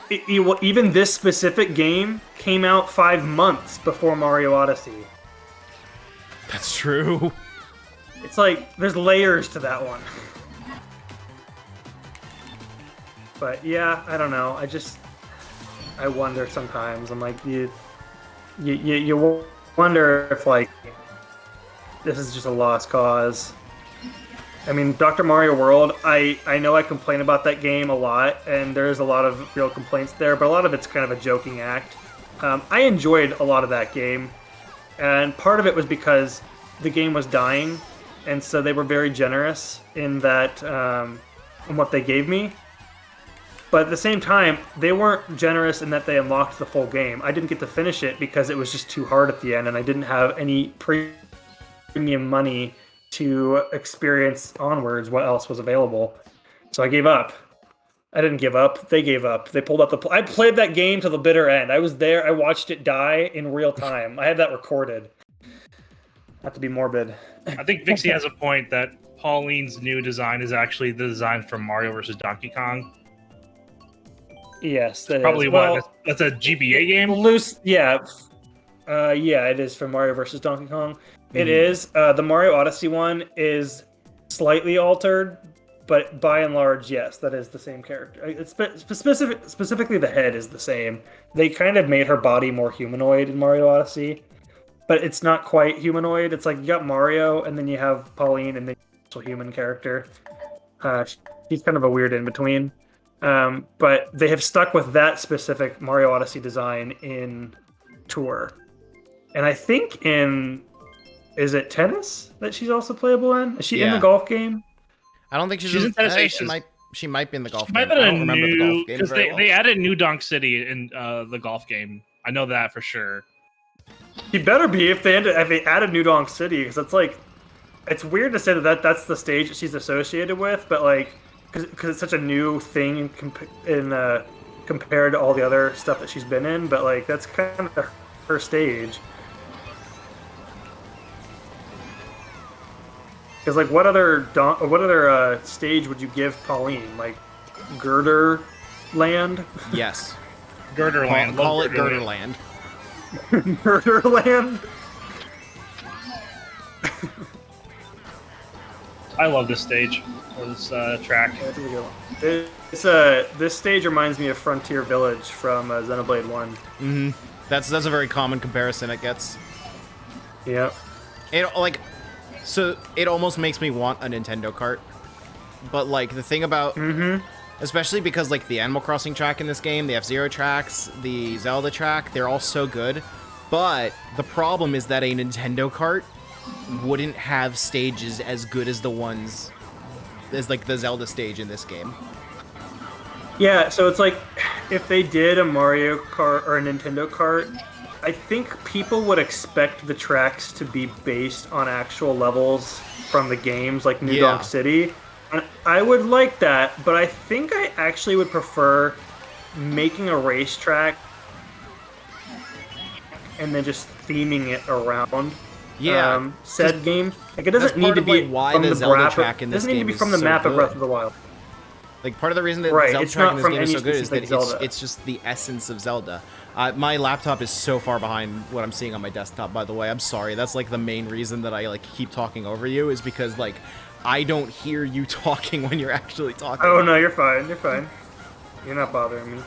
Even this specific game came out 5 months before Mario Odyssey. That's true. It's like, there's layers to that one. But yeah, I don't know. I wonder sometimes. I'm like, you wonder if, like, this is just a lost cause. I mean, Dr. Mario World, I know I complain about that game a lot, and there's a lot of real complaints there, but a lot of it's kind of a joking act. I enjoyed a lot of that game, and part of it was because the game was dying, and so they were very generous in that, in what they gave me. But at the same time, they weren't generous in that they unlocked the full game. I didn't get to finish it because it was just too hard at the end, and I didn't have any premium money to experience onwards what else was available. So I gave up. I didn't give up. They gave up. They pulled up I played that game to the bitter end. I was there. I watched it die in real time. I had that recorded. Not to be morbid. I think Vixie has a point that Pauline's new design is actually the design from Mario vs. Donkey Kong. Yes, that Probably is. what? That's a GBA game? Loose, yeah. Yeah, it is from Mario vs. Donkey Kong. It is. The Mario Odyssey one is slightly altered, but by and large, yes, that is the same character. It's specifically the head is the same. They kind of made her body more humanoid in Mario Odyssey, but it's not quite humanoid. It's like you got Mario, and then you have Pauline, and then a human character. She's kind of a weird in-between. But they have stuck with that specific Mario Odyssey design in Tour. And I think is it tennis that she's also playable in? Is she in the golf game? I don't think she's in tennis. She might be in the golf game. I don't remember the golf game because they added New Donk City in the golf game. I know that for sure. She better be if they added New Donk City, because it's like, it's weird to say that's the stage that she's associated with, but like, because it's such a new thing compared to all the other stuff that she's been in, but like that's kind of her stage. Because like, what other stage would you give Pauline? Like, Girder Land? Yes. Girder Land. Call it Girder Land. Girder Land. I love this stage or this track. This stage reminds me of Frontier Village from Xenoblade 1. Mm-hmm. That's a very common comparison it gets. Yep. So it almost makes me want a Nintendo Kart. But like the thing about especially because like the Animal Crossing track in this game, the F-Zero tracks, the Zelda track, they're all so good. But the problem is that a Nintendo Kart wouldn't have stages as good as the ones as like the Zelda stage in this game. Yeah, so it's like if they did a Mario Kart or a Nintendo Kart, I think people would expect the tracks to be based on actual levels from the games, like New Donk City. And I would like that, but I think I actually would prefer making a racetrack and then just theming it around said game. Like, it doesn't need to be why from the Zelda track in this doesn't need to game be is from the so map of good. Breath of the Wild. Like, part of the reason that Right, Zelda it's track not in this from game is any so good is that specific Zelda. it's just the essence of Zelda. My laptop is so far behind what I'm seeing on my desktop, by the way. I'm sorry. That's, like, the main reason that I, like, keep talking over you is because, like, I don't hear you talking when you're actually talking. Oh, no, you're fine. You're fine. You're not bothering me.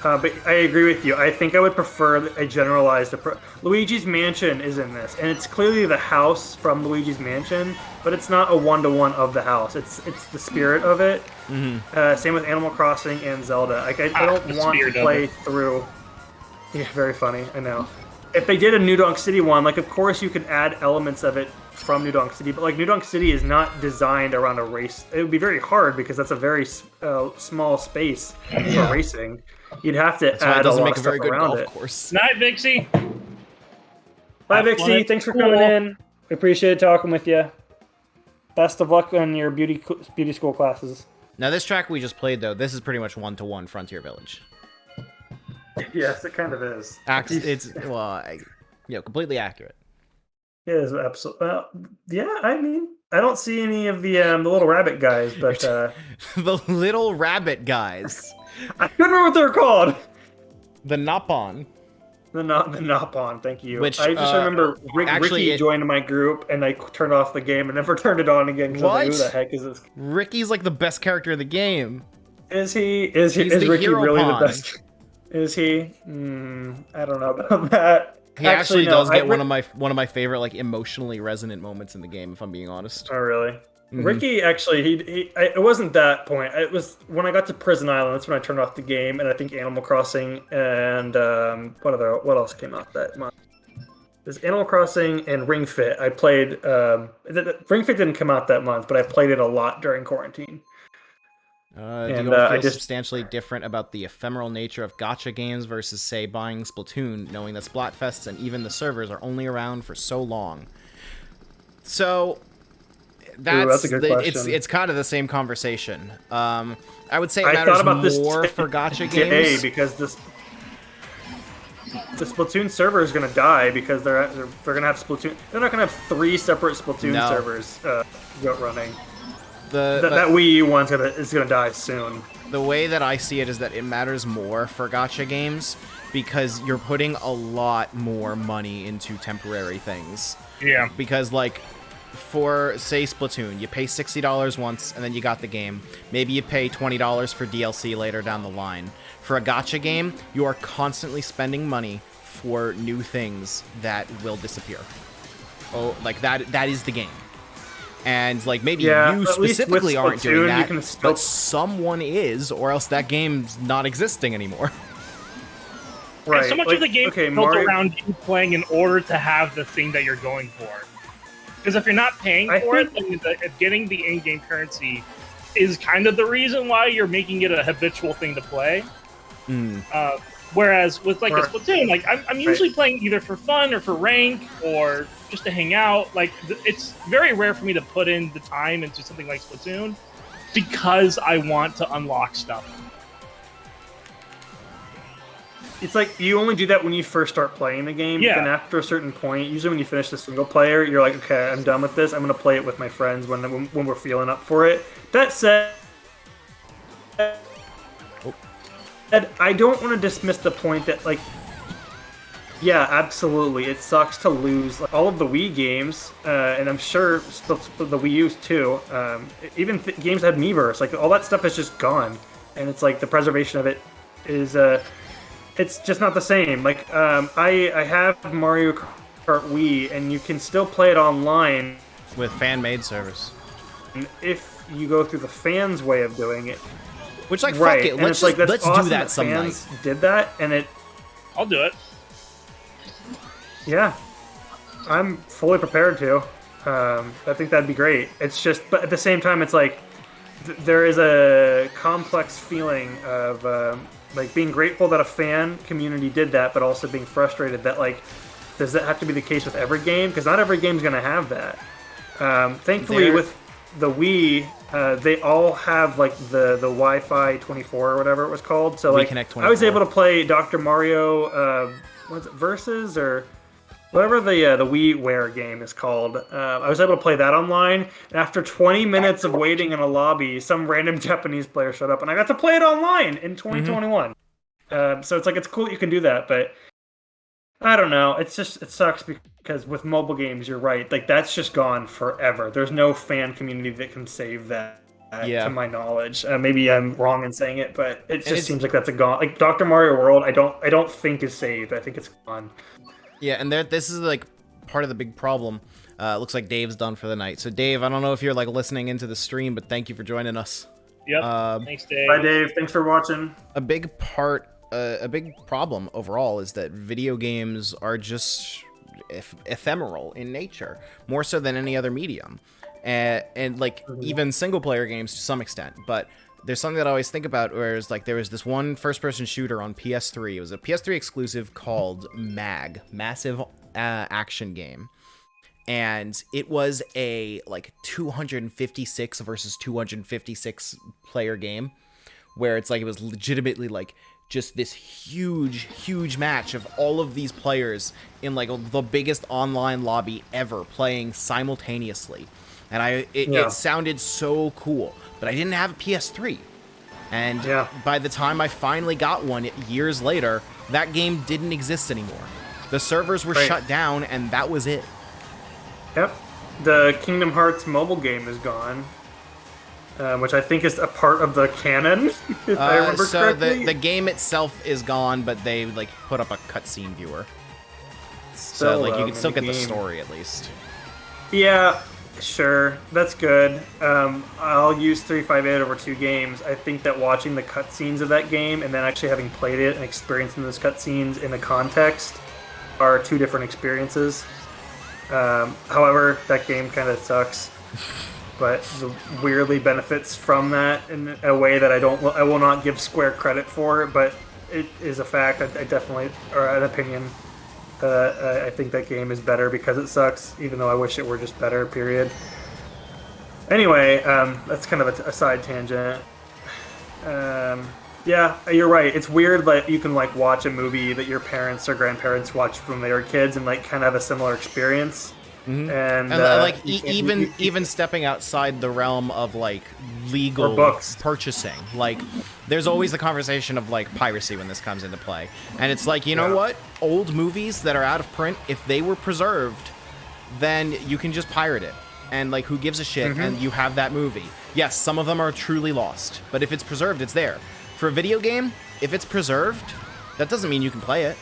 But I agree with you. I think I would prefer a generalized approach. Luigi's Mansion is in this, and it's clearly the house from Luigi's Mansion, but it's not a one-to-one of the house. It's the spirit of it. Mm-hmm. Same with Animal Crossing and Zelda. Like, I don't want to play through... Yeah, very funny. I know. If they did a New Donk City one, like, of course you could add elements of it from New Donk City, but like New Donk City is not designed around a race. It would be very hard because that's a very small space for racing. You'd have to add a lot of stuff around it. Night, Vixie. Bye, Vixie. Thanks for coming in. We appreciate talking with you. Best of luck on your beauty school classes. Now, this track we just played, though, this is pretty much one-to-one Frontier Village. Yes, it kind of is. It's completely accurate. It is absolutely. Yeah, I mean, I don't see any of the little rabbit guys, but the little rabbit guys. I couldn't remember what they're called. The Nopon. The Nopon, thank you. Which, I just remember Ricky joined my group, and I turned off the game and never turned it on again. Because I was like, who the heck is this? Ricky's like the best character in the game. Is he? Is Ricky really the best? Is he? I don't know about that. He actually does get one of my favorite, like, emotionally resonant moments in the game, if I'm being honest. Oh, really? Mm-hmm. Ricky, actually, it wasn't that point. It was when I got to Prison Island. That's when I turned off the game, and I think Animal Crossing and what else came out that month? There's Animal Crossing and Ring Fit. I played. Ring Fit didn't come out that month, but I played it a lot during quarantine. Do you all feel substantially different about the ephemeral nature of gacha games versus, say, buying Splatoon, knowing that Splatfests and even the servers are only around for so long? So, that's a good question. It's kind of the same conversation. I would say it I matters thought about this more for gacha today games because the Splatoon server is going to die because they're going to have Splatoon. They're not going to have 3 separate Splatoon servers running. That Wii U one's is going to die soon. The way that I see it is that it matters more for gacha games because you're putting a lot more money into temporary things. Yeah. Because, like, for, say, Splatoon, you pay $60 once, and then you got the game. Maybe you pay $20 for DLC later down the line. For a gacha game, you are constantly spending money for new things that will disappear. Oh, like, that is the game. And, like, maybe you specifically aren't doing that, but someone is, or else that game's not existing anymore. Right. And so much of the game is built around you playing in order to have the thing that you're going for. Because if you're not paying for it, then getting the in-game currency is kind of the reason why you're making it a habitual thing to play. Whereas with, like, a Splatoon, like, I'm usually playing either for fun or for rank or just to hang out. Like, it's very rare for me to put in the time into something like Splatoon because I want to unlock stuff. It's like you only do that when you first start playing the game. Yeah. And after a certain point, usually when you finish the single player, you're like, okay, I'm done with this. I'm going to play it with my friends when we're feeling up for it. That said, I don't want to dismiss the point that, like, yeah, absolutely, it sucks to lose all of the Wii games, and I'm sure the Wii U's too. Even games that had Miiverse, like, all that stuff is just gone, and it's like the preservation of it is it's just not the same. Like, I have Mario Kart Wii, and you can still play it online with fan-made servers. And if you go through the fans' way of doing it, which, like, fuck it, let's awesome do that some fans did that, and I'll do it. Yeah, I'm fully prepared to. I think that'd be great. It's just, but at the same time, it's like there is a complex feeling of like being grateful that a fan community did that, but also being frustrated that, like, does that have to be the case with every game? Because not every game's going to have that. Thankfully, with the Wii, they all have, like, the Wi-Fi 24 or whatever it was called. So, like, I was able to play Dr. Mario, what's it, Versus or whatever the WiiWare game is called. I was able to play that online, and after 20 minutes of waiting in a lobby, some random Japanese player showed up, and I got to play it online in 2021. So it's like, it's cool that you can do that, but I don't know. It's just, it sucks because with mobile games, you're right. Like, that's just gone forever. There's no fan community that can save that. To my knowledge, maybe I'm wrong in saying it, but it just seems like that's a gone. Like Dr. Mario World, I don't think is saved. I think it's gone. Yeah, and this is, like, part of the big problem. Looks like Dave's done for the night. So, Dave, I don't know if you're, like, listening into the stream, but thank you for joining us. Yep. Thanks, Dave. Bye, Dave. Thanks for watching. A big problem overall is that video games are just ephemeral in nature, more so than any other medium. And like, even single-player games to some extent. But there's something that I always think about, where it's like, there was this one first-person shooter on PS3. It was a PS3 exclusive called MAG, Massive Action Game. And it was a, like, 256 versus 256 player game, where it's like, it was legitimately, like, just this huge match of all of these players in, like, the biggest online lobby ever playing simultaneously. And it sounded so cool, but I didn't have a PS3. And by the time I finally got one years later, that game didn't exist anymore. The servers were shut down, and that was it. Yep. The Kingdom Hearts mobile game is gone, which I think is a part of the canon, if I remember correctly. So the game itself is gone, but they, like, put up a cutscene viewer. So, like, you can still get the story, at least. Yeah. Sure, that's good. I'll use 358 over 2 games. I think that watching the cutscenes of that game and then actually having played it and experiencing those cutscenes in the context are 2 different experiences. However, that game kind of sucks, but weirdly benefits from that in a way that I will not give Square credit for, but it is a fact. I definitely, or an opinion. I think that game is better because it sucks, even though I wish it were just better, period. Anyway, that's kind of a side tangent. Yeah, you're right. It's weird that you can like watch a movie that your parents or grandparents watched when they were kids and like kind of have a similar experience. And like even stepping outside the realm of like legal purchasing, like there's always the conversation of like piracy when this comes into play, and it's like, you know what, old movies that are out of print, if they were preserved, then you can just pirate it, and like who gives a shit, and you have that movie. Yes, some of them are truly lost, but if it's preserved, it's there. For a video game, if it's preserved, that doesn't mean you can play it,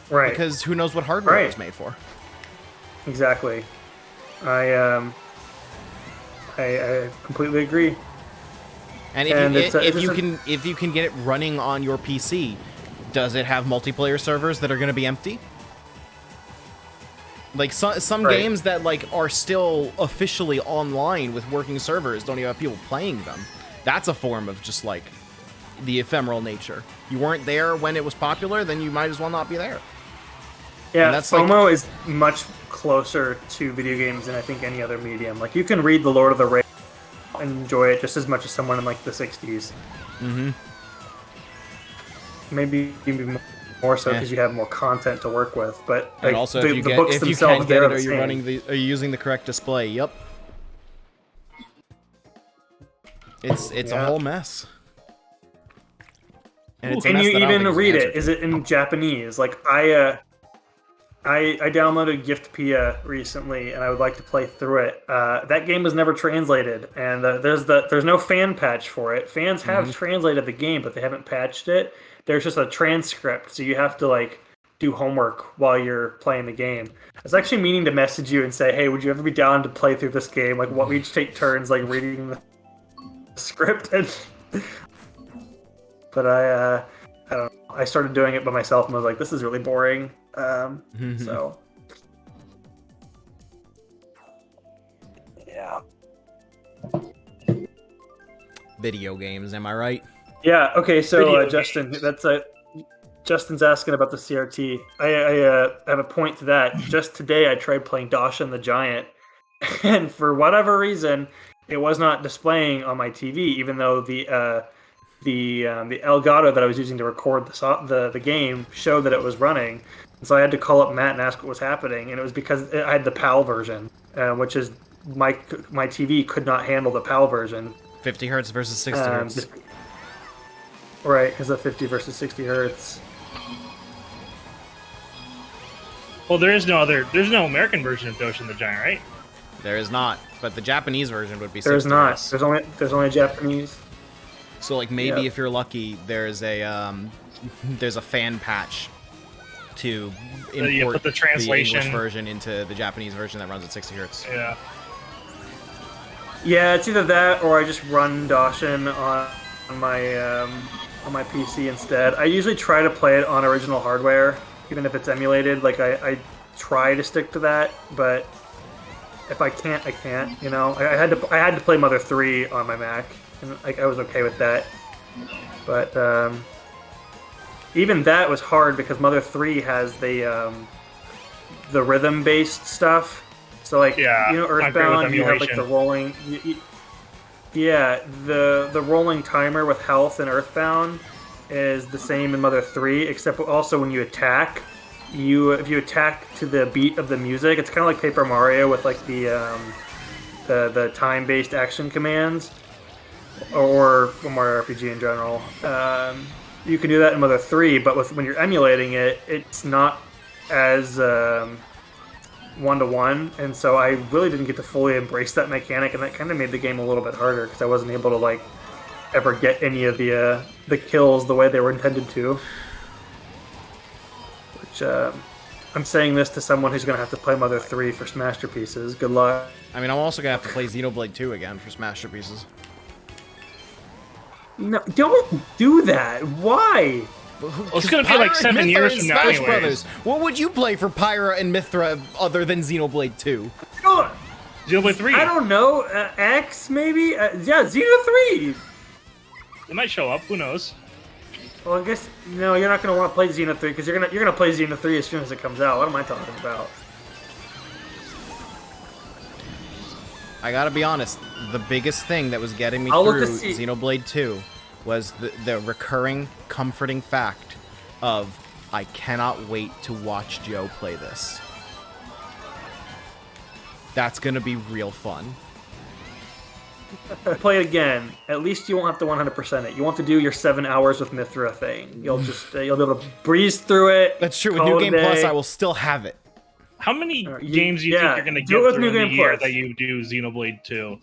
right? Because who knows what hardware it was made for. Exactly. I completely agree. And if you can get it running on your PC, does it have multiplayer servers that are going to be empty? Like some games that like are still officially online with working servers don't even have people playing them. That's a form of just like the ephemeral nature. You weren't there when it was popular, then you might as well not be there. Yeah, that's FOMO is much closer to video games than I think any other medium. Like, you can read The Lord of the Rings and enjoy it just as much as someone in, like, the 60s. Maybe even more so because you have more content to work with. But like, and also, the books themselves, are you using the correct display? Yep. It's a whole mess. And can you even read it? Is it in Japanese? Like, I downloaded Giftpia recently, and I would like to play through it. That game was never translated, and there's no fan patch for it. Fans have translated the game, but they haven't patched it. There's just a transcript, so you have to like do homework while you're playing the game. I was actually meaning to message you and say, hey, would you ever be down to play through this game? Like, what we each take turns like reading the script, but I don't know. I started doing it by myself and was like, this is really boring. So yeah. Video games, am I right? Yeah. Okay. So Justin, Justin's asking about the CRT. I have a point to that. Just today, I tried playing Dasha and the Giant, and for whatever reason, it was not displaying on my TV, even though the Elgato that I was using to record the game showed that it was running. And so I had to call up Matt and ask what was happening, and it was because I had the PAL version, which is my TV could not handle the PAL version. 50 hertz versus 60 hertz. Right, because of 50 versus 60 hertz. Well, there's no American version of Doshin the Giant, right? There is not, but the Japanese version would be. There's 60 not. hertz. There's only Japanese. So like maybe if you're lucky, there's a fan patch to import put the translation English version into the Japanese version that runs at 60 hertz. Yeah. Yeah, it's either that or I just run Doshin on my PC instead. I usually try to play it on original hardware, even if it's emulated. Like I try to stick to that, but if I can't, I can't. You know, I had to play Mother 3 on my Mac, and like I was okay with that. But even that was hard because Mother 3 has the rhythm-based stuff. So like Earthbound, you have like the rolling. The rolling timer with health in Earthbound is the same in Mother 3, except also when you attack, if you attack to the beat of the music, it's kind of like Paper Mario with like the time-based action commands, or Mario RPG in general. You can do that in Mother 3, but when you're emulating it, it's not as one-to-one, and so I really didn't get to fully embrace that mechanic, and that kind of made the game a little bit harder because I wasn't able to like ever get any of the kills the way they were intended to. Which I'm saying this to someone who's going to have to play Mother 3 for Smasterpieces. Good luck. I mean, I'm also going to have to play Xenoblade 2 again for Smasterpieces. No, don't do that. Why? Well, it's going to be like 7 years from now anyways. Brothers. What would you play for Pyra and Mithra other than Xenoblade 2? Xenoblade 3. I don't know. X, maybe? Yeah, Xeno 3. It might show up. Who knows? Well, I guess, no, you're not going to want to play Xeno 3 because you're gonna play Xeno 3 as soon as it comes out. What am I talking about? I gotta be honest, the biggest thing that was getting me I'll look through to see- Xenoblade 2 was the recurring, comforting fact of, I cannot wait to watch Joe play this. That's gonna be real fun. Play it again. At least you won't have to 100% it. You won't have to do your 7 hours with Mithra thing. You'll just you'll be able to breeze through it. That's true. With New Game Plus, I will still have it. How many games do you think you're going to get through in the year that you do Xenoblade 2?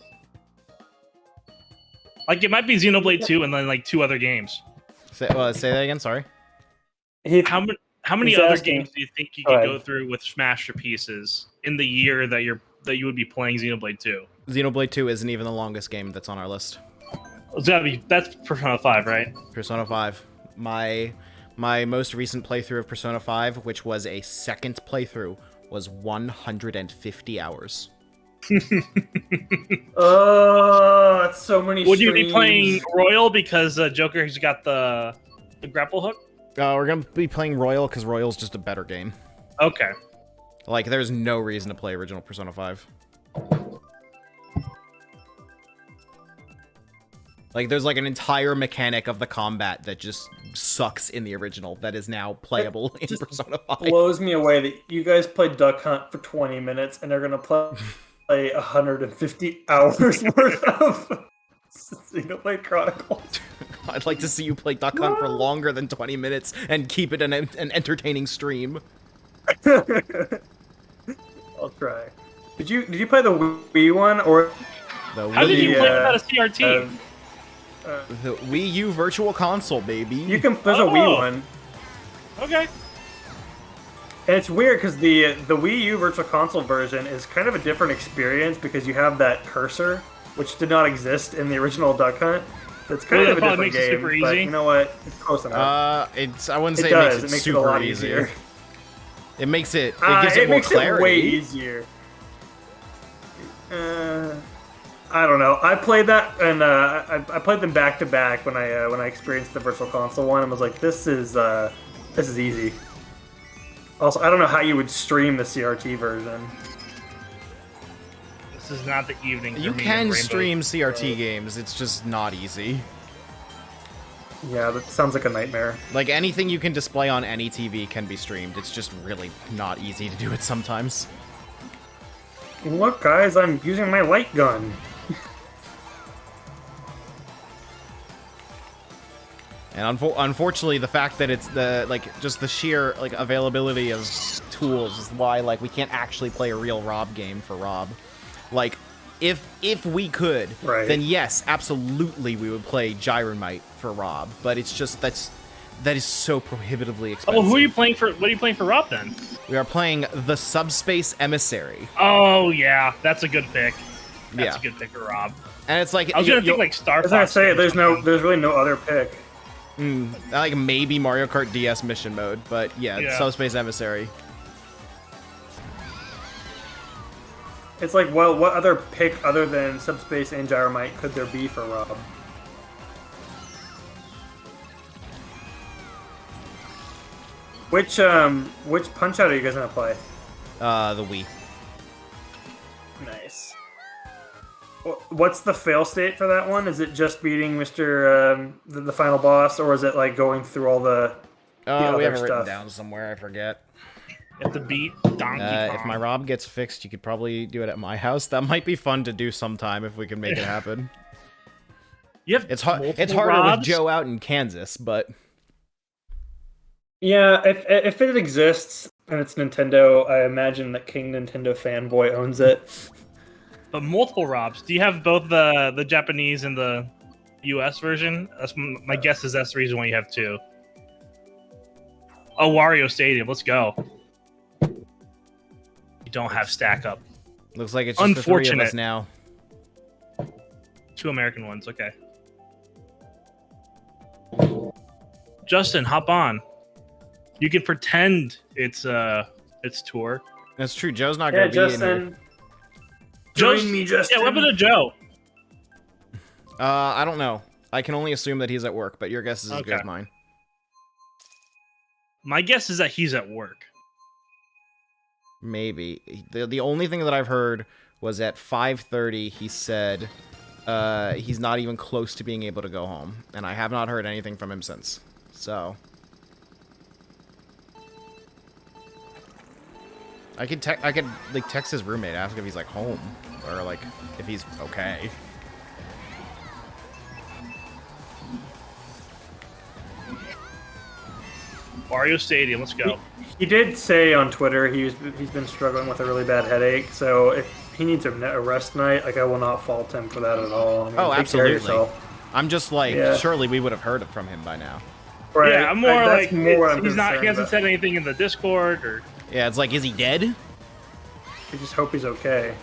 Like, it might be Xenoblade 2 and then, like, 2 other games. Say that again, sorry. How many other games do you think you could go through with Masterpieces in the year that you would be playing Xenoblade 2? Xenoblade 2 isn't even the longest game that's on our list. That's Persona 5, right? Persona 5. My most recent playthrough of Persona 5, which was a second playthrough, was 150 hours. Oh, that's so many Would streams. you be playing Royal because Joker's got the grapple hook? We're going to be playing Royal because Royal's just a better game. Okay. Like, there's no reason to play original Persona 5. Like, there's like an entire mechanic of the combat that just sucks in the original that is now playable in Persona 5. Blows me away that you guys played Duck Hunt for 20 minutes and they're gonna play 150 hours worth of Xenoblade Chronicles. I'd like to see you play Duck Hunt for longer than 20 minutes and keep it an entertaining stream. I'll try. Did you play the Wii one or? How did you play without a CRT? The Wii U Virtual Console, baby. You can. There's a Wii one. Okay. And it's weird because the Wii U Virtual Console version is kind of a different experience because you have that cursor, which did not exist in the original Duck Hunt. It's kind of a different game. Super easy. But you know what? It's close enough. I wouldn't say it makes it super a lot easy. easier. It makes it. It gives it more makes clarity. It way easier. I don't know. I played that, and I played them back to back when I experienced the Virtual Console one, and was like, this is easy. Also, I don't know how you would stream the CRT version. This is not the evening. For You me can in stream CRT games. It's just not easy. Yeah, that sounds like a nightmare. Like, anything you can display on any TV can be streamed. It's just really not easy to do it sometimes. Look, guys, I'm using my light gun. And unfortunately, the fact that it's just the sheer availability of tools is why we can't actually play a real Rob game for Rob. Like, if we could, then yes, absolutely we would play Gyromite for Rob. But it's just that is so prohibitively expensive. Oh, who are you playing for? What are you playing for Rob then? We are playing the Subspace Emissary. Oh yeah, that's a good pick. That's a good pick for Rob. And it's like I was gonna think like Star Fox. I was gonna say there's really no other pick. Like maybe Mario Kart DS mission mode, but yeah. Subspace Emissary. It's like, well, what other pick other than Subspace and Gyromite could there be for Rob? Which Punch-Out are you guys gonna play? The Wii. Nice. What's the fail state for that one? Is it just beating Mr. The final boss, or is it like going through all the other we have it stuff? written down somewhere. I forget. You have to beat Donkey Kong. If my Rob gets fixed, you could probably do it at my house. That might be fun to do sometime if we can make it happen. It's harder with Joe out in Kansas, but yeah, if it exists and it's Nintendo, I imagine that King Nintendo fanboy owns it. But multiple Robs. Do you have both the Japanese and the US version? My guess is that's the reason why you have two. Oh, Wario Stadium. Let's go. You don't have Stack Up. Looks like it's just the three of us now. 2 American ones. Okay. Justin, hop on. You can pretend it's tour. That's true. Joe's not going to be in here. Join me, Justin. Yeah, what happened to Joe? I don't know. I can only assume that he's at work, but your guess is as good as mine. My guess is that he's at work. Maybe. The only thing that I've heard was at 5:30 he said he's not even close to being able to go home, and I have not heard anything from him since. So I could like text his roommate, ask if he's like home or like if he's okay. Mario Stadium, let's go. He did say on Twitter he's been struggling with a really bad headache, so if he needs a rest night, like I will not fault him for that at all. I mean, Oh, absolutely. I'm just like, surely we would have heard it from him by now. Right. Yeah, I'm more like, he's not. He hasn't said anything in the Discord or. Yeah, it's like, is he dead? I just hope he's okay.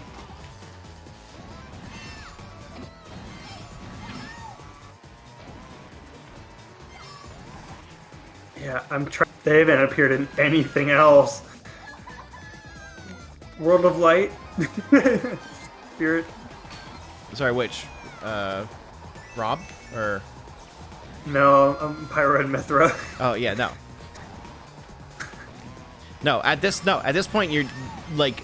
Yeah, I'm trying. They haven't appeared in anything else. World of Light, Spirit. Sorry, which? Rob or? No, Pyro and Mithra. Oh yeah, no. No, at this point you're like,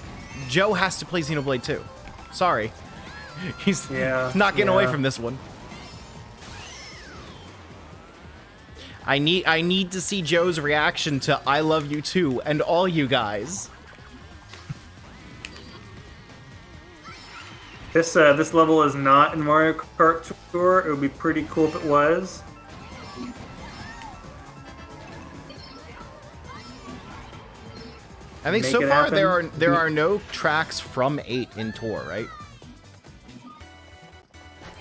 Joe has to play Xenoblade 2. Sorry, he's not getting away from this one. I need to see Joe's reaction to I Love You Too and all you guys. This level is not in Mario Kart Tour. It would be pretty cool if it was. I think so far there are no tracks from 8 in Tour, right?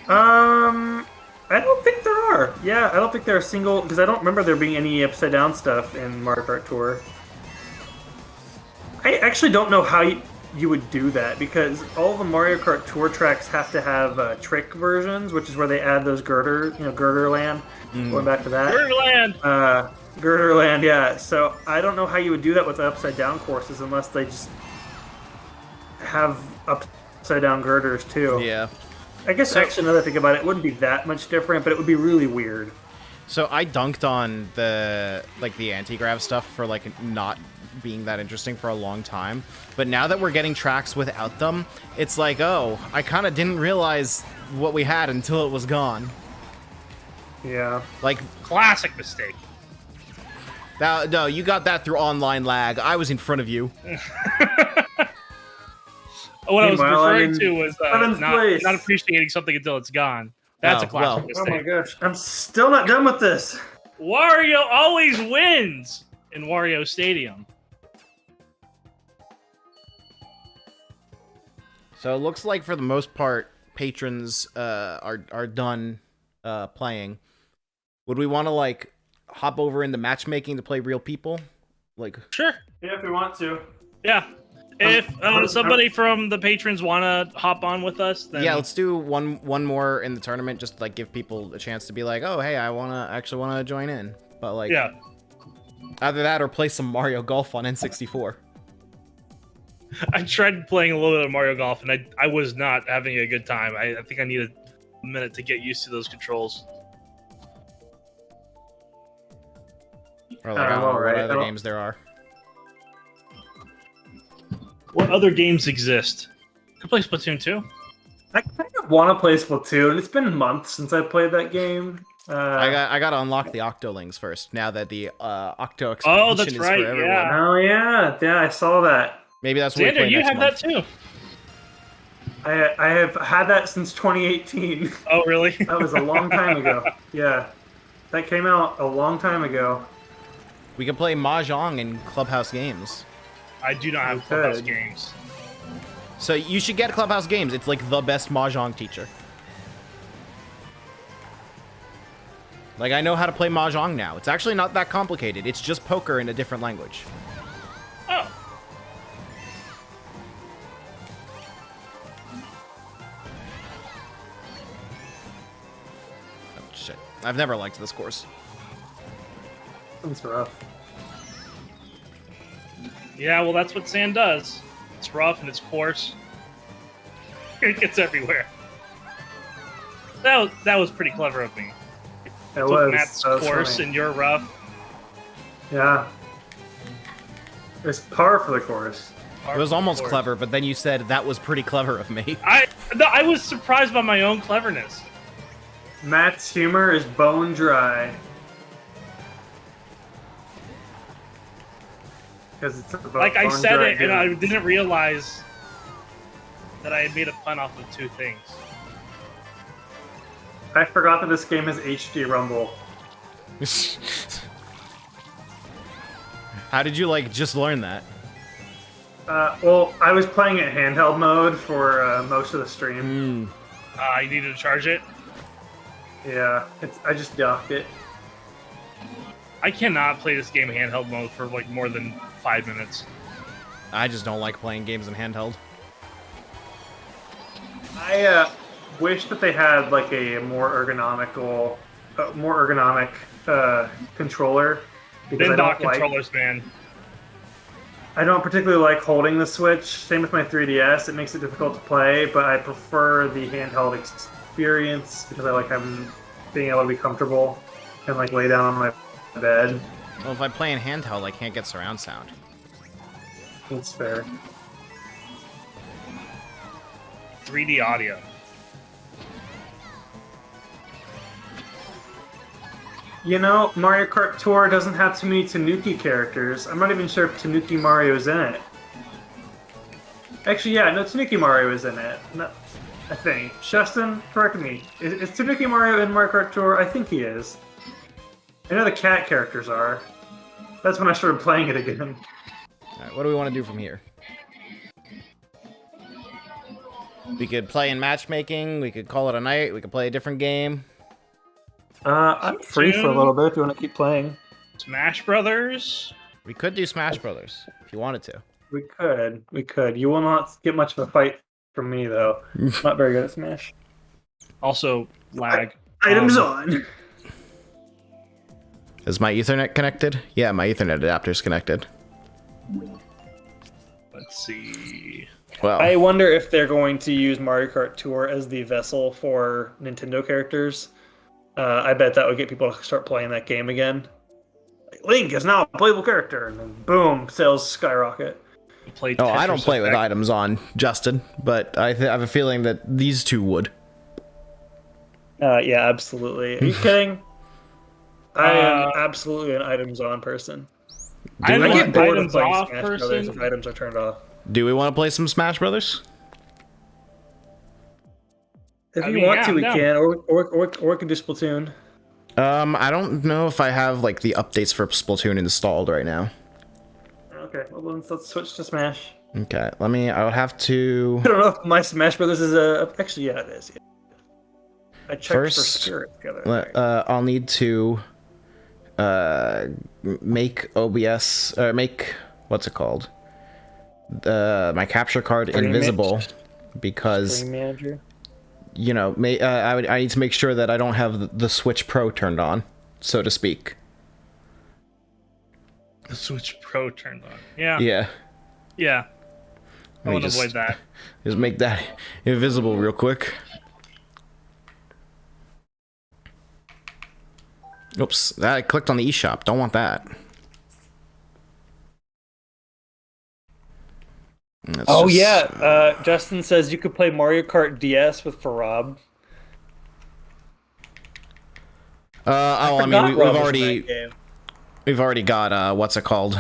I don't think there are. Yeah, I don't think there are single, because I don't remember there being any upside down stuff in Mario Kart Tour. I actually don't know how you would do that, because all the Mario Kart Tour tracks have to have trick versions, which is where they add those Girderland. Going back to that. Girderland! Girderland, yeah. So I don't know how you would do that with the upside down courses unless they just have upside down girders too. Yeah. I guess actually, now that I think about it, it wouldn't be that much different, but it would be really weird. So I dunked on the anti-grav stuff for not being that interesting for a long time, but now that we're getting tracks without them, it's like, oh, I kind of didn't realize what we had until it was gone. Yeah. Like, classic mistake. No, you got that through online lag. I was in front of you. What I was referring to was not appreciating something until it's gone. That's a classic mistake. Oh my gosh, I'm still not done with this. Wario always wins in Wario Stadium. So it looks like for the most part, patrons are done playing. Would we want to hop over into matchmaking to play real people? Sure. Yeah, if we want to. Yeah. If somebody from the patrons want to hop on with us, then let's do one more in the tournament, just to give people a chance to be like, oh, hey, I actually want to join in. But either that or play some Mario Golf on N64. I tried playing a little bit of Mario Golf, and I was not having a good time. I think I needed a minute to get used to those controls. Or I don't know what other games there are. What other games exist? Could play Splatoon 2. I kind of want to play Splatoon. It's been months since I played that game. I got to unlock the Octolings first, now that the Octo expansion is for everyone. Yeah. Oh, yeah, I saw that. Maybe that's what we play Xander, you next have month. that too. I have had that since 2018. Oh, really? That was a long time ago. Yeah. That came out a long time ago. We can play Mahjong in Clubhouse Games. I do not have Clubhouse Games. So you should get Clubhouse Games. It's the best Mahjong teacher. I know how to play Mahjong now. It's actually not that complicated. It's just poker in a different language. Oh. Oh, shit. I've never liked this course. It's rough. Yeah, well, that's what sand does. It's rough and it's coarse. It gets everywhere. That was pretty clever of me. It was. Matt's coarse and you're rough. Yeah. It's par for the course. It was almost clever, but then you said that was pretty clever of me. I was surprised by my own cleverness. Matt's humor is bone dry. Because it's about Like I said dry it, and I games. didn't realize that I had made a pun off of two things. I forgot that this game has HD Rumble. How did you, like, just learn that? Well, I was playing it handheld mode for most of the stream. You needed to charge it? Yeah, I just docked it. I cannot play this game handheld mode for like more than 5 minutes. I just don't like playing games in handheld. I wish that they had like a more ergonomic controller. Because Bin I dock don't like, controllers, man. I don't particularly like holding the Switch. Same with my 3DS. It makes it difficult to play, but I prefer the handheld experience because I like being able to be comfortable and like lay down on my bed. Well, if I play in handheld, I can't get surround sound. That's fair. 3D audio. You know, Mario Kart Tour doesn't have too many Tanuki characters. I'm not even sure if Tanuki Mario is in it. Actually, yeah, no, Tanuki Mario is in it. No, I think. Justin, correct me. Is Tanuki Mario in Mario Kart Tour? I think he is. I know the cat characters are. That's when I started playing it again. Alright, what do we want to do from here? We could play in matchmaking, we could call it a night, we could play a different game. I'm free for a little bit if you want to keep playing. Smash Brothers. We could do Smash Brothers, if you wanted to. We could. You will not get much of a fight from me, though. Not very good at Smash. Also, lag. Items on. Is my Ethernet connected? Yeah, my Ethernet adapter's connected. Let's see. Well, I wonder if they're going to use Mario Kart Tour as the vessel for Nintendo characters. I bet that would get people to start playing that game again. Like, Link is now a playable character, and then boom, sales skyrocket. I don't play with items on, Justin, but I have a feeling that these two would. Yeah, absolutely. Are you kidding? I am absolutely an items on person. I get bored of playing Smash Brothers if items are turned off. Do we want to play some Smash Brothers? If you want to, we can, or we can do Splatoon. I don't know if I have like the updates for Splatoon installed right now. Okay, well let's switch to Smash. Okay, I would have to. I don't know if my Smash Brothers is actually, yeah, it is. Yeah. I checked First, for Spirit together. I'll need to make OBS or make what's it called? My capture card invisible because Screen Manager. You know, I need to make sure that I don't have the Switch Pro turned on, so to speak. The Switch Pro turned on. Yeah. Yeah. Yeah. I want to avoid that. Just make that invisible real quick. Oops, that I clicked on the eShop. Don't want that. Justin says you could play Mario Kart DS with Farab. We've already got what's it called?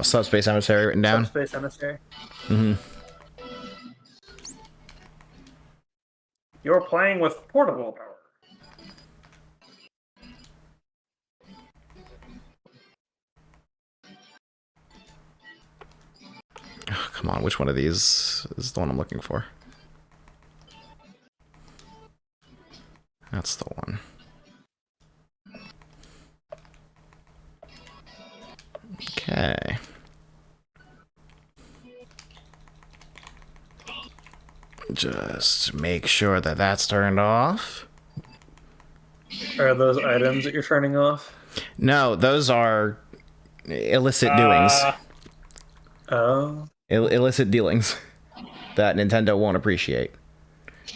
Subspace Emissary written down. Subspace Emissary. Mm-hmm. You're playing with portable power. Oh, come on, which one of these is the one I'm looking for? That's the one. Okay. Just make sure that that's turned off. Are those items that you're turning off? No, those are illicit doings. Oh. Illicit dealings that Nintendo won't appreciate.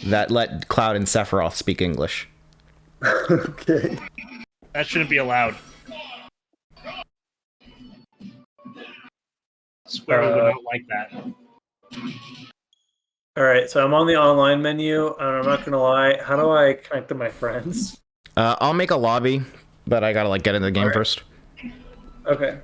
That let Cloud and Sephiroth speak English. Okay. That shouldn't be allowed. swear we would not like that. All right, so I'm on the online menu, and I'm not gonna lie. How do I connect to my friends? I'll make a lobby, but I gotta like get into the game first. Okay.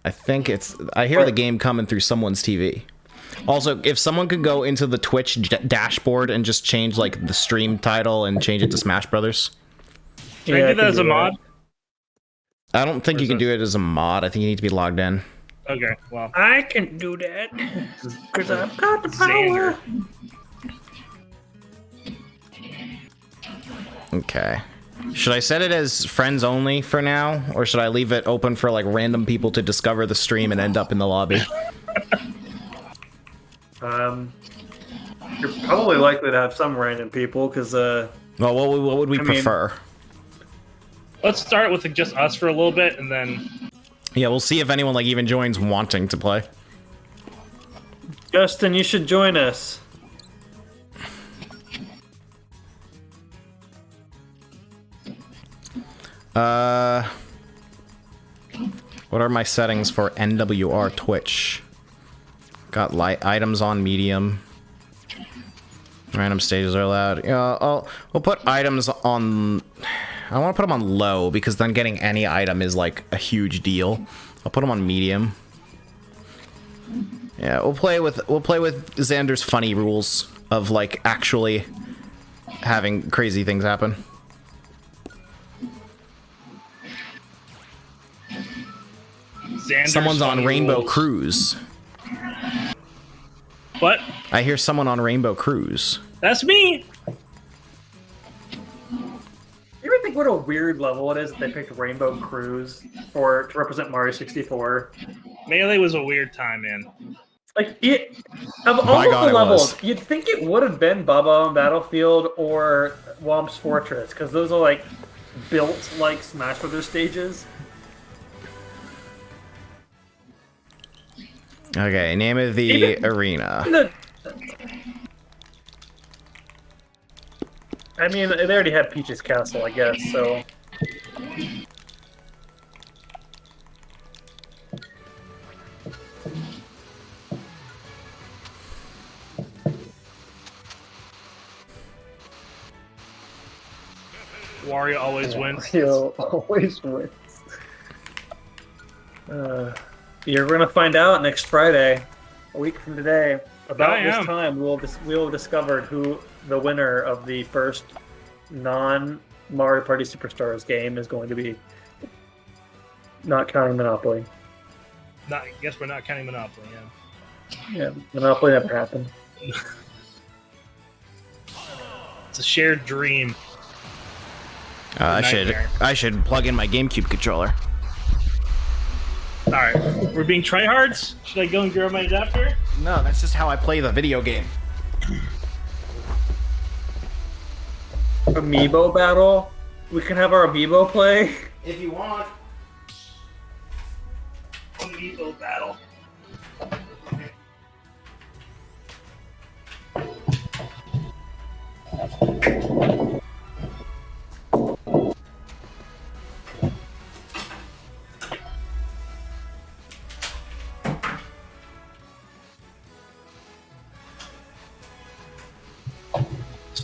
I think it's. I hear the game coming through someone's TV. Also, if someone could go into the Twitch dashboard and just change like the stream title and change it to Smash Brothers. Can I do that as a mod? I don't think you can do it as a mod. I think you need to be logged in. Okay, well. I can do that because I've got the power. Okay. Should I set it as friends only for now, or should I leave it open for like random people to discover the stream and end up in the lobby? You're probably likely to have some random people because well, what would we prefer? Let's start with just us for a little bit, and then yeah, we'll see if anyone like even joins wanting to play. Justin, you should join us. What are my settings for NWR Twitch? Got light items on medium. Random stages are allowed. Yeah, we'll put items on. I want to put them on low because then getting any item is like a huge deal. I'll put them on medium. Yeah, we'll play with Xander's funny rules of like actually having crazy things happen. Someone's on Rainbow Cruise. What? I hear someone on Rainbow Cruise. That's me! You ever think what a weird level it is that they picked Rainbow Cruise to represent Mario 64? Melee was a weird time, man. Like, of all of the levels, you'd think it would have been Bubba on Battlefield or Womp's Fortress, because those are, like, built like Smash Brothers stages. Okay, name of the arena. I mean, they already had Peach's Castle, I guess, so... Wario always wins. Wario always wins. You're gonna find out next Friday, a week from today. About this time, we'll have discovered who the winner of the first non-Mario Party Superstars game is going to be. Not counting Monopoly. I guess we're not counting Monopoly, yeah. Yeah, Monopoly never happened. It's a shared dream. I should plug in my GameCube controller. Alright, we're being tryhards? Should I go and grab my adapter? No, that's just how I play the video game. Amiibo battle? We can have our Amiibo play? If you want. Amiibo battle.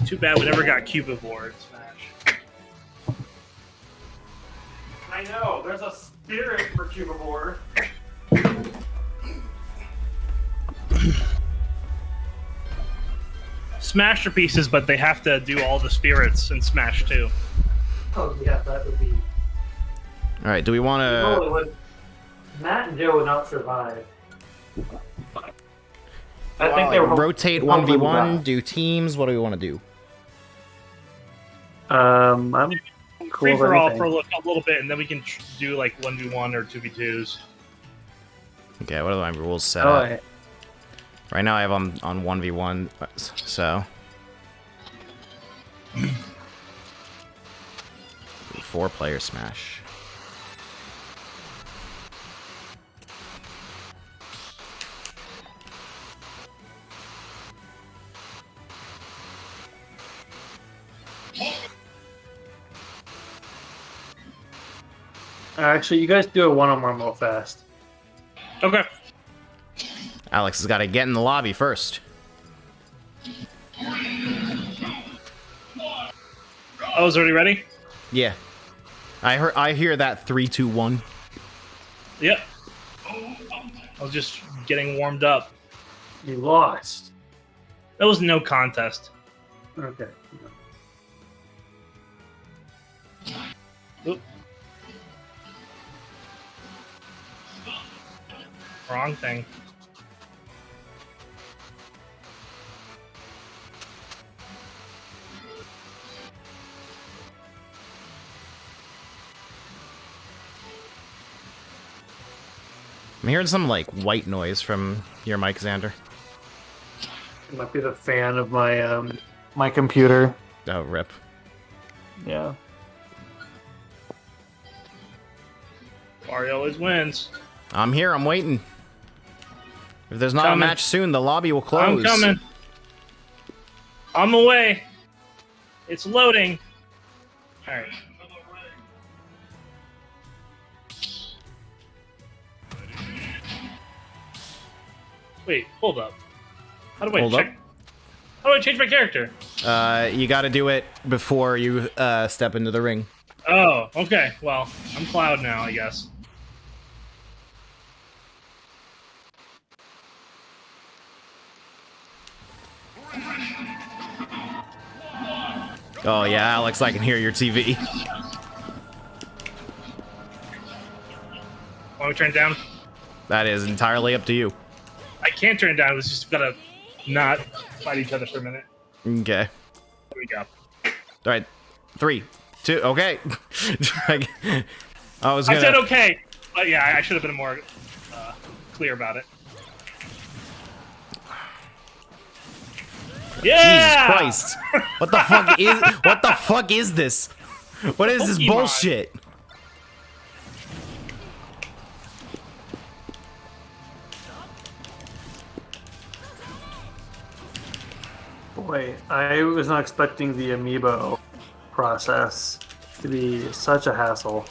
Too bad we never got Cupid board Smash. I know, there's a spirit for Cuba board. Masterpieces, but they have to do all the spirits in Smash too. Oh yeah, that would be... Alright, do we want to... Matt and Joe would not survive. I think they were... Rotate 1v1, do teams, what do we want to do? I'm cool free for all for a little bit, and then we can do like 1v1 or 2v2s. Okay, what are my rules set up? Right now I have on 1v1, so... 4-player Smash. Actually, you guys do a one-on-one real fast. Okay. Alex has got to get in the lobby first. Oh, is it already ready? Yeah. I hear that 3, 2, 1. Yep. I was just getting warmed up. You lost. That was no contest. Okay. Oop. Wrong thing. I'm hearing some like white noise from your mic, Xander. It might be the fan of my my computer. Oh, rip. Yeah. Mario always wins. I'm here. I'm waiting. If there's not a match soon, the lobby will close. I'm coming. On the way. It's loading. All right. Wait, hold up. How do I Hold check? up. How do I change my character? You got to do it before you step into the ring. Oh, okay. Well, I'm Cloud now, I guess. Oh yeah, Alex, I can hear your TV. Want me to turn it down? That is entirely up to you. I can't turn it down. It's just gotta not fight each other for a minute. Okay. There we go. All right. 3, 2. Okay. I said okay, but yeah, I should have been more clear about it. Yeah! Jesus Christ! What the fuck is this? What is this Pokemon. bullshit? Boy, I was not expecting the amiibo process to be such a hassle.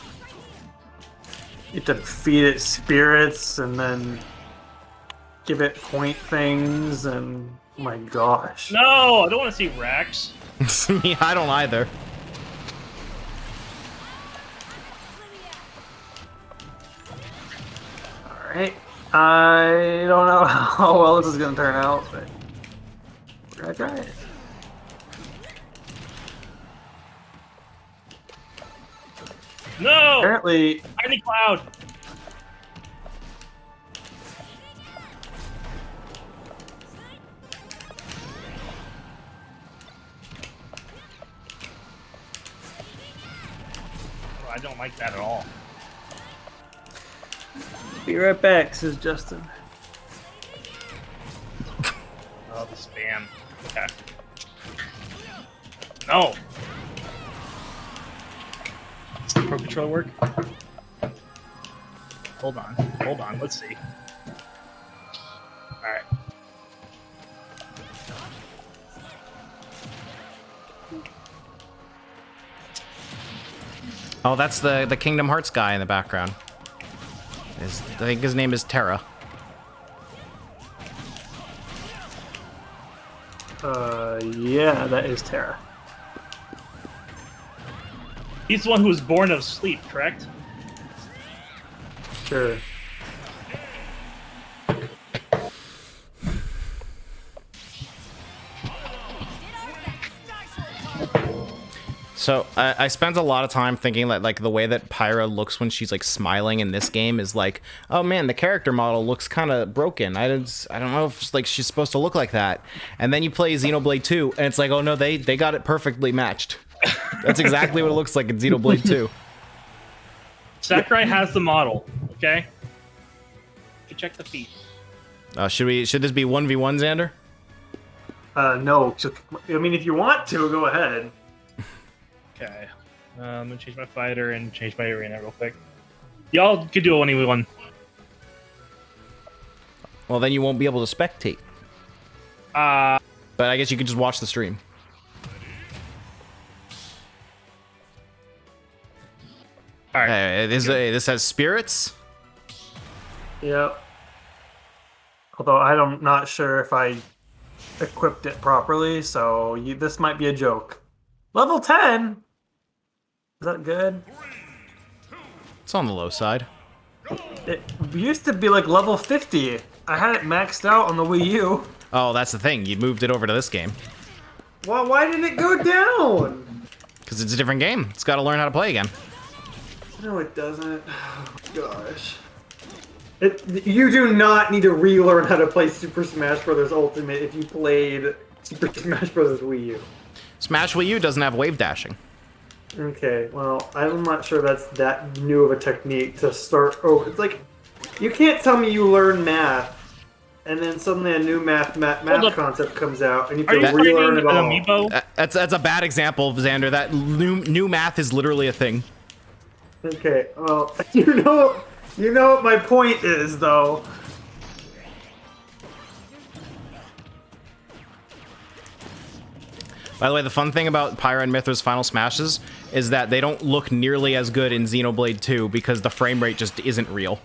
You have to feed it spirits and then give it point things and oh my gosh. No, I don't want to see Rex. Me, I don't either. Alright. I don't know how well this is going to turn out, but we're going to try it. No! Apparently, Tiny Cloud! Oh, I don't like that at all. be right back, says Justin. Oh, the spam. Okay. No! Does the Pro Controller work? Hold on, let's see. Alright. Oh, that's the Kingdom Hearts guy in the background. I think his name is Terra. Yeah, that is Terra. He's the one who was born of sleep, correct? Sure. So I spent a lot of time thinking that like the way that Pyra looks when she's like smiling in this game is like, oh man, the character model looks kind of broken. I don't know if it's like she's supposed to look like that. And then you play Xenoblade 2, and it's like, oh no, they got it perfectly matched. That's exactly what it looks like in Xenoblade 2. Sakurai has the model, okay? You can check the feet. Should this be 1v1, Xander? No. I mean, if you want to, go ahead. Okay. I'm gonna change my fighter and change my arena real quick. Y'all could do a 1v1. Well, then you won't be able to spectate. But I guess you could just watch the stream. All right. This has spirits. Yep. Although I'm not sure if I equipped it properly, so this might be a joke. Level 10? Is that good? It's on the low side. It used to be like level 50. I had it maxed out on the Wii U. Oh, that's the thing. You moved it over to this game. Well, why did it go down? Because it's a different game. It's got to learn how to play again. No, it doesn't. Oh, gosh. You do not need to relearn how to play Super Smash Bros. Ultimate if you played Super Smash Bros. Wii U. Smash Wii U doesn't have wave dashing. Okay, well, I'm not sure that's that new of a technique to start. Oh, it's like, you can't tell me you learn math, and then suddenly a new math concept comes out, and you have to relearn it all. Amiibo? That's a bad example, Xander. That new math is literally a thing. Okay, well, you know what my point is, though. By the way, the fun thing about Pyra and Mithra's Final Smashes is that they don't look nearly as good in Xenoblade 2 because the frame rate just isn't real.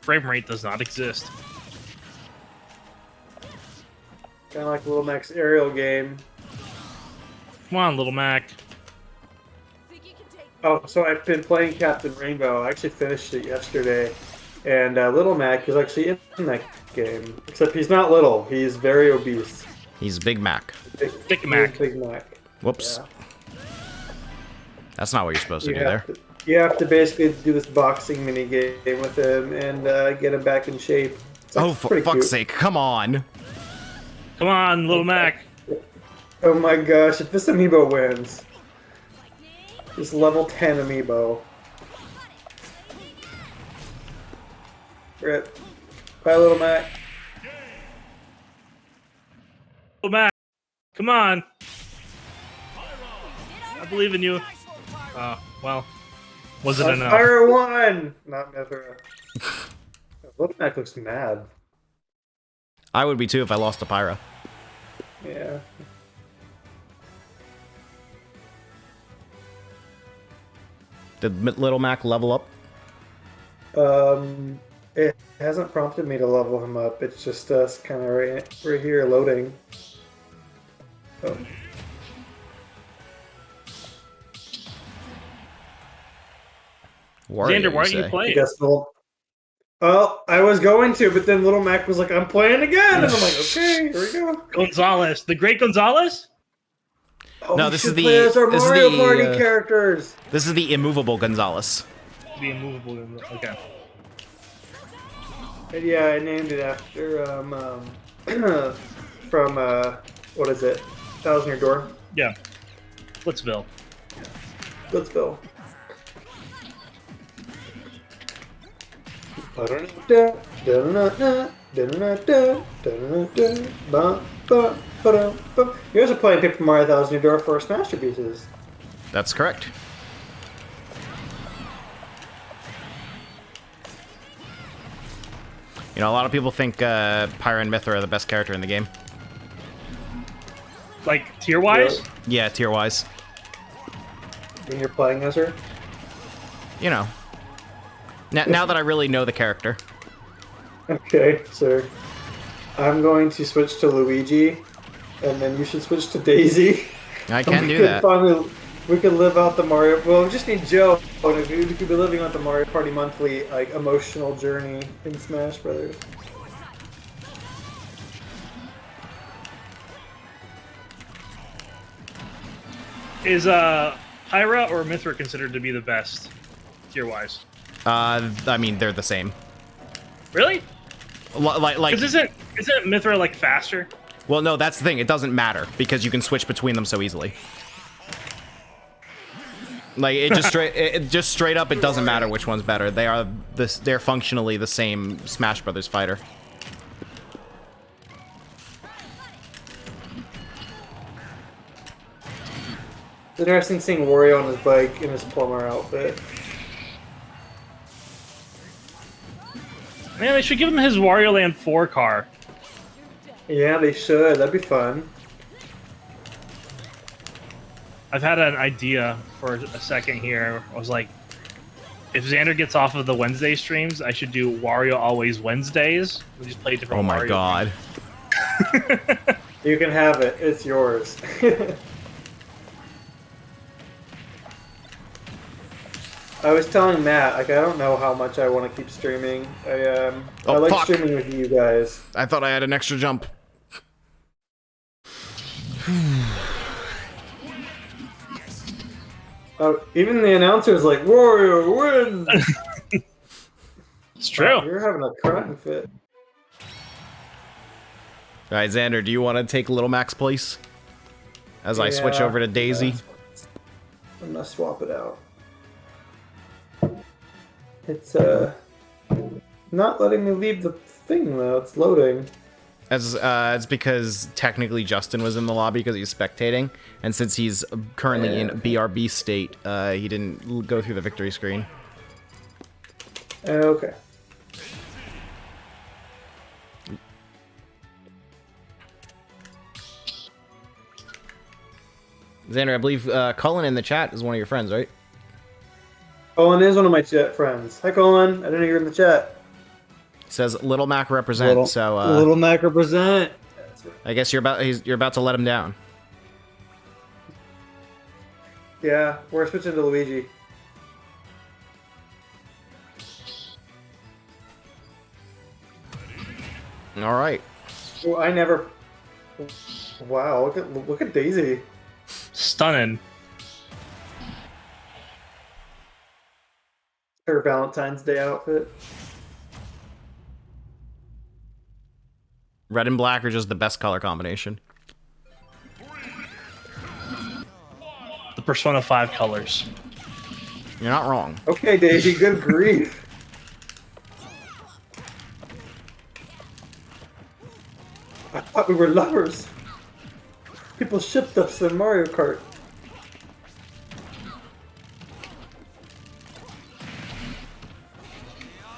Frame rate does not exist. Kind of like Little Mac's aerial game. Come on, Little Mac. Oh, so I've been playing Captain Rainbow. I actually finished it yesterday. And Little Mac is actually in that game. Except he's not little. He's very obese. He's Big Mac. Big Mac. Big Mac. Whoops. Yeah. That's not what you're supposed to do there. You have to basically do this boxing mini game with him and get him back in shape. Oh, for fuck's sake. Come on. Come on, Little Mac. Oh my gosh, if this amiibo wins. This level 10 amiibo. Rip. Bye, Little Mac. Little Mac. Come on. I believe in you. Well, wasn't enough. Fire 1! Not Mithra. Little Mac looks mad. I would be too if I lost to Pyra. Yeah. Did Little Mac level up? It hasn't prompted me to level him up. It's just us kind of right here loading. Oh. Xander, why aren't you playing? Well, I was going to, but then Little Mac was like, I'm playing again! And I'm like, okay, here we go. Gonzalez. The great Gonzalez? Oh, no, this is the Mario Party characters. This is the immovable Gonzalez. The immovable Gonzalez. Okay. And yeah, I named it after from what is it? Thousand Year Door. Yeah. Blitzville. Blitzville. You guys are playing Paper Mario Thousand Year Door First Masterpieces. That's correct. You know, a lot of people think Pyra and Mithra are the best character in the game. Like, tier-wise? Yeah, tier-wise. When you're playing as her? You know. Now that I really know the character. Okay, sir. I'm going to switch to Luigi, and then you should switch to Daisy. I can do that. We could live out the Mario... Well, we just need Joe, and we could be living out the Mario Party monthly, like, emotional journey in Smash Brothers. Is Pyra or Mithra considered to be the best, tier-wise? I mean, they're the same. Really? Like, because isn't Mithra like faster? Well, no, that's the thing. It doesn't matter because you can switch between them so easily. Like it just straight up, it doesn't matter which one's better. They're functionally the same Smash Brothers fighter. It's interesting seeing Wario on his bike in his plumber outfit. Man, they should give him his Wario Land 4 car. Yeah, they should. That'd be fun. I've had an idea for a second here. I was like, if Xander gets off of the Wednesday streams, I should do Wario Always Wednesdays. We just play different. Oh my Mario god! You can have it. It's yours. I was telling Matt, like, I don't know how much I want to keep streaming. I like fuck. streaming with you guys. I thought I had an extra jump. Oh, even the announcer's like, Wario wins! It's true. Wow, you're having a crying fit. All right, Xander, do you want to take Little Mac's place as I switch over to Daisy? I'm gonna swap it out. It's not letting me leave the thing though. It's loading. It's because technically Justin was in the lobby because he's spectating, and since he's currently in BRB state, he didn't go through the victory screen. Okay. Xander, I believe Cullen in the chat is one of your friends, right? Colin is one of my chat friends. Hi, Colin. I didn't know you were in the chat. Says Little Mac represent. Little Mac represent. I guess you're about to let him down. Yeah, we're switching to Luigi. All right. Oh, I never. Wow! Look at Daisy. Stunning. Her Valentine's Day outfit. Red and black are just the best color combination. The Persona 5 colors. You're not wrong. Okay, Daisy. Good grief. I thought we were lovers. People shipped us in Mario Kart.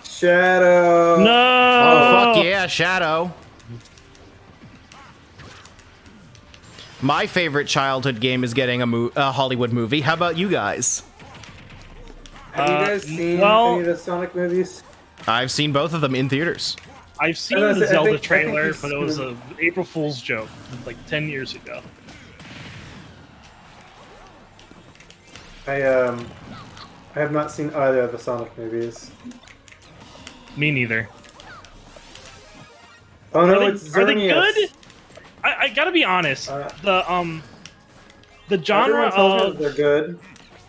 Shadow. No. Oh fuck yeah, Shadow. My favorite childhood game is getting a Hollywood movie. How about you guys? Have you guys seen any of the Sonic movies? I've seen both of them in theaters. I've seen I the Zelda think trailer, he's but it was an April Fool's joke like 10 years ago. I have not seen either of the Sonic movies. Me neither. Oh no, Are it's they Xerneas. good? I gotta be honest. The genre Everyone tells me of that they're good.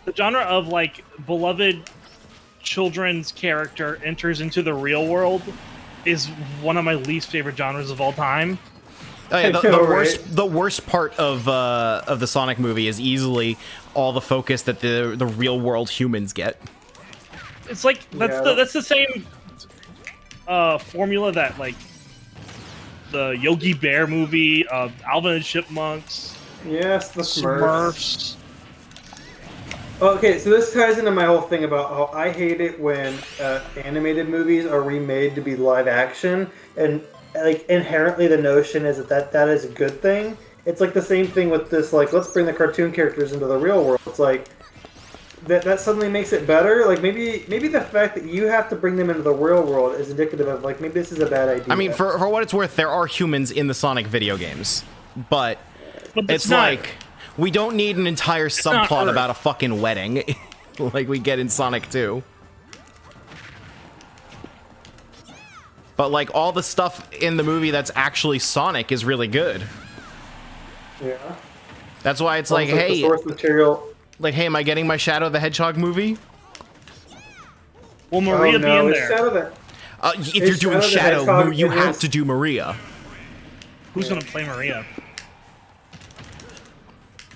the genre of like beloved children's character enters into the real world is one of my least favorite genres of all time. Oh yeah, Right? the worst part of the Sonic movie is easily all the focus that the real world humans get. It's like that's the same formula that like the Yogi Bear movie, Alvin and Chipmunks, Yes, the Smurfs. Okay, so this ties into my whole thing about how I hate it when animated movies are remade to be live action, and like inherently the notion is that is a good thing. It's like the same thing with this, like, let's bring the cartoon characters into the real world. It's like that suddenly makes it better. Like maybe the fact that you have to bring them into the real world is indicative of like maybe this is a bad idea. I mean, for what it's worth, there are humans in the Sonic video games, but it's not, like we don't need an entire subplot about a fucking wedding like we get in Sonic 2. But like all the stuff in the movie that's actually Sonic is really good. Yeah. That's why it's like, hey, the source material. Like, hey, am I getting my Shadow the Hedgehog movie? Will Maria be in there? If you're doing Shadow, you have to do Maria. Who's gonna play Maria?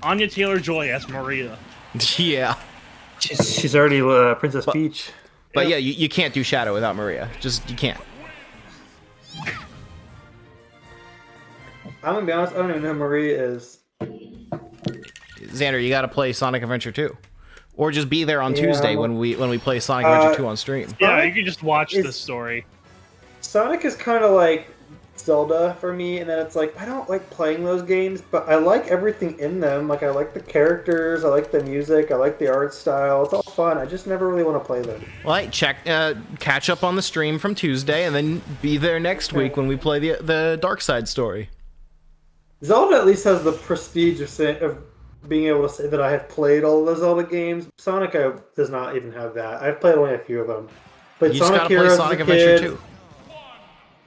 Anya Taylor-Joy as Maria. Yeah. She's already Princess Peach. But yeah, you can't do Shadow without Maria. You can't. I'm gonna be honest, I don't even know who Maria is. Xander, you gotta play Sonic Adventure 2. Or just be there on Tuesday when we play Sonic Adventure 2 on stream. Yeah, you can just watch the story. Sonic is kind of like Zelda for me, and then it's like I don't like playing those games, but I like everything in them. Like I like the characters, I like the music, I like the art style. It's all fun. I just never really want to play them. Well, catch up on the stream from Tuesday, and then be there next week when we play the Dark Side story. Zelda at least has the prestige of being able to say that I have played all the Zelda games. Sonic does not even have that. I've played only a few of them. But You Sonic just gotta Heroes play Sonic as a Adventure kid,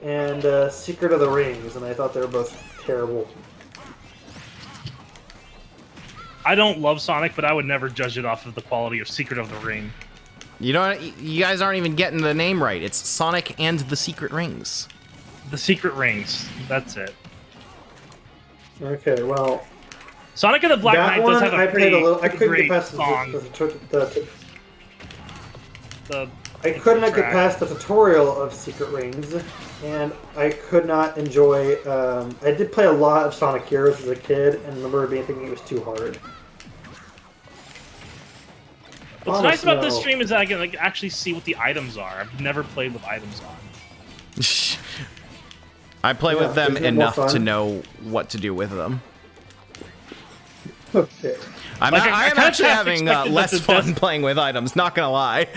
2. and Secret of the Rings, and I thought they were both terrible. I don't love Sonic, but I would never judge it off of the quality of Secret of the Ring. You guys aren't even getting the name right. It's Sonic and the Secret Rings. The Secret Rings. That's it. Okay, well, Sonic and the Black that Knight one does have a I played a little. I pretty couldn't great get past song. I could not get past the tutorial of Secret Rings, and I could not enjoy. I did play a lot of Sonic Heroes as a kid, and remember thinking it was too hard. What's nice about this stream is that I can actually see what the items are. I've never played with items on. I play with them enough to know what to do with them. Okay. I'm actually having less fun playing with items, not gonna lie.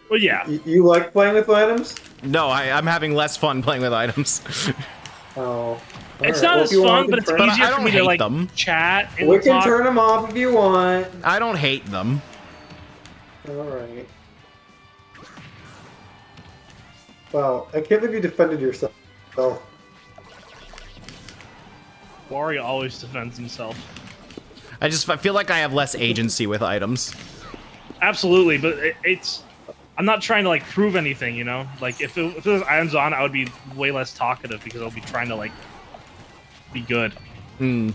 Well, yeah. You like playing with items? No, I'm having less fun playing with items. Oh. It's not as fun, but it's easier for me to them. Chat and We can turn them off if you want. I don't hate them. Alright. Well, I can't believe you defended yourself. Oh. Wario always defends himself. I feel like I have less agency with items. Absolutely, but it's... I'm not trying to, prove anything, you know? If there was items on, I would be way less talkative because I'll be trying to, be good. Hmm.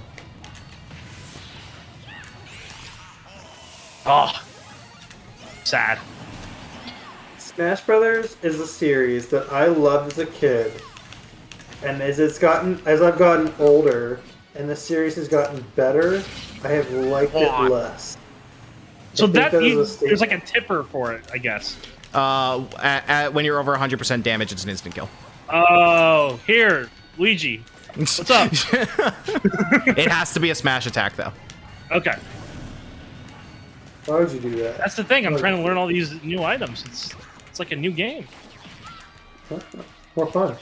Oh. Sad. Smash Brothers is a series that I loved as a kid, and as I've gotten older, and the series has gotten better, I have liked it less. So there's a tipper for it, I guess. When you're over 100% damage, it's an instant kill. Oh, here, Luigi. What's up? It has to be a smash attack, though. Okay. Why would you do that? That's the thing. I'm trying to learn all these new items. It's like a new game. More fun.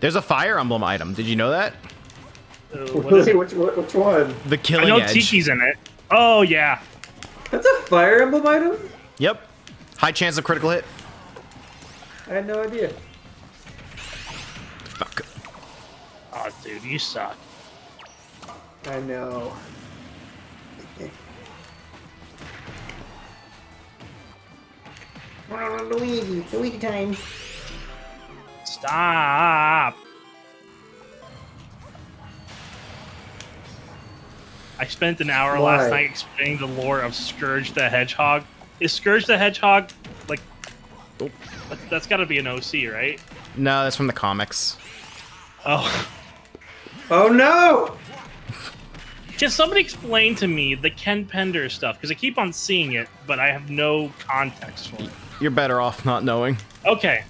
There's a Fire Emblem item. Did you know that? Which one? The Killing I know Edge. Tiki's in it. Oh, yeah. That's a Fire Emblem item? Yep. High chance of critical hit. I had no idea. Fuck. Oh, dude, you suck. I know. Luigi time. Stop. I spent an hour last night explaining the lore of Scourge the Hedgehog. Is Scourge the Hedgehog, that's gotta be an OC, right? No, that's from the comics. Oh. Oh no! Can somebody explain to me the Ken Pender stuff? Because I keep on seeing it, but I have no context for it. You're better off not knowing. Okay.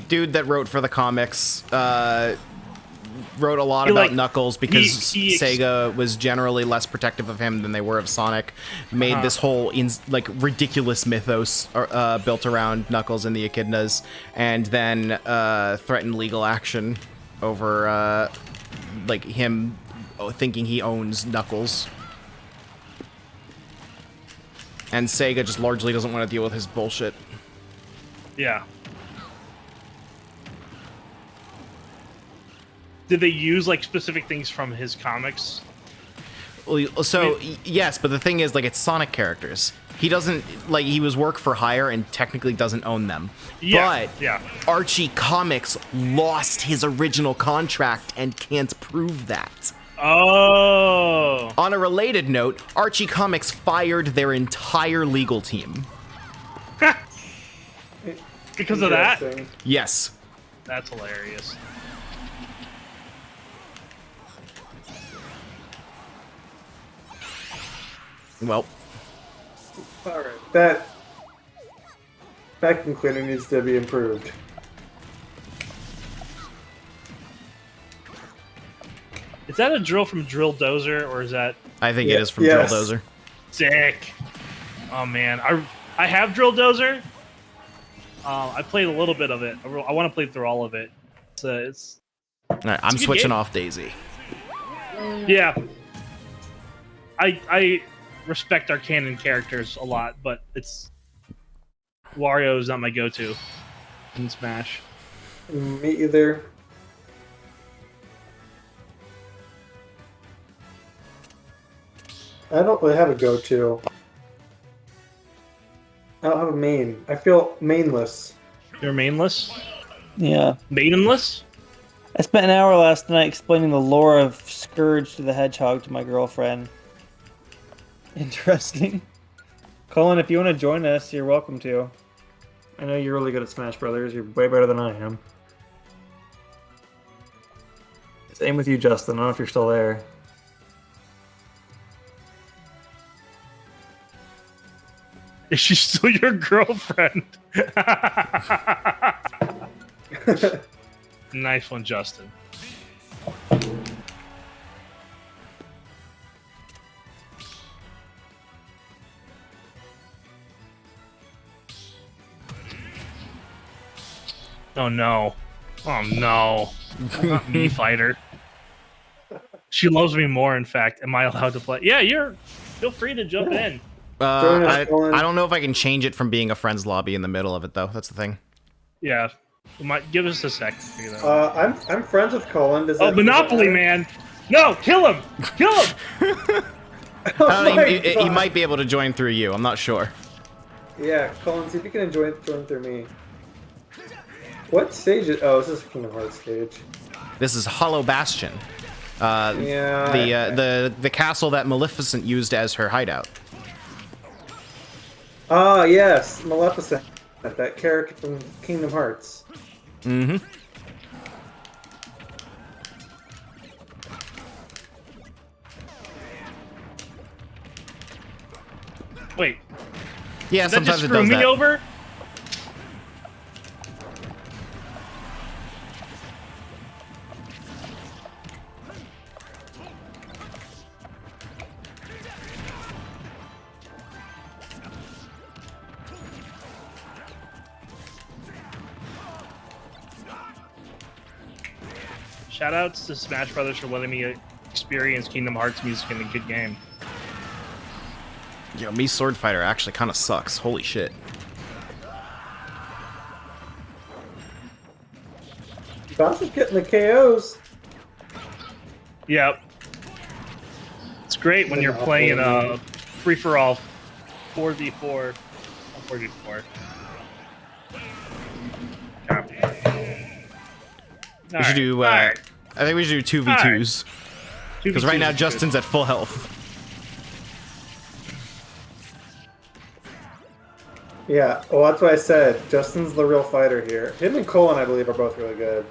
Dude that wrote for the comics, wrote a lot about Knuckles because Sega was generally less protective of him than they were of Sonic. Made this whole ridiculous mythos built around Knuckles and the Echidnas, and then threatened legal action over him thinking he owns Knuckles. And Sega just largely doesn't want to deal with his bullshit. Yeah. Did they use specific things from his comics? Well, so yes, but the thing is, it's Sonic characters. He doesn't he was work for hire and technically doesn't own them. Yeah, but Archie Comics lost his original contract and can't prove that. Oh. On a related note, Archie Comics fired their entire legal team. Because of that? Yes. That's hilarious. Well. Alright, that vacuum cleaner needs to be improved. Is that a drill from Drill Dozer, or is that... I think it is from Drill Dozer. Sick. Oh, man. I have Drill Dozer. I played a little bit of it. I want to play through all of it. It's all right, I'm switching off Daisy. Yeah. I respect our canon characters a lot, but Wario is not my go-to in Smash. Me either. I don't really have a go-to. I don't have a main. I feel mainless. You're mainless? Yeah. Maidenless? I spent an hour last night explaining the lore of Scourge the Hedgehog to my girlfriend. Interesting. Colin, if you want to join us, you're welcome to. I know you're really good at Smash Brothers. You're way better than I am. Same with you, Justin. I don't know if you're still there. Is she still your girlfriend? Nice one, Justin. Oh no. Oh no. Not me, fighter. She loves me more, in fact. Am I allowed to play? Yeah, feel free to jump in. I don't know if I can change it from being a friends lobby in the middle of it, though. That's the thing. Yeah. Give us a sec to figure that out. I'm friends with Colin. Monopoly Man! No, kill him! Kill him! He might be able to join through you. I'm not sure. Yeah, Colin, see if you can join through me. What stage is... Oh, this is Kingdom Hearts stage. This is Hollow Bastion. The castle that Maleficent used as her hideout. Ah, yes, Maleficent. That character from Kingdom Hearts. Mm-hmm. Wait. Yeah, sometimes it does that. Screw me over? Shoutouts to Smash Brothers for letting me experience Kingdom Hearts music in a good game. Yo, me Sword Fighter actually kind of sucks. Holy shit. Bowser's getting the KOs. Yep. It's great when you're playing a free-for-all 4v4. 4v4. We should do, I think we should do 2v2s. Because right now Justin's at full health. Yeah, well that's what I said. Justin's the real fighter here. Him and Colin, I believe, are both really good.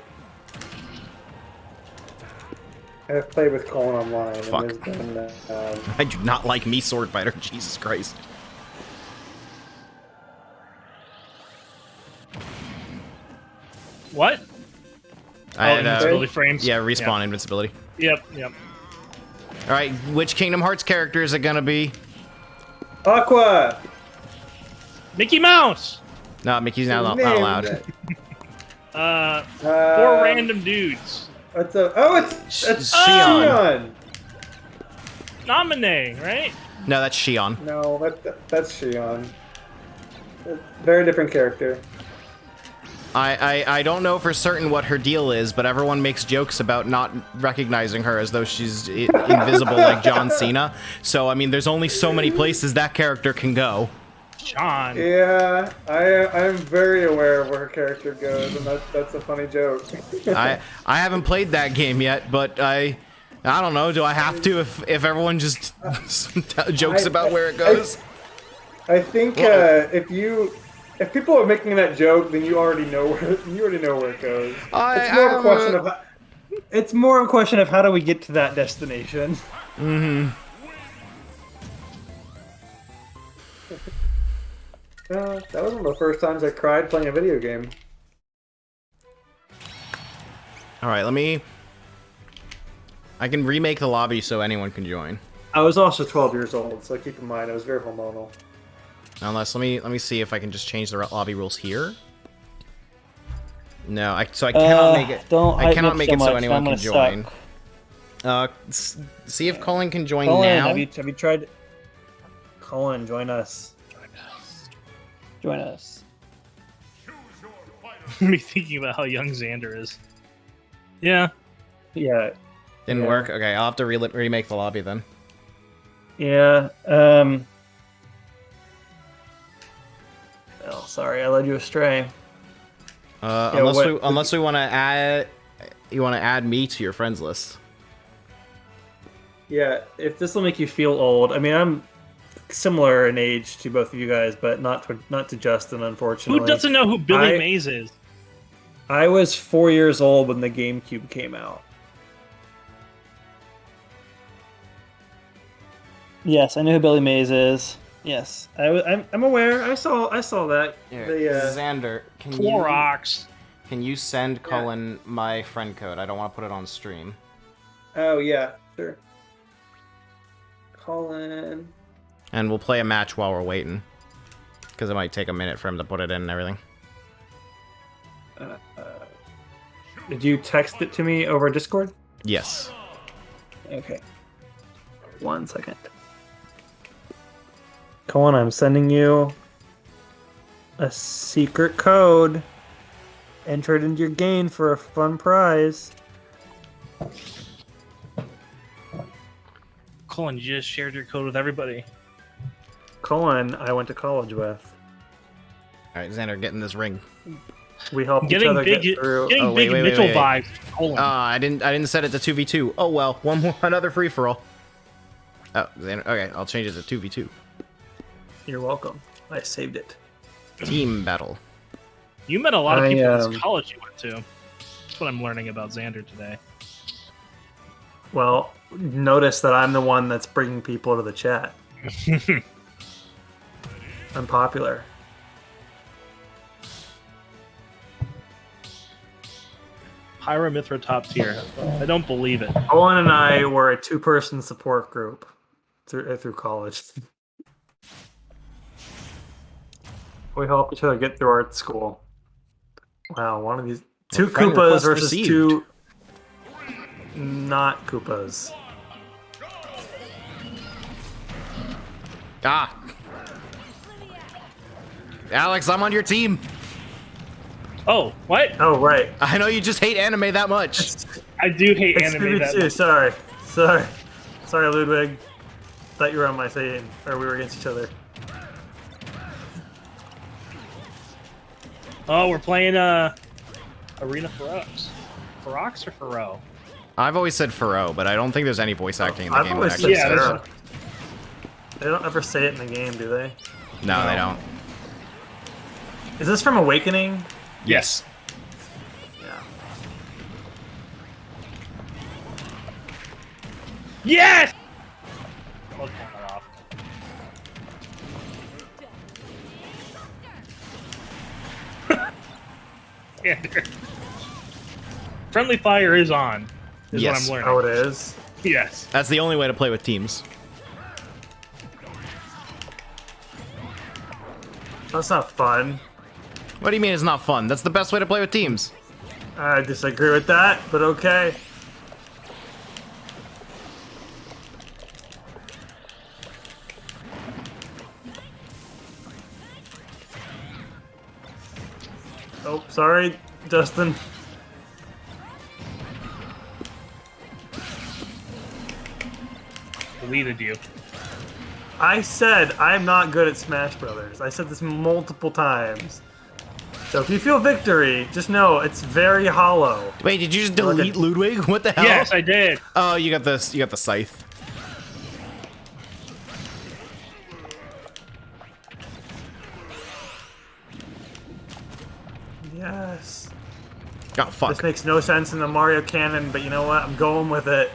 I've played with Colin online. Fuck. And there's been, I do not like me Sword Fighter. Jesus Christ. What? Invincibility frames? Yeah, respawn invincibility. Yep. Alright, which Kingdom Hearts character is it gonna be? Aqua! Mickey Mouse! No, Mickey's not allowed. 4 random dudes. It's Xion. Nominee, right? No, that's Xion. No, that's Xion. Very different character. I don't know for certain what her deal is, but everyone makes jokes about not recognizing her as though she's invisible like John Cena. So, I mean, there's only so many places that character can go. Sean. Yeah, I'm very aware of where her character goes, and that's a funny joke. I haven't played that game yet, but I don't know. Do I have to if everyone just jokes about where it goes? I think if people are making that joke, then you already know where it goes. It's more of a question of how do we get to that destination. Mm-hmm. That was one of the first times I cried playing a video game. All right, let me I can remake the lobby so anyone can join. I was also 12 years old, so keep in mind I was very hormonal. Unless let me see if I can just change the lobby rules here. No, I cannot make it. I cannot make it so anyone can join. See if Colin can join now. Have you tried? Colin, join us. Join us. Me thinking about how young Xander is. Yeah. Yeah. Didn't work. Okay, I'll have to remake the lobby then. Yeah. Oh, sorry, I led you astray. Unless we want to add, you want to add me to your friends list. Yeah, if this will make you feel old. I mean, I'm similar in age to both of you guys, but not to Justin, unfortunately. Who doesn't know who Billy Mays is? I was 4 years old when the GameCube came out. Yes, I know who Billy Mays is. Yes, I'm aware. I saw that. Here, The, Xander, Clorox. Can you send Colin my friend code? I don't want to put it on stream. Oh yeah, sure. Colin. And we'll play a match while we're waiting, because it might take a minute for him to put it in and everything. Did you text it to me over Discord? Yes. Okay. 1 second. Colin, I'm sending you a secret code. Enter it into your game for a fun prize. Colin, you just shared your code with everybody. Colin, I went to college with. All right, Xander, get in this ring. We helped each other get through. Getting big Mitchell vibes. Colin. I didn't set it to 2v2. Oh well, another free for all. Oh, Xander. Okay, I'll change it to 2v2. You're welcome. I saved it. Team battle. You met a lot of people in this college you went to. That's what I'm learning about Xander today. Well, notice that I'm the one that's bringing people to the chat. I'm popular. Pyramithra top tier. I don't believe it. Owen and I were a 2-person support group through college. We helped each other get through art school. Wow, one of these... Two Koopas versus received. 2 not Koopas. Ah. Alex, I'm on your team. Oh, what? Oh, right. I know you just hate anime that much. I do hate anime that much. Sorry, Ludwig. Thought you were on my team, or we were against each other. Oh, we're playing Arena Ferox. Ferox or Fero? I've always said Fero, but I don't think there's any voice acting in the game. Always That actually said says Fero. They don't ever say it in the game, do they? No, they don't. Is this from Awakening? Yes. Yeah. Yes! I'll turn that off. Friendly fire is on. Is what I'm learning. Oh, it is? Yes. That's the only way to play with teams. That's not fun. What do you mean it's not fun? That's the best way to play with teams. I disagree with that, but okay. Oh, sorry, Justin. Deleted you. I said I'm not good at Smash Brothers. I said this multiple times. So if you feel victory, just know it's very hollow. Wait, did you just delete Ludwig? What the hell? Yes, I did. Oh, you got this. You got the scythe. Yes. Oh fuck. This makes no sense in the Mario canon, but you know what? I'm going with it.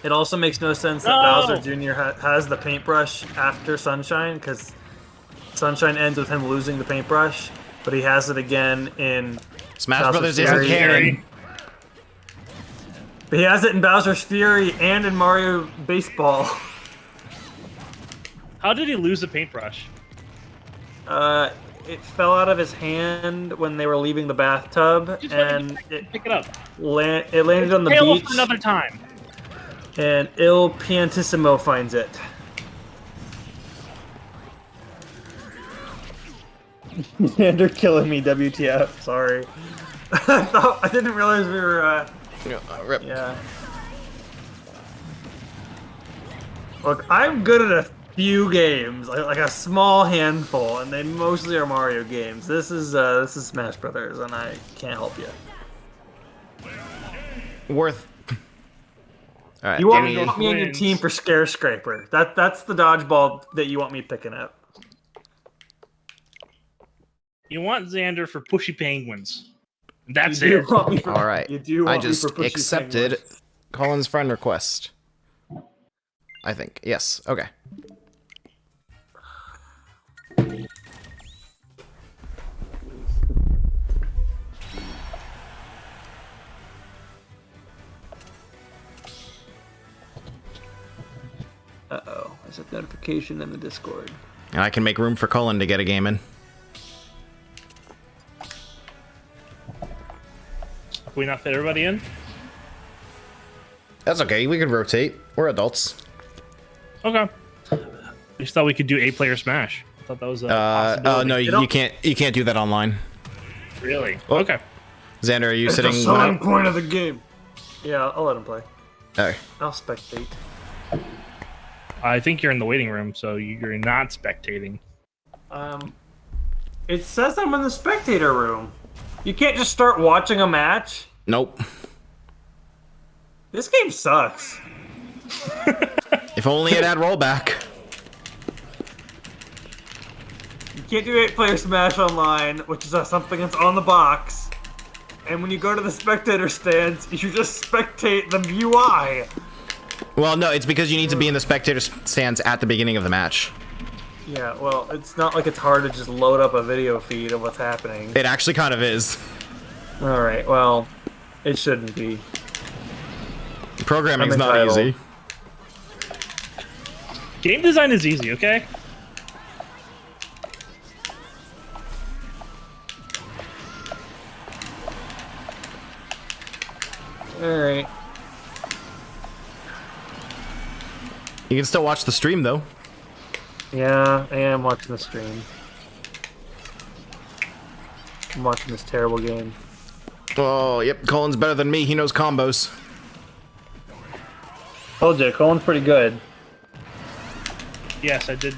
It also makes no sense that Bowser Jr. has the paintbrush after Sunshine, because Sunshine ends with him losing the paintbrush, but he has it again in Smash Brothers isn't canon. But he has it in Bowser's Fury and in Mario Baseball. How did he lose the paintbrush? It fell out of his hand when they were leaving the bathtub, and Pick it up. it landed on the beach. For another time. And Il Piantissimo finds it. Xander killing me, WTF. Sorry. I didn't realize we were, Rip. yeah. Look, I'm good at a few games, like a small handful, and they mostly are Mario games. This is Smash Brothers, and I can't help you. Worth. All right. You want me on your team for Scare Scraper. That's the dodgeball that you want me picking up. You want Xander for Pushy Penguins. That's it. All right. You do want I just me for Pushy accepted Penguins. Colin's friend request. I think. Yes. Okay. Uh-oh. I set notification in the Discord. And I can make room for Colin to get a game in. Can we not fit everybody in? That's okay. We can rotate. We're adults. Okay. I just thought we could do 8-player Smash. I thought that was a possibility. Oh no, you can't. You can't do that online. Really? Oh. Okay. Xander, are you It's sitting? the selling point of the game. Yeah, I'll let him play. Okay. I'll spectate. I think you're in the waiting room, so you're not spectating. It says I'm in the spectator room. You can't just start watching a match. Nope. This game sucks. If only it had rollback. You can't do 8-player Smash online, which is something that's on the box. And when you go to the spectator stands, you just spectate the UI. Well, no, it's because you need to be in the spectator stands at the beginning of the match. Yeah, well, it's not like it's hard to just load up a video feed of what's happening. It actually kind of is. Alright, well, it shouldn't be. Programming's I'm not entitled. easy. Game design is easy, okay? Alright. You can still watch the stream though. Yeah, I am watching the stream. I'm watching this terrible game. Oh, yep. Colin's better than me. He knows combos. Told you, Colin's pretty good. Yes, I did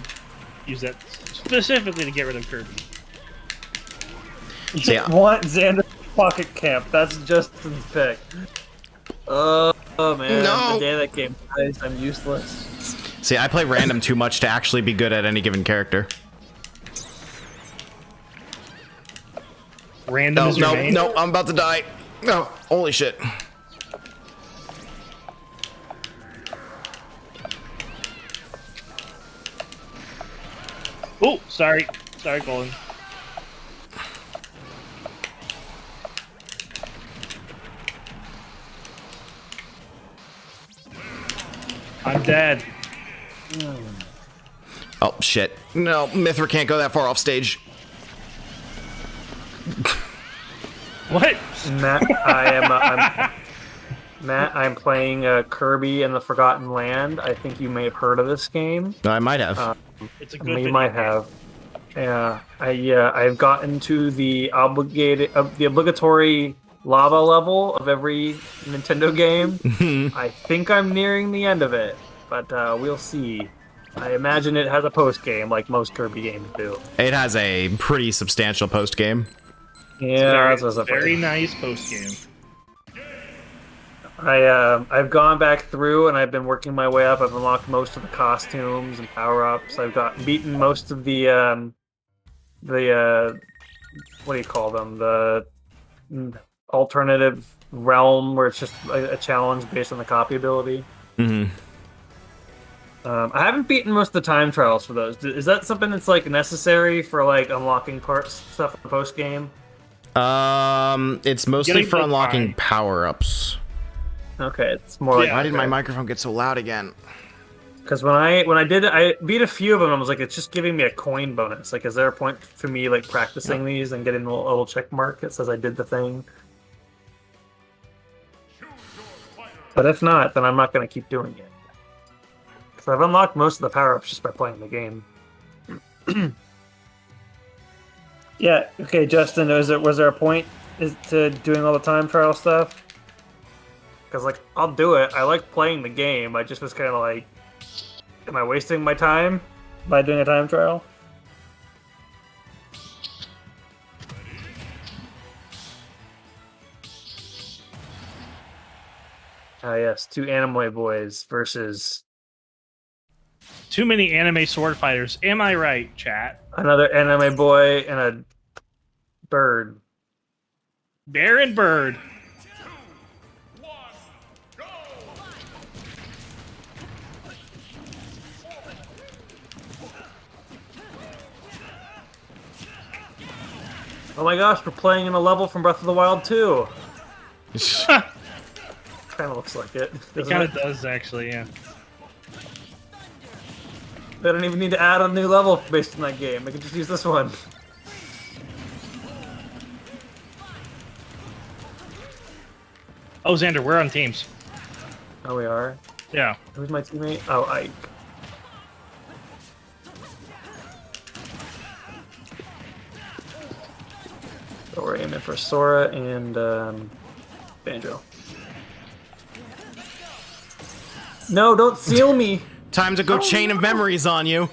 use that specifically to get rid of Kirby. So, yeah. Want Xander Pocket Camp. That's Justin's pick. Oh man, No. the day that game plays, I'm useless. See, I play random too much to actually be good at any given character. Random No, is your no, main? no, I'm about to die. No, holy shit. Oh, sorry. Sorry, Colin. I'm dead. Oh, shit. No, Mithra can't go that far off stage. What? Matt, I'm playing Kirby and the Forgotten Land. I think you may have heard of this game. I might have. It's a good You video. might have. Yeah, I've gotten to the obligatory lava level of every Nintendo game. I think I'm nearing the end of it, but we'll see. I imagine it has a post game, like most Kirby games do. It has a pretty substantial post game. Yeah, that's what's up. Very nice post game. I've gone back through and I've been working my way up. I've unlocked most of the costumes and power ups. I've beaten most of the what do you call them? The alternative realm where it's just a challenge based on the copy ability. Mm-hmm. I haven't beaten most of the time trials for those. Is that something that's like necessary for like unlocking parts stuff in the post game? It's mostly Getting for the unlocking time. power-ups. Okay, it's more like Why did my microphone get so loud again? because when I did it, I beat a few of them. I was like, it's just giving me a coin bonus. Like, is there a point for me like practicing these and getting a little check mark that says I did the thing? But if not, then I'm not going to keep doing it. Because I've unlocked most of the power-ups just by playing the game. Yeah. Okay, Justin. Was there a point to doing all the time trial stuff? Because like I'll do it. I like playing the game. I just was kind of like, am I wasting my time by doing a time trial? Ah, yes. 2 anime boys versus Too many anime sword fighters. Am I right, chat? another anime boy and a bird. Bear and bird. Oh my gosh, we're playing in a level from Breath of the Wild 2. Kind of looks like it. It kind of does, actually, yeah. They don't even need to add a new level based on that game. They can just use this one. Oh, Xander, we're on teams. Oh, we are? Yeah. Who's my teammate? Oh, Ike. So we're aiming for Sora and Banjo. No, don't seal me! Time to go Chain of Memories on you.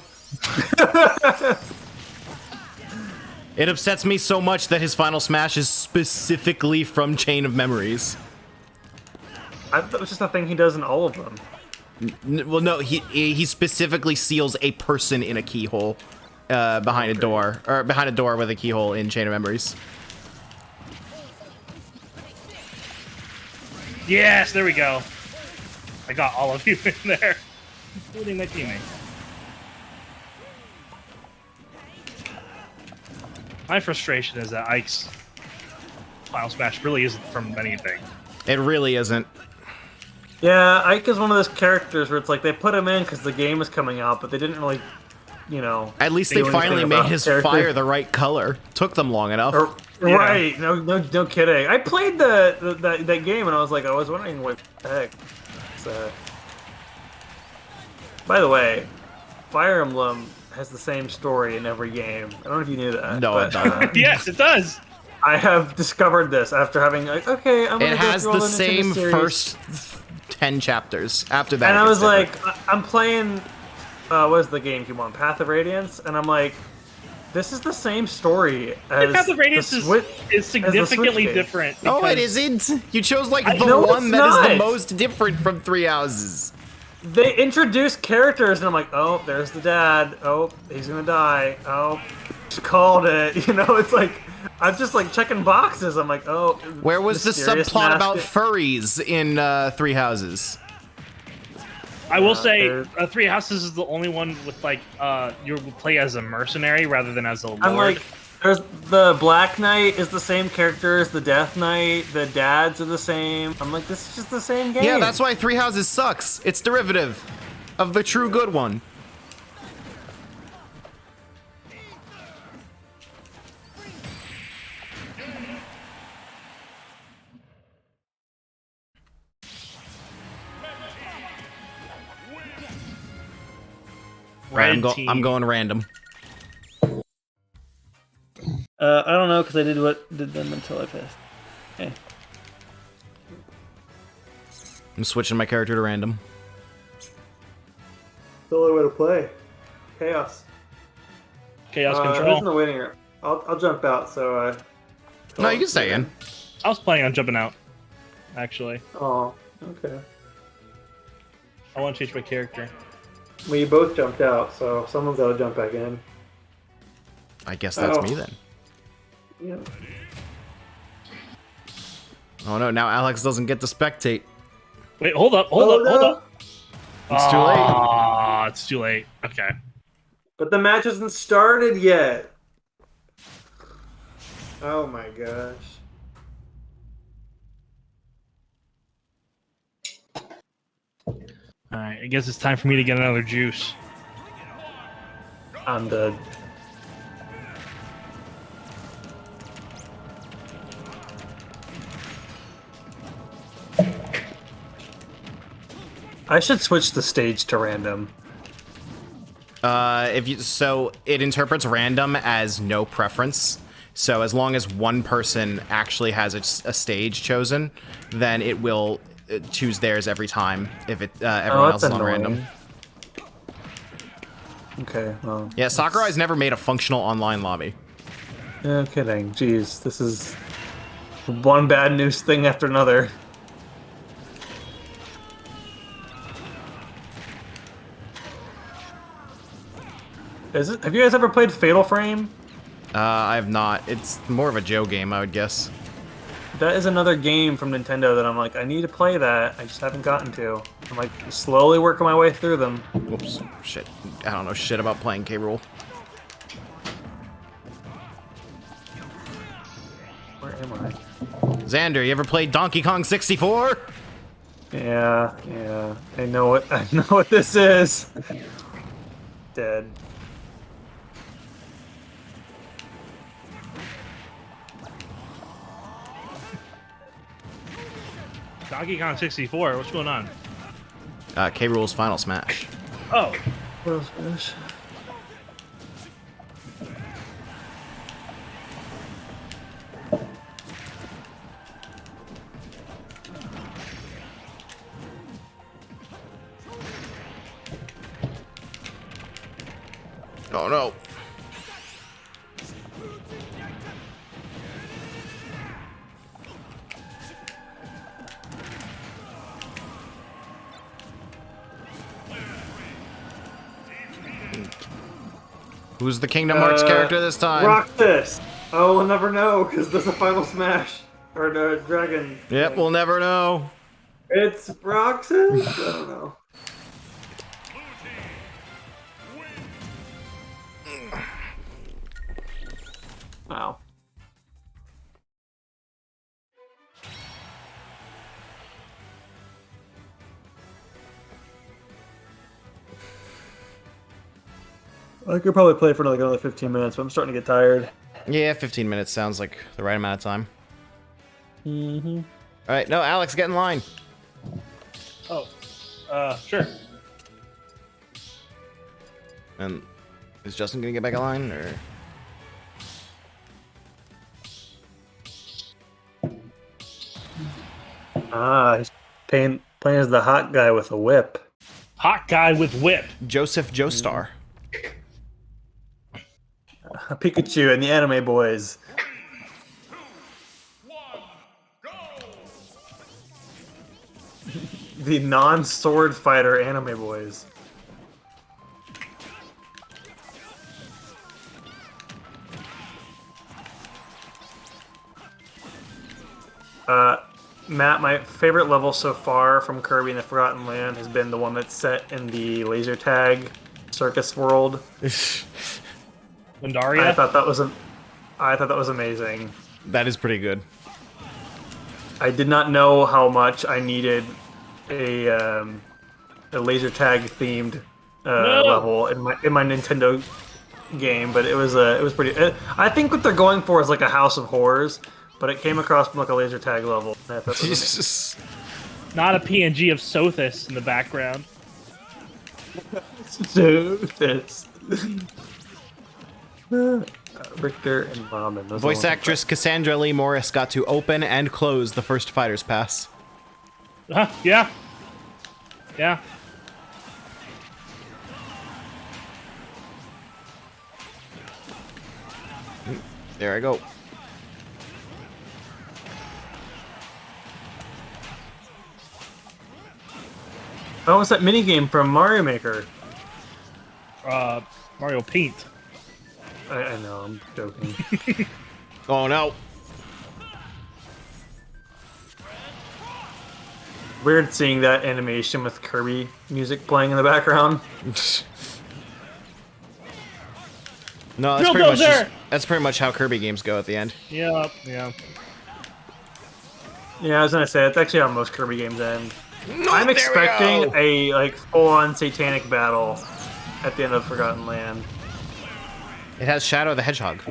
It upsets me so much that his final smash is specifically from Chain of Memories. I thought it was just a thing he does in all of them. Well, no, he specifically seals a person in a keyhole behind a door, or behind a door with a keyhole in Chain of Memories. Yes, there we go. I got all of you in there, including my teammate. My frustration is that Ike's final smash really isn't from anything. It really isn't. Yeah, Ike is one of those characters where it's like they put him in because the game is coming out, but they didn't really, you know. At least do they anything finally made about his the character. fire the right color. Took them long enough. Right? No kidding. I played that game and I was like, I was wondering what the heck. So, by the way, Fire Emblem has the same story in every game. I don't know if you knew that. No, but, it doesn't. Yes, it does. I have discovered this after having like, okay, I'm gonna It go has through all the Nintendo same series. first 10 chapters. After that, And it I gets was different. like, I'm playing. What was the game you want? Path of Radiance, and I'm like, this is the same story as Path of Radiance the is Switch significantly game. different. Oh, it because- isn't. You chose like the know one it's that is the not. most different from Three Houses. They introduce characters, and I'm like, oh, there's the dad. Oh, he's gonna die. Oh, just called it. You know, it's like I'm just like checking boxes. I'm like, oh. Where was the mysterious subplot about mask- furries in Three Houses? I will say, there's- Three Houses is the only one with like you play as a mercenary rather than as a lord. I'm like, there's the Black Knight is the same character as the Death Knight. The dads are the same. I'm like, this is just the same game. Yeah, that's why Three Houses sucks. It's derivative of the true good one. Right, I'm going random. I don't know because I did them until I passed. Okay. I'm switching my character to random. The only way to play. Chaos. Chaos There's Control. no waiting room. I'll jump out. So. No, you can stay in. I was planning on jumping out, actually. Oh, okay. I want to change my character. We both jumped out, so someone's got to jump back in. I guess that's Oh. me then. Yeah. Oh no, now Alex doesn't get to spectate. Wait, hold up. no. It's too late. Ah, it's too late. Okay. But the match hasn't started yet. Oh my gosh. Alright, I guess it's time for me to get another juice. I'm dead. I should switch the stage to random. So it interprets random as no preference. So as long as one person actually has a stage chosen, then it will choose theirs every time. If everyone else is on random. Okay, well. Yeah, Sakurai's never made a functional online lobby. No kidding. Jeez, this is one bad news thing after another. Have you guys ever played Fatal Frame? I have not. It's more of a Joe game, I would guess. That is another game from Nintendo that I'm like, I need to play that. I just haven't gotten to. I'm like slowly working my way through them. Whoops. Shit. I don't know shit about playing K. Rool. Where am I? Xander, you ever played Donkey Kong 64? Yeah. I know what this is. Dead. Donkey Kong 64, what's going on? K. Rool's Final Smash. Oh, What else is? Oh no. Who's the Kingdom Hearts character this time? Rock this! Oh, we'll never know, because there's a Final Smash. Or the Dragon. Yep, we'll never know. It's Roxas? I don't know. Wow. I could probably play for like another 15 minutes, but I'm starting to get tired. Yeah, 15 minutes sounds like the right amount of time. Mm-hmm. All right, no, Alex, get in line. oh, sure. And is Justin gonna get back in line, or? Ah, he's playing as the hot guy with a whip. Hot guy with whip. Joseph Joestar. Pikachu and the Anime Boys. The non-sword fighter Anime Boys. Matt, my favorite level so far from Kirby and the Forgotten Land has been the one that's set in the laser tag circus world. Pandaria? I thought that was amazing. That is pretty good. I did not know how much I needed a laser tag themed level in my Nintendo game, but it was pretty. I think what they're going for is like a House of Horrors, but it came across from like a laser tag level. I thought that was Jesus. Not a PNG of Sothis in the background. Sothis. Richter and Ramen. Those Voice actress Cassandra Lee Morris got to open and close the first Fighter's Pass. Yeah. Yeah. There I go. Oh, what's that minigame from Mario Maker? Mario Paint. I know, I'm joking. Oh no. Weird seeing that animation with Kirby music playing in the background. No, that's pretty much how Kirby games go at the end. Yeah. Yeah, I was gonna say it's actually how most Kirby games end. I'm expecting a like full-on satanic battle at the end of Forgotten Land. It has Shadow the Hedgehog.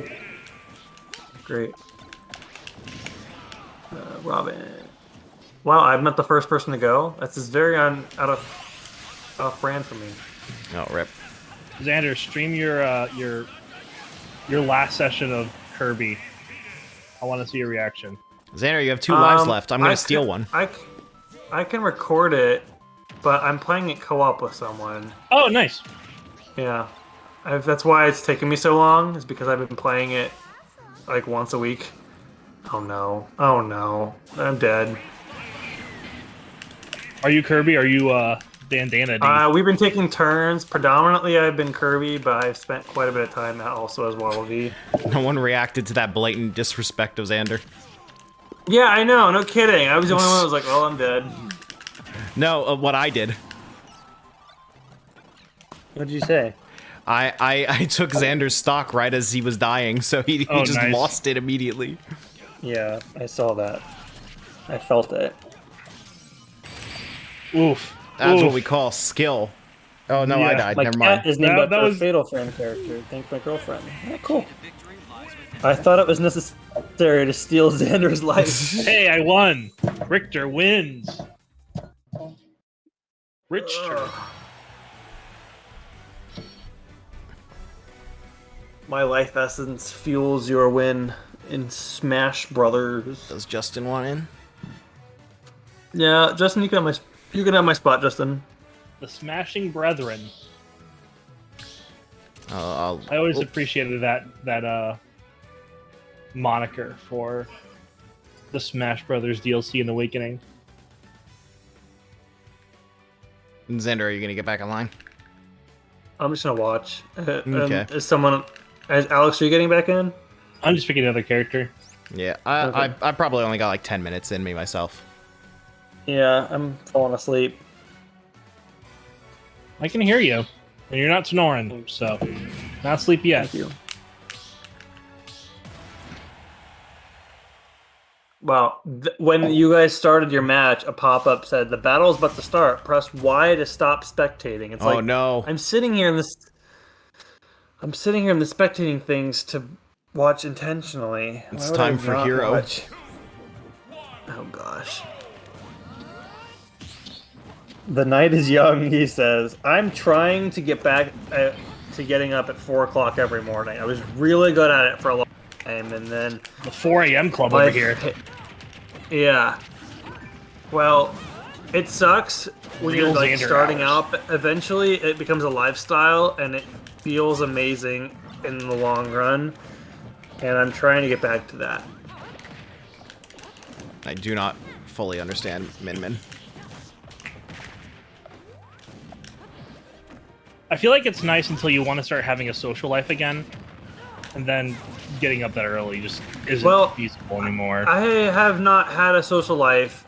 Great. Robin. Wow, I'm not the first person to go. That's just very out of brand for me. Oh, rip. Xander, stream your last session of Kirby. I want to see your reaction. Xander, you have 2 lives left. I'm gonna steal one. I can record it, but I'm playing it co-op with someone. Oh, nice. Yeah. That's why it's taken me so long, is because I've been playing it like once a week. Oh no. Oh no. I'm dead. Are you Kirby? Are you Dandana D? We've been taking turns. Predominantly I've been Kirby, but I've spent quite a bit of time also as Wallaby. No one reacted to that blatant disrespect of Xander. Yeah, I know. No kidding. I was the only one that was like, oh, I'm dead. No, what I did. What did you say? I took Xander's stock right as he was dying, so he just nice. lost it immediately. Yeah, I saw that. I felt it. Oof. That's what we call skill. Oh no, Yeah. I died. My Never cat mind. is named That after a was- Fatal Frame character. Thanks, my girlfriend. Yeah, cool. I thought it was necessary to steal Xander's life. Hey, I won. Richter wins. Richter. My life essence fuels your win in Smash Brothers. Does Justin want in? Yeah, Justin, you can have my spot, Justin. The Smashing Brethren. I'll I always appreciated that moniker for the Smash Brothers DLC in Awakening. Xander, are you gonna get back online? I'm just gonna watch. Okay. Is Alex, are you getting back in? I'm just picking another character. Yeah, Okay. I probably only got like 10 minutes in me myself. Yeah, I'm falling asleep. I can hear you. And you're not snoring, so not sleepy yet. Thank you. Wow. When you guys started your match, a pop-up said, the battle is about to start. Press Y to stop spectating. It's Oh like, no. I'm sitting here in the spectating things to watch intentionally. It's Why would time I for not Hero. watch? Oh gosh. The night is young, he says. I'm trying to get back to getting up at 4 o'clock every morning. I was really good at it for a long time, and then The 4 a.m. club over here. Yeah. Well, it sucks when Real you're like Xander starting hours. out, but eventually it becomes a lifestyle and it feels amazing in the long run. And I'm trying to get back to that. I do not fully understand Min Min. I feel like it's nice until you want to start having a social life again, and then getting up that early just isn't feasible anymore. I have not had a social life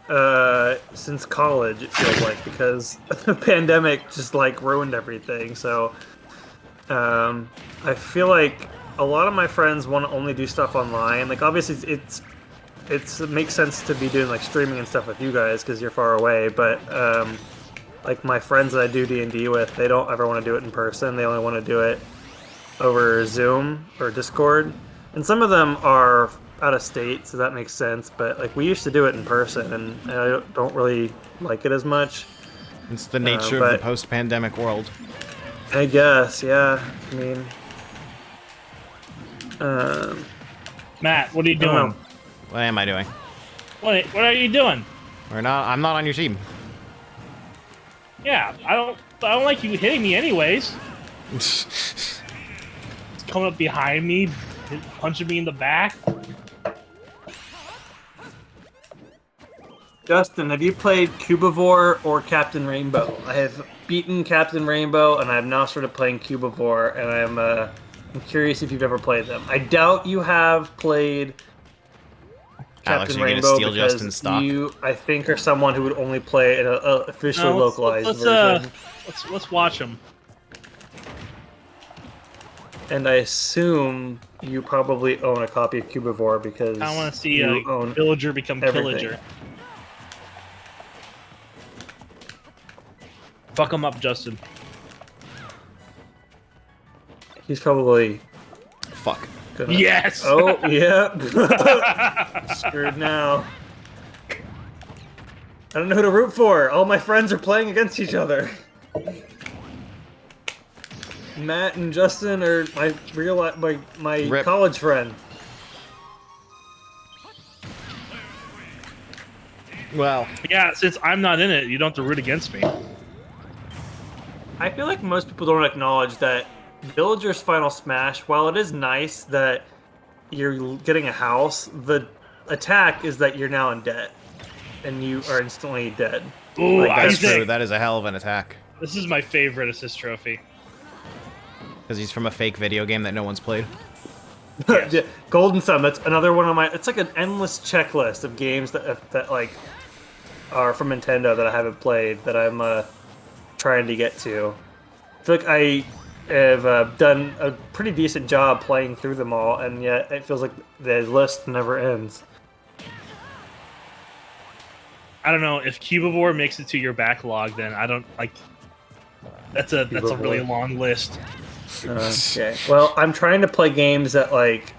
since college, it feels like, because the pandemic just like ruined everything. So I feel like a lot of my friends want to only do stuff online. Like obviously it makes sense to be doing like streaming and stuff with you guys because you're far away, but like my friends that I do D&D with, they don't ever want to do it in person. They only want to do it over Zoom or Discord. And some of them are out of state, so that makes sense. But like we used to do it in person, and I don't really like it as much. It's the nature of the post-pandemic world. I guess, yeah. I mean, Matt, what are you I don't doing? know. What am I doing? What are you doing? I'm not on your team. Yeah, I don't like you hitting me anyways. It's coming up behind me, punching me in the back. Justin, have you played Cubivore or Captain Rainbow? I have beaten Captain Rainbow, and I have now started playing Cubivore, and I'm curious if you've ever played them. I doubt you have played Alex, Captain are you Rainbow gonna steal because Justin's stock? you, I think, are someone who would only play an officially localized version. Let's watch them. And I assume you probably own a copy of Cubivore because I want to see you a own villager become everything. Pillager. Fuck him up, Justin. He's probably Fuck. gonna... Yes! Oh, yeah. Screwed now. I don't know who to root for. All my friends are playing against each other. Matt and Justin are my Rip. college friend. Well, Yeah, since I'm not in it, you don't have to root against me. I feel like most people don't acknowledge that Villager's Final Smash, while it is nice that you're getting a house, the attack is that you're now in debt. And you are instantly dead. Ooh, that's Isaac. true. That is a hell of an attack. This is my favorite assist trophy. Because he's from a fake video game that no one's played. Yes. Yeah, Golden Sun, that's another one of my... It's like an endless checklist of games that like, are from Nintendo that I haven't played, that I'm trying to get to. I feel like I have done a pretty decent job playing through them all, and yet it feels like the list never ends. I don't know, if Cubivore makes it to your backlog, then I don't, like... That's a really long list. Okay. Well, I'm trying to play games that like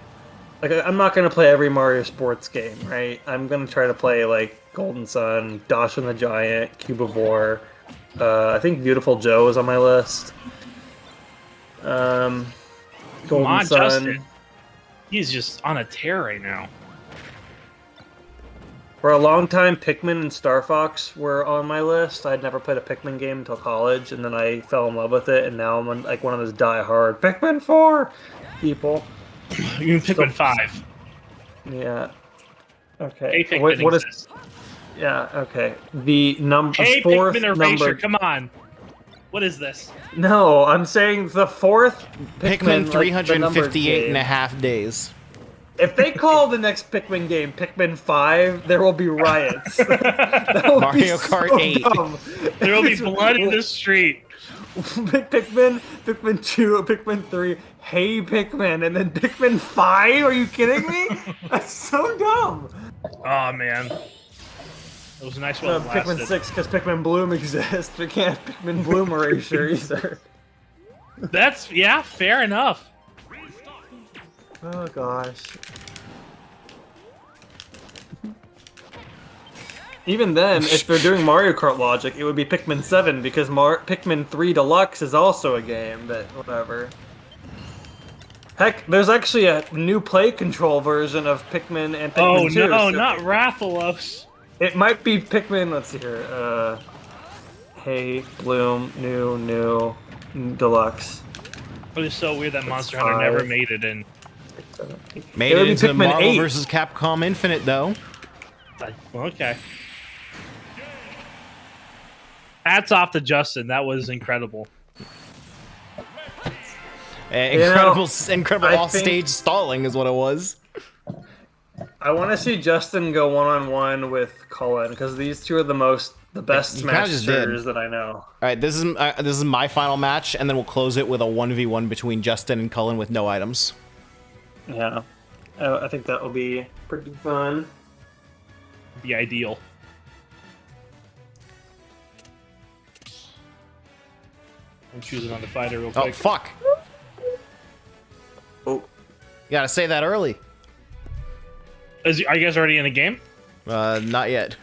I'm not gonna play every Mario Sports game, right? I'm gonna try to play like Golden Sun, Dash and the Giant, Cubivore. I think Beautiful Joe is on my list. Golden Come on, Sun. Justin. He's just on a tear right now. For a long time, Pikmin and Star Fox were on my list. I'd never played a Pikmin game until college, and then I fell in love with it, and now I'm on, like one of those die-hard Pikmin 4 people. You can Pikmin 5. Yeah. Okay. Hey, Pikmin What is? exists. Yeah. Okay. The Hey, fourth Pikmin number. Erasure, come on. What is this? No, I'm saying the fourth Pikmin like, 358 and a game. half days. If they call the next Pikmin game Pikmin 5, there will be riots. That will Mario be Kart so 8. dumb. There will be blood in the street. Pikmin 2, Pikmin 3, hey Pikmin, and then Pikmin 5? Are you kidding me? That's so dumb. Oh, man. It was a nice one. Pikmin 6, because Pikmin Bloom exists. We can't have Pikmin Bloom Erasure either. That's, yeah, fair enough. Oh gosh. Even then, if they're doing Mario Kart logic, it would be Pikmin 7 because Pikmin 3 Deluxe is also a game, but whatever. Heck, there's actually a new play control version of Pikmin and Pikmin 2. Oh, no, so not Rathalos. it might be Pikmin, let's see here. Hey, Bloom, new, Deluxe. It was so weird that Monster Hunter never made it in. Made It would it be into Pikmin Marvel 8. vs. Capcom Infinite, though. Okay. Hats off to Justin. That was incredible. Incredible I off-stage think- stalling is what it was. I want to see Justin go one-on-one with Cullen because these two are the best You kinda just did. Smashers that I know. All right, this is my final match, and then we'll close it with a 1v1 between Justin and Cullen with no items. Yeah, I think that will be pretty fun. The ideal. I'm choosing on the fighter real Oh, quick. fuck. Oh, You gotta say that early. Are you guys already in a game? Not yet.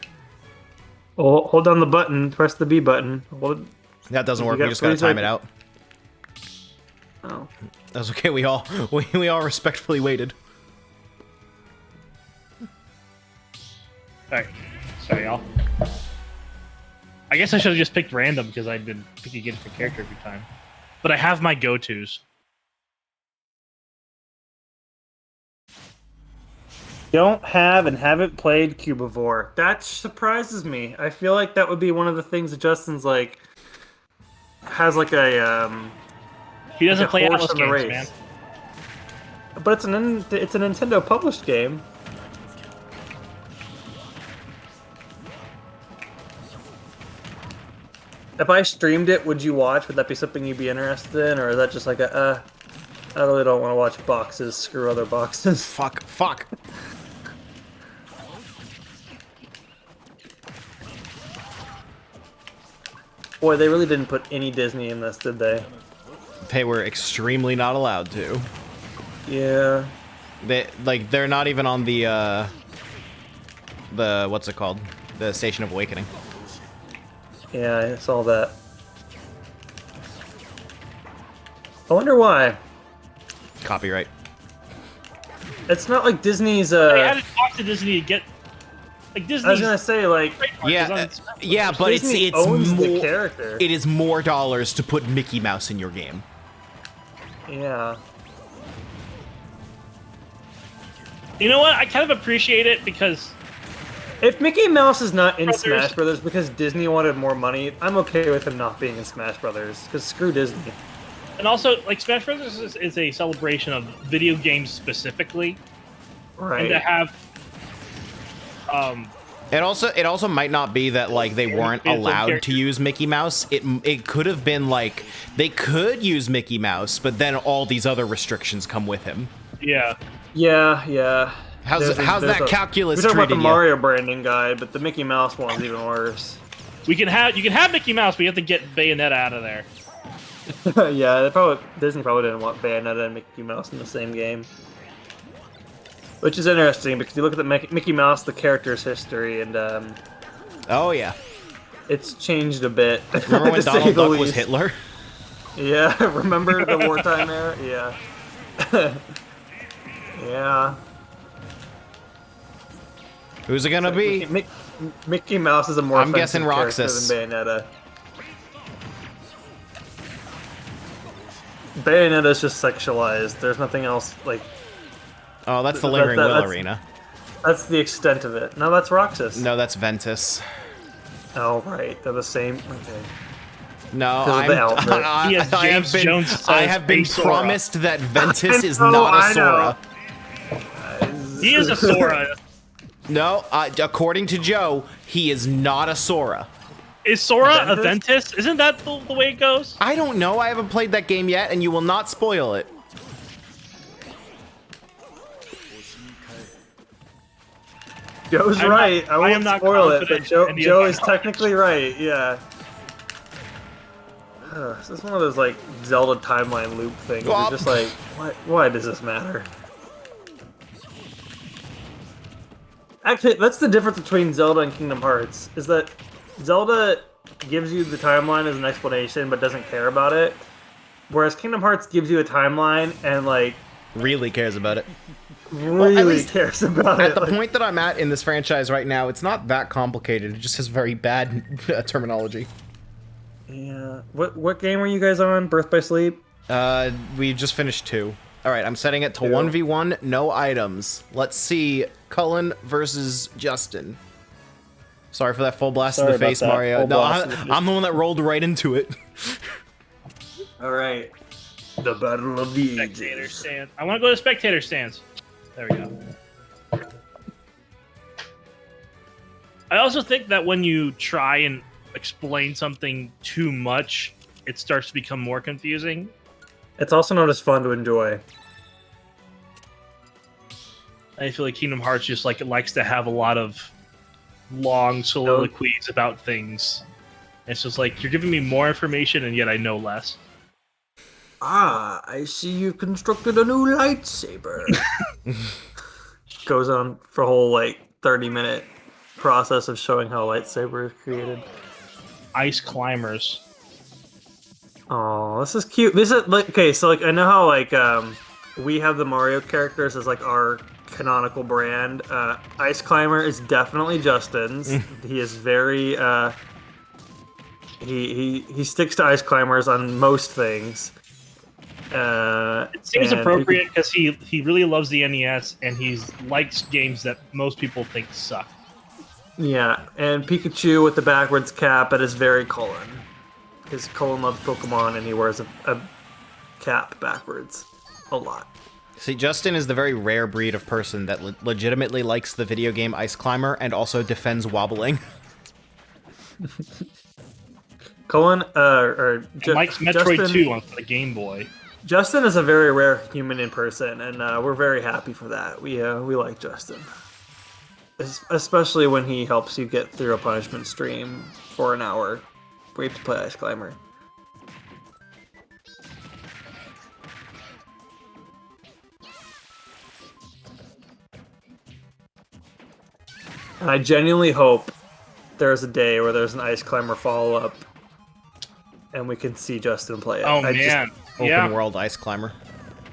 hold down the button. Press the B button. Hold. That doesn't You work. got We just gotta 3 time it out. Oh. That's okay. We all respectfully waited. Alright. Sorry, y'all. I guess I should have just picked random because I didn't pick a different character every time. But I have my go-tos. Don't have and haven't played Cubivore. That surprises me. I feel like that would be one of the things that Justin's like has like a He doesn't like a play horse Atlas in the games, race. man. But it's a Nintendo published game. If I streamed it, would you watch? Would that be something you'd be interested in, or is that just like a I really don't want to watch boxes. Screw other boxes. Fuck. Boy, they really didn't put any Disney in this, did they? They were extremely not allowed to. Yeah. They're not even on the what's it called? The Station of Awakening. Yeah, I saw that. I wonder why. Copyright. It's not like Disney's. I had to talk to Disney to get. Like Disney. I was gonna say like. Yeah, but Disney it's owns more. the character. It is more dollars to put Mickey Mouse in your game. Yeah. You know what? I kind of appreciate it because If Mickey Mouse is not in Brothers. Smash Brothers because Disney wanted more money, I'm okay with him not being in Smash Brothers. Because screw Disney. And also, like, Smash Bros. Is a celebration of video games specifically. Right. And to have... It also might not be that, like, they weren't allowed to use Mickey Mouse. It could have been, like, they could use Mickey Mouse, but then all these other restrictions come with him. Yeah. Yeah. How's that calculus We're talking about treating the you? Mario branding guide, but the Mickey Mouse one's even worse. You can have Mickey Mouse, but you have to get Bayonetta out of there. Yeah, Disney probably didn't want Bayonetta and Mickey Mouse in the same game. Which is interesting, because you look at the Mickey Mouse, the character's history, and Oh, yeah. it's changed a bit. Remember when to say Donald the Duck was least. Hitler? Yeah, remember the wartime era? Yeah. Yeah. Who's it gonna be? Mickey Mouse is a more I'm guessing offensive character Roxas. than Bayonetta. Bayonetta's just sexualized. There's nothing else, like... Oh, that's the Lingering Will that's- Arena. That's the extent of it. No, that's Roxas. No, that's Ventus. Oh, right. They're the same. Okay. No, Because of the outfit. He has James Jones I have been face Sora. promised that Ventus is know, not I a know. Sora. He is a Sora. No, according to Joe, he is not a Sora. Is Sora a Ventus? Ventus? Isn't that the way it goes? I don't know. I haven't played that game yet, and you will not spoil it. Joe's I'm right. not- I won't am not spoil it, but confident in the Joe is amount. technically right. Yeah. This is one of those like Zelda timeline loop things. Well, You're just like, why does this matter? Actually, that's the difference between Zelda and Kingdom Hearts. Is that Zelda gives you the timeline as an explanation, but doesn't care about it, whereas Kingdom Hearts gives you a timeline and like Really cares about it. really least cares about At it. the Like, point that I'm at in this franchise right now, it's not that complicated. It just has very bad terminology. yeah. What game were you guys on? Birth by Sleep? We just finished 2. All right, I'm setting it to Two. 1v1, no items. Let's see, Cullen versus Justin. Sorry for that full blast in Sorry the about face, that. Mario. Full No, blast in the face. I'm the one that rolled right into it. All right. The Battle of the Spectator Ages. stand. I want to go to spectator stands. There we go. I also think that when you try and explain something too much, it starts to become more confusing. It's also not as fun to enjoy. I feel like Kingdom Hearts just like it likes to have a lot of long soliloquies about things. It's just like you're giving me more information and yet I know less. Ah, I see you've constructed a new lightsaber. Goes on for a whole like 30-minute process of showing how a lightsaber is created. Ice climbers. Oh, this is cute. This is like okay, so like I know how like we have the Mario characters as like our canonical brand. Ice Climber is definitely Justin's. He is very he sticks to Ice Climbers on most things. It seems and appropriate because he really loves the NES and he likes games that most people think suck. Yeah, and Pikachu with the backwards cap, it is very Cullen. Because Cullen loves Pokemon and he wears a cap backwards a lot. See, Justin is the very rare breed of person that legitimately likes the video game Ice Climber and also defends wobbling. Cullen, or And likes Metroid Justin, 2 on the Game Boy. Justin is a very rare human in person, and we're very happy for that. We like Justin, especially when he helps you get through a punishment stream for an hour where you have to play Ice Climber. And I genuinely hope there's a day where there's an Ice Climber follow-up and we can see Justin play it. Oh, man. Open world Ice Climber.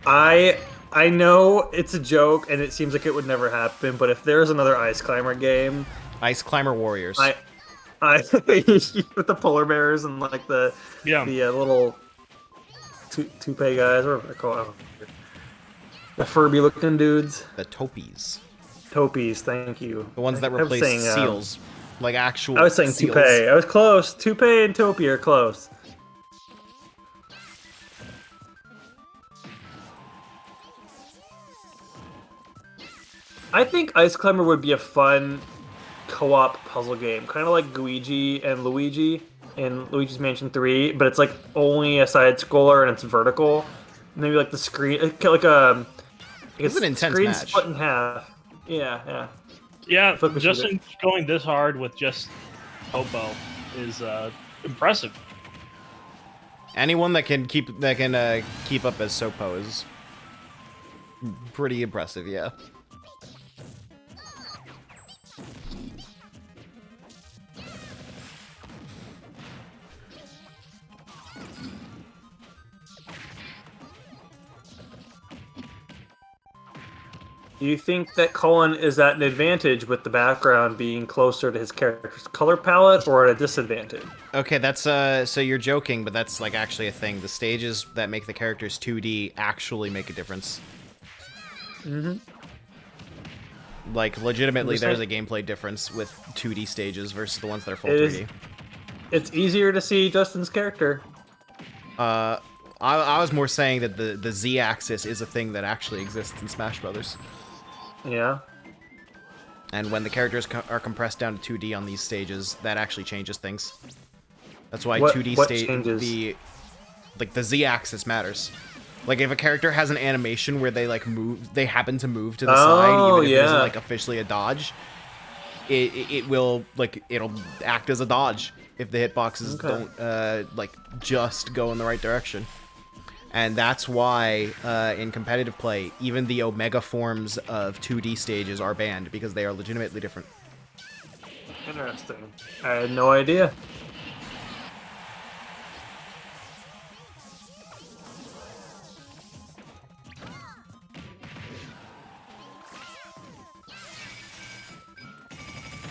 I know it's a joke and it seems like it would never happen, but if there's another Ice Climber game... Ice Climber Warriors. I with the polar bears and like the little toupee guys, whatever they're called. The Furby-looking dudes. The Topies. Topies, thank you. The ones that replace seals. Like actual I was saying seals. toupee. I was close. Toupee and Topie are close. I think Ice Climber would be a fun co-op puzzle game. Kind of like Luigi and Luigi in Luigi's Mansion 3, but it's like only a side-scroller and it's vertical. Maybe like the screen... like a... It's an intense screen match. Split in half. Yeah. Yeah, Justin going this hard with just Popo is impressive. Anyone that can keep up as Sopo is pretty impressive, yeah. Do you think that Cullen is at an advantage with the background being closer to his character's color palette, or at a disadvantage? Okay, that's so you're joking, but that's like actually a thing. The stages that make the characters 2D actually make a difference. Mm-hmm. Like legitimately, there's a gameplay difference with 2D stages versus the ones that are full 3D. It's easier to see Justin's character. I was more saying that the Z-axis is a thing that actually exists in Smash Brothers. Yeah. And when the characters are compressed down to 2D on these stages, that actually changes things. That's why 2D changes? the Z-axis matters. Like if a character has an animation where they like move, they happen to move to the side, even if it isn't like officially a dodge, it'll act as a dodge if the hitboxes don't like just go in the right direction. And that's why, in competitive play, even the Omega forms of 2D stages are banned, because they are legitimately different. Interesting. I had no idea.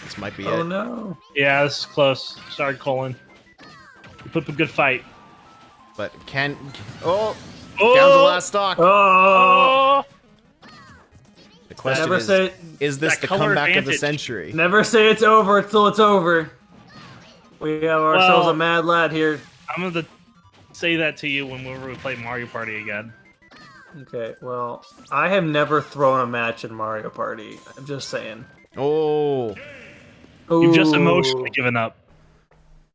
This might be it. Oh no. Yeah, this is close. Sorry, Colin. You put up a good fight. But down to the last stock. Oh! The question is this the comeback of the century? Never say it's over until it's over. We have ourselves a mad lad here. I'm going to say that to you whenever we play Mario Party again. Okay, well, I have never thrown a match in Mario Party. I'm just saying. Oh. You've just emotionally given up.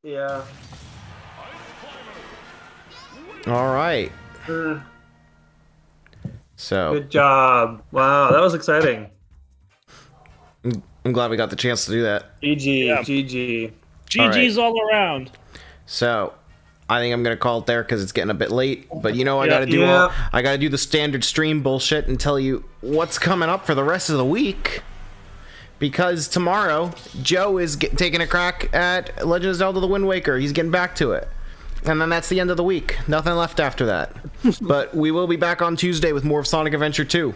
Yeah. All right. So. Good job. Wow, that was exciting. I'm glad we got the chance to do that. GG. GG's all around. So, I think I'm gonna call it there because it's getting a bit late. But you know, I gotta do the standard stream bullshit and tell you what's coming up for the rest of the week. Because tomorrow, Joe is taking a crack at Legend of Zelda: The Wind Waker. He's getting back to it. And then that's the end of the week. Nothing left after that. But we will be back on Tuesday with more of Sonic Adventure 2.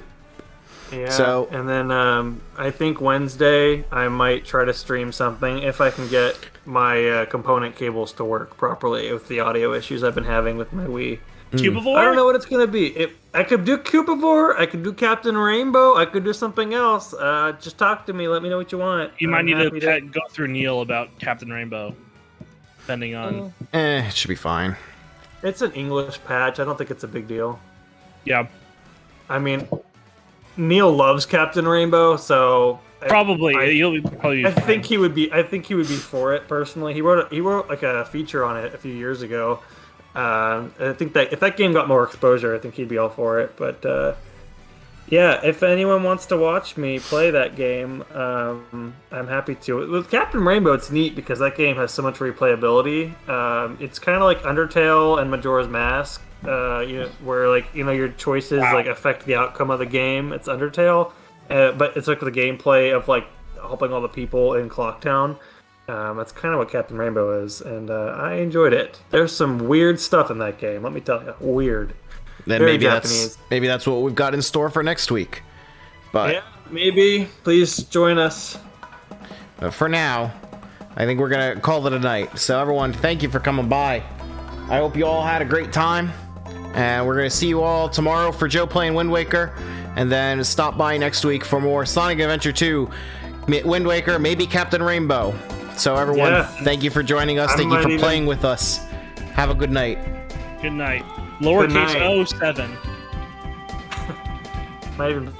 Yeah, so, and then I think Wednesday I might try to stream something if I can get my component cables to work properly with the audio issues I've been having with my Wii. Cubivore? I don't know what it's going to be. I could do Cubivore, I could do Captain Rainbow, I could do something else. Just talk to me, let me know what you want. You might need to go through Neil about Captain Rainbow, depending on... it should be fine. It's an English patch, I don't think it's a big deal. Yeah. I mean, Neil loves Captain Rainbow, so... Probably. I think he would be for it, personally. He wrote like a feature on it a few years ago. I think that if that game got more exposure, I think he'd be all for it. But yeah, if anyone wants to watch me play that game, I'm happy to. With Captain Rainbow, it's neat because that game has so much replayability. It's kind of like Undertale and Majora's Mask, where like your choices like affect the outcome of the game. It's Undertale, but it's like the gameplay of like helping all the people in Clocktown. That's kind of what Captain Rainbow is, and I enjoyed it. There's some weird stuff in that game, let me tell you. Weird. Then maybe that's what we've got in store for next week. But yeah, maybe. Please join us. But for now, I think we're gonna call it a night. So everyone, thank you for coming by. I hope you all had a great time, and we're gonna see you all tomorrow for Joe playing Wind Waker, and then stop by next week for more Sonic Adventure 2, Wind Waker, maybe Captain Rainbow. So everyone, thank you for joining us. Thank you for playing with us. Have a good night. Good night. Lowercase O7. Might even